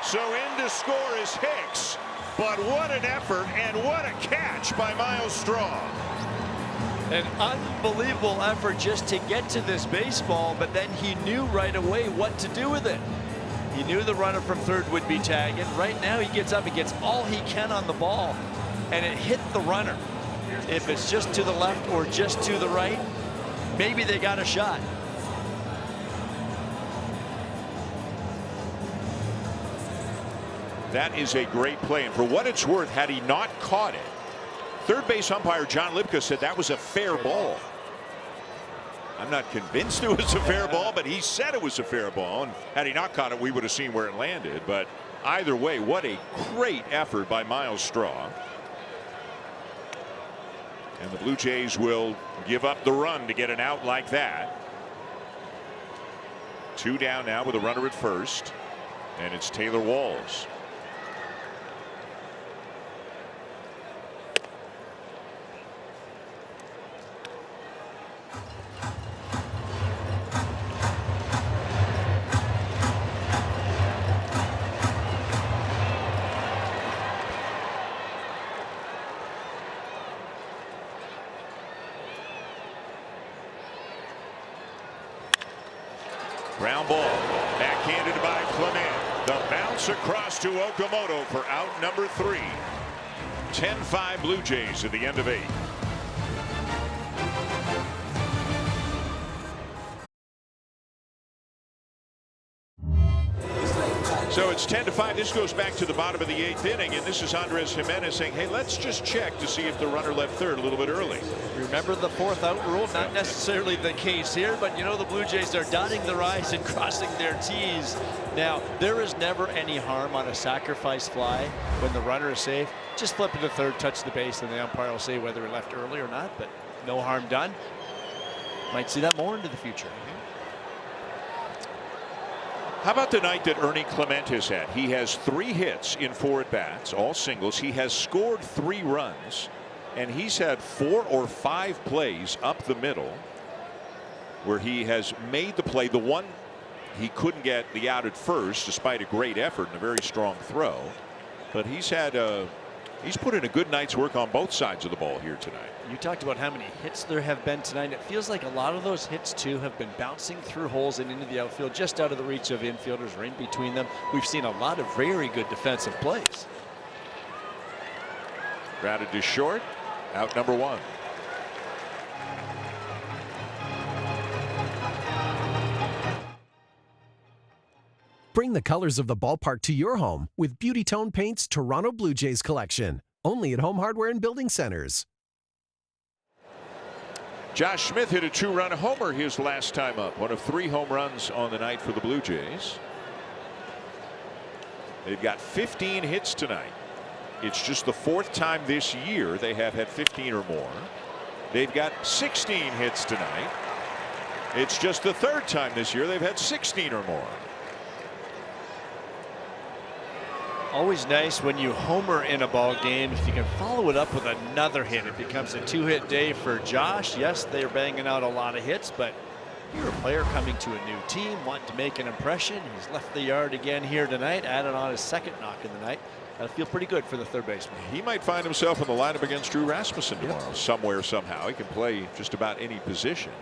So in to score is Hicks. But what an effort and what a catch by Miles Straw. An unbelievable effort just to get to this baseball, but then he knew right away what to do with it. He knew the runner from third would be tagging. Right now he gets up and gets all he can on the ball, and it hit the runner. If it's just to the left or just to the right, maybe they got a shot. That is a great play, and for what it's worth, had he not caught it, third base umpire John Lipka said that was a fair ball. I'm not convinced it was a fair ball, but he said it was a fair ball, and had he not caught it, we would have seen where it landed. But either way, what a great effort by Miles Straw. And the Blue Jays will give up the run to get an out like that. 2 down now with a runner at first, and it's Taylor Walls. Ground ball, backhanded by Clement. The bounce across to Okamoto for out number 3. 10-5 Blue Jays at the end of 8. So it's 10-5. This goes back to the bottom of the 8th inning, and this is Andres Jimenez saying, hey, let's just check to see if the runner left third a little bit early. Remember the 4th out rule? Not necessarily the case here, but you know the Blue Jays are dotting their I's and crossing their T's. Now, there is never any harm on a sacrifice fly when the runner is safe. Just flip it to third, touch the base, and the umpire will say whether it left early or not, but no harm done. Might see that more into the future. How about the night that Ernie Clement has had? He has 3 hits in 4 at-bats, all singles. He has scored 3 runs, and he's had 4 or 5 plays up the middle where he has made the play. The one he couldn't get the out at first, despite a great effort and a very strong throw. But he's put in a good night's work on both sides of the ball here tonight. You talked about how many hits there have been tonight. It feels like a lot of those hits, too, have been bouncing through holes and into the outfield, just out of the reach of infielders or in between them. We've seen a lot of very good defensive plays. Grounded to short, out number 1. Bring the colors of the ballpark to your home with Beauty Tone Paint's Toronto Blue Jays collection. Only at Home Hardware and Building Centers. Josh Smith hit a 2-run homer his last time up. One of 3 home runs on the night for the Blue Jays. They've got 15 hits tonight. It's just the 4th time this year they have had 15 or more. They've got 16 hits tonight. It's just the 3rd time this year they've had 16 or more. Always nice when you homer in a ball game. If you can follow it up with another hit, it becomes a 2-hit day for Josh. Yes, they're banging out a lot of hits, but you're a player coming to a new team, wanting to make an impression. He's left the yard again here tonight, added on his 2nd knock in the night. That'll feel pretty good for the third baseman. He might find himself in the lineup against Drew Rasmussen tomorrow, somewhere, somehow. He can play just about any position.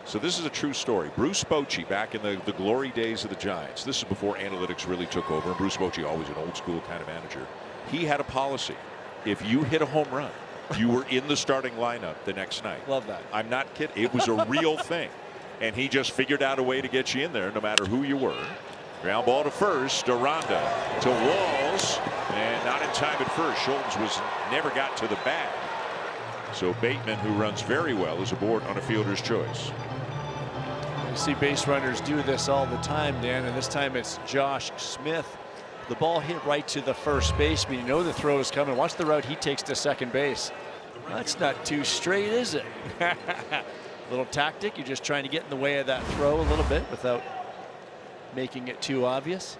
So this is a true story. Bruce Bochy, back in the glory days of the Giants. This is before analytics really took over. And Bruce Bochy, always an old school kind of manager. He had a policy. If you hit a home run, you were in the starting lineup the next night. Love that. I'm not kidding. It was a real thing. And he just figured out a way to get you in there no matter who you were. Ground ball to first. Aranda to Walls. And not in time at first. Schultz never got to the bag. So Bateman, who runs very well, is aboard on a fielder's choice. You see base runners do this all the time, Dan, and this time it's Josh Smith. The ball hit right to the first baseman. You know the throw is coming. Watch the route he takes to second base. That's not too straight, is it? Little tactic. You're just trying to get in the way of that throw a little bit without making it too obvious.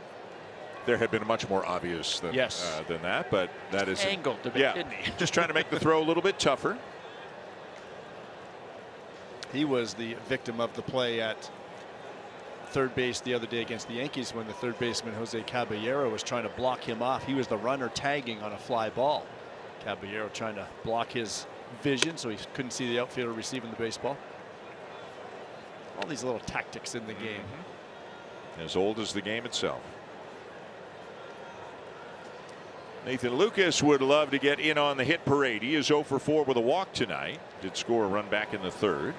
There had been much more obvious than, than that, but that is angled a bit, didn't he? Just trying to make the throw a little bit tougher. He was the victim of the play at third base the other day against the Yankees when the third baseman Jose Caballero was trying to block him off. He was the runner tagging on a fly ball. Caballero trying to block his vision so he couldn't see the outfielder receiving the baseball. All these little tactics in the game. As old as the game itself. Nathan Lucas would love to get in on the hit parade. He is 0 for 4 with a walk tonight. Did score a run back in the third.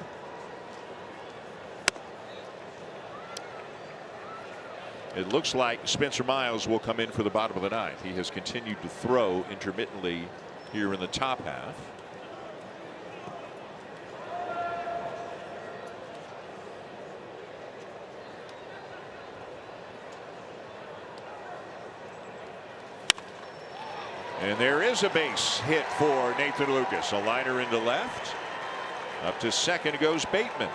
It looks like Spencer Miles will come in for the bottom of the ninth. He has continued to throw intermittently here in the top half. And there is a base hit for Nathan Lucas. A liner into left. Up to second goes Bateman.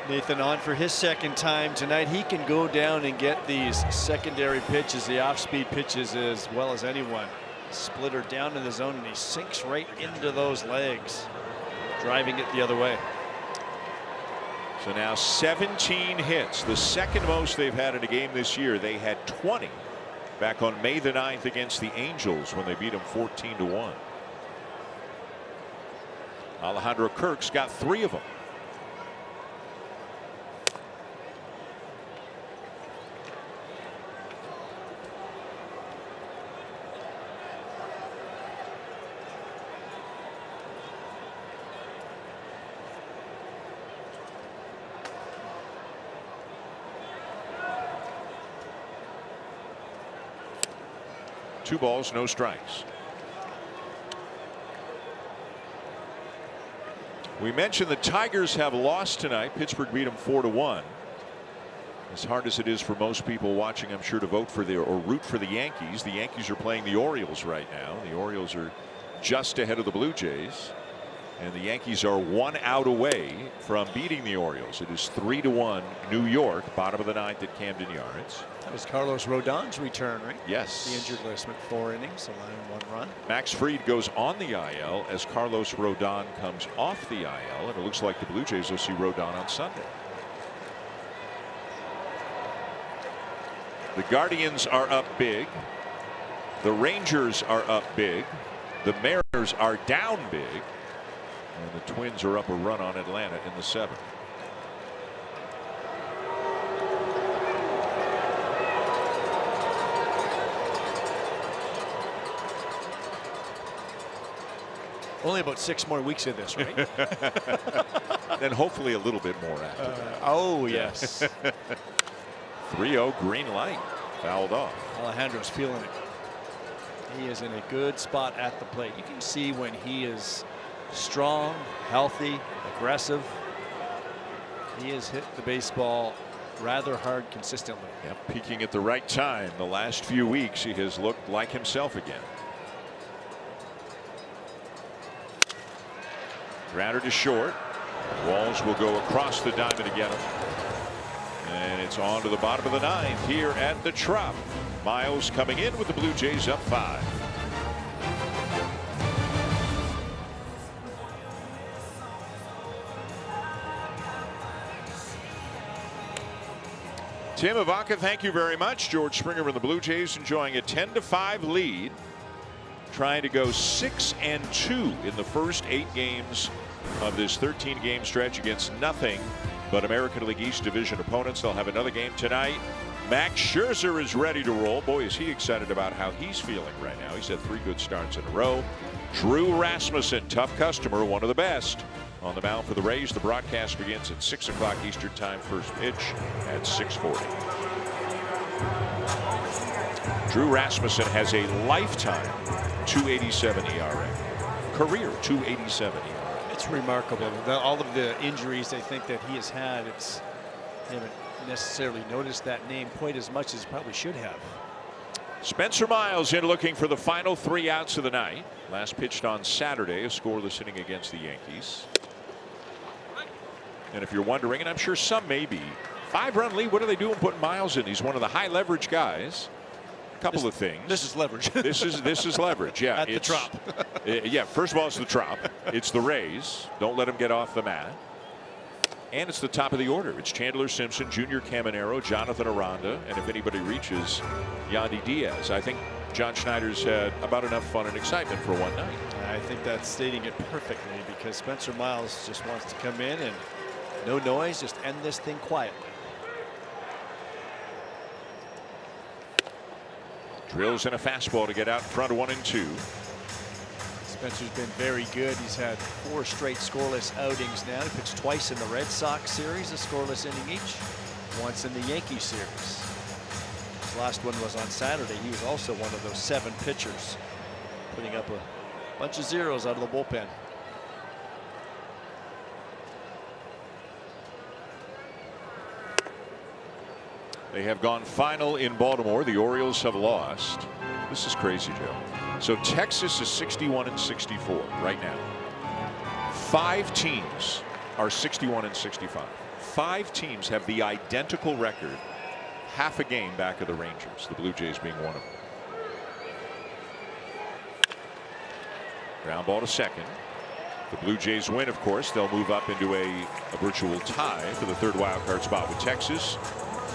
Nathan on for his second time tonight. He can go down and get these secondary pitches, the off-speed pitches, as well as anyone. Splitter down in the zone, and he sinks right into those legs, driving it the other way. So now 17 hits, the second most they've had in a game this year. They had 20 back on May the 9th against the Angels when they beat them 14-1. Alejandro Kirk's got 3 of them. Two balls, no strikes. We mentioned the Tigers have lost tonight. Pittsburgh beat them 4-1. As hard as it is for most people watching, I'm sure, to vote for or root for the Yankees are playing the Orioles right now. The Orioles are just ahead of the Blue Jays, and the Yankees are 1 out away from beating the Orioles. It is 3-1 New York, bottom of the ninth at Camden Yards. That was Carlos Rodon's return, right? Yes. The injured list went 4 innings, allowing 1 run. Max Fried goes on the IL as Carlos Rodon comes off the IL, and it looks like the Blue Jays will see Rodon on Sunday. The Guardians are up big. The Rangers are up big. The Mariners are down big. And the Twins are up a run on Atlanta in the 7th. Only about 6 more weeks of this, right? Then hopefully a little bit more after that. Oh, yes. 3-0 green light. Fouled off. Alejandro's feeling it. He is in a good spot at the plate. You can see when he is strong, healthy, aggressive. He has hit the baseball rather hard consistently. Yep, peaking at the right time. The last few weeks he has looked like himself again. Grounder to short. Walls will go across the diamond to get him. And it's on to the bottom of the ninth here at the Trop. Miles coming in with the Blue Jays up 5. Tim Ivanka, thank you very much. George Springer and the Blue Jays enjoying a 10-5 lead, trying to go 6-2 in the first 8 games of this 13-game stretch against nothing but American League East Division opponents. They'll have another game tonight. Max Scherzer is ready to roll. Boy, is he excited about how he's feeling right now. He's had 3 good starts in a row. Drew Rasmussen, tough customer, one of the best. On the mound for the Rays, the broadcast begins at 6 o'clock Eastern Time. First pitch at 6:40. Drew Rasmussen has a lifetime 2.87 ERA. career .287 ERA. It's remarkable. All of the injuries I think that he has had, you haven't necessarily noticed that name quite as much as probably should have. Spencer Miles in looking for the final 3 outs of the night. Last pitched on Saturday, a scoreless inning against the Yankees. And if you're wondering, and I'm sure some may be, 5-run lead, what are they doing putting Miles in? He's one of the high leverage guys. A couple of things. This is leverage. This is leverage. Yeah. At the Trop. Yeah. First of all, it's the Trop. It's the Rays. Don't let them get off the mat. And it's the top of the order. It's Chandler Simpson, Junior Caminero, Jonathan Aranda, and if anybody reaches, Yandy Diaz. I think John Schneider's had about enough fun and excitement for one night. I think that's stating it perfectly, because Spencer Miles just wants to come in and no noise, just end this thing quietly. Drills in a fastball to get out in front of 1-2. Spencer's been very good. He's had 4 straight scoreless outings now. He pitched twice in the Red Sox series, a scoreless inning each, once in the Yankee series. His last one was on Saturday. He was also one of those 7 pitchers, putting up a bunch of zeros out of the bullpen. They have gone final in Baltimore. The Orioles have lost. This is crazy, Joe. So Texas is 61-64 right now. 5 teams are 61-65. 5 teams have the identical record, half a game back of the Rangers, the Blue Jays being one of them. Ground ball to second. The Blue Jays win, of course. They'll move up into a virtual tie for the 3rd wild card spot with Texas.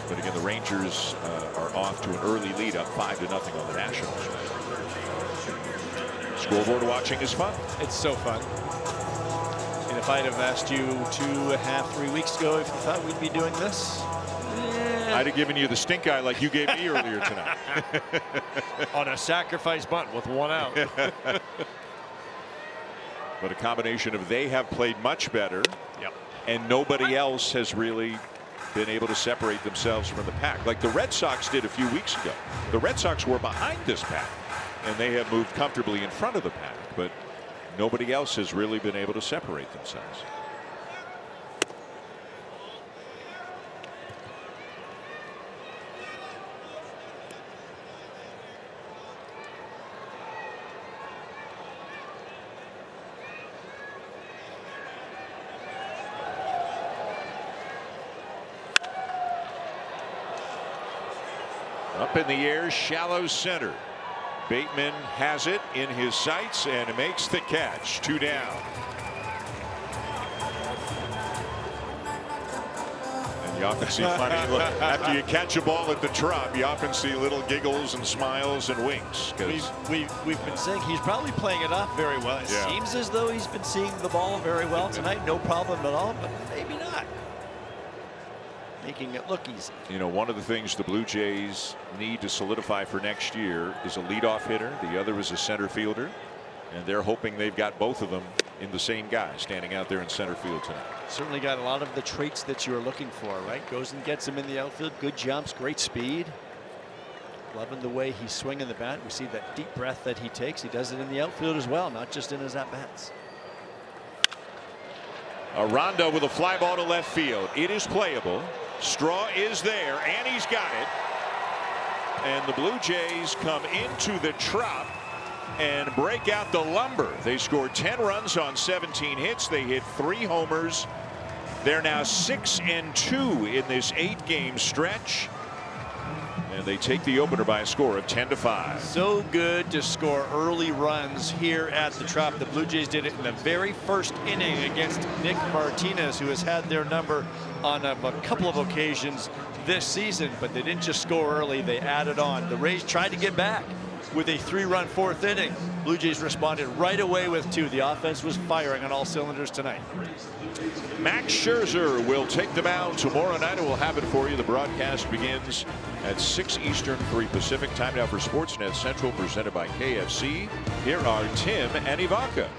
But again, the Rangers are off to an early lead, up 5-0 on the Nationals. Scoreboard watching is fun. It's so fun. And if I'd have asked you 2.5, 3 weeks ago if you thought we'd be doing this, I'd have given you the stink eye like you gave me earlier tonight. on a sacrifice bunt with 1 out. But a combination of they have played much better, and nobody else has really been able to separate themselves from the pack like the Red Sox did a few weeks ago. The Red Sox were behind this pack, and they have moved comfortably in front of the pack, but nobody else has really been able to separate themselves. Up in the air, shallow center. Bateman has it in his sights and makes the catch. 2 down. And you often see funny look after you catch a ball at the Trop. You often see little giggles and smiles and winks. We've been saying he's probably playing it off very well. It seems as though he's been seeing the ball very well tonight. No problem at all, but maybe not. Making it look easy. You know, one of the things the Blue Jays need to solidify for next year is a leadoff hitter. The other is a center fielder, and they're hoping they've got both of them in the same guy standing out there in center field tonight. Certainly got a lot of the traits that you are looking for, right? Goes and gets him in the outfield. Good jumps, great speed. Loving the way he's swinging the bat. We see that deep breath that he takes. He does it in the outfield as well, not just in his at-bats. Aranda with a fly ball to left field. It is playable. Straw is there, and he's got it. And the Blue Jays come into the Trop and break out the lumber. They scored 10 runs on 17 hits. They hit 3 homers. They're now 6-2 in this 8-game stretch. And they take the opener by a score of 10-5. So good to score early runs here at the Trop. The Blue Jays did it in the very first inning against Nick Martinez, who has had their number on a couple of occasions this season, but they didn't just score early, they added on. The Rays tried to get back with a 3-run 4th inning. Blue Jays responded right away with 2. The offense was firing on all cylinders tonight. Max Scherzer will take the mound tomorrow night, and we'll have it for you. The broadcast begins at 6 Eastern, 3 Pacific. Time now for Sportsnet Central, presented by KFC. Here are Tim and Ivanka.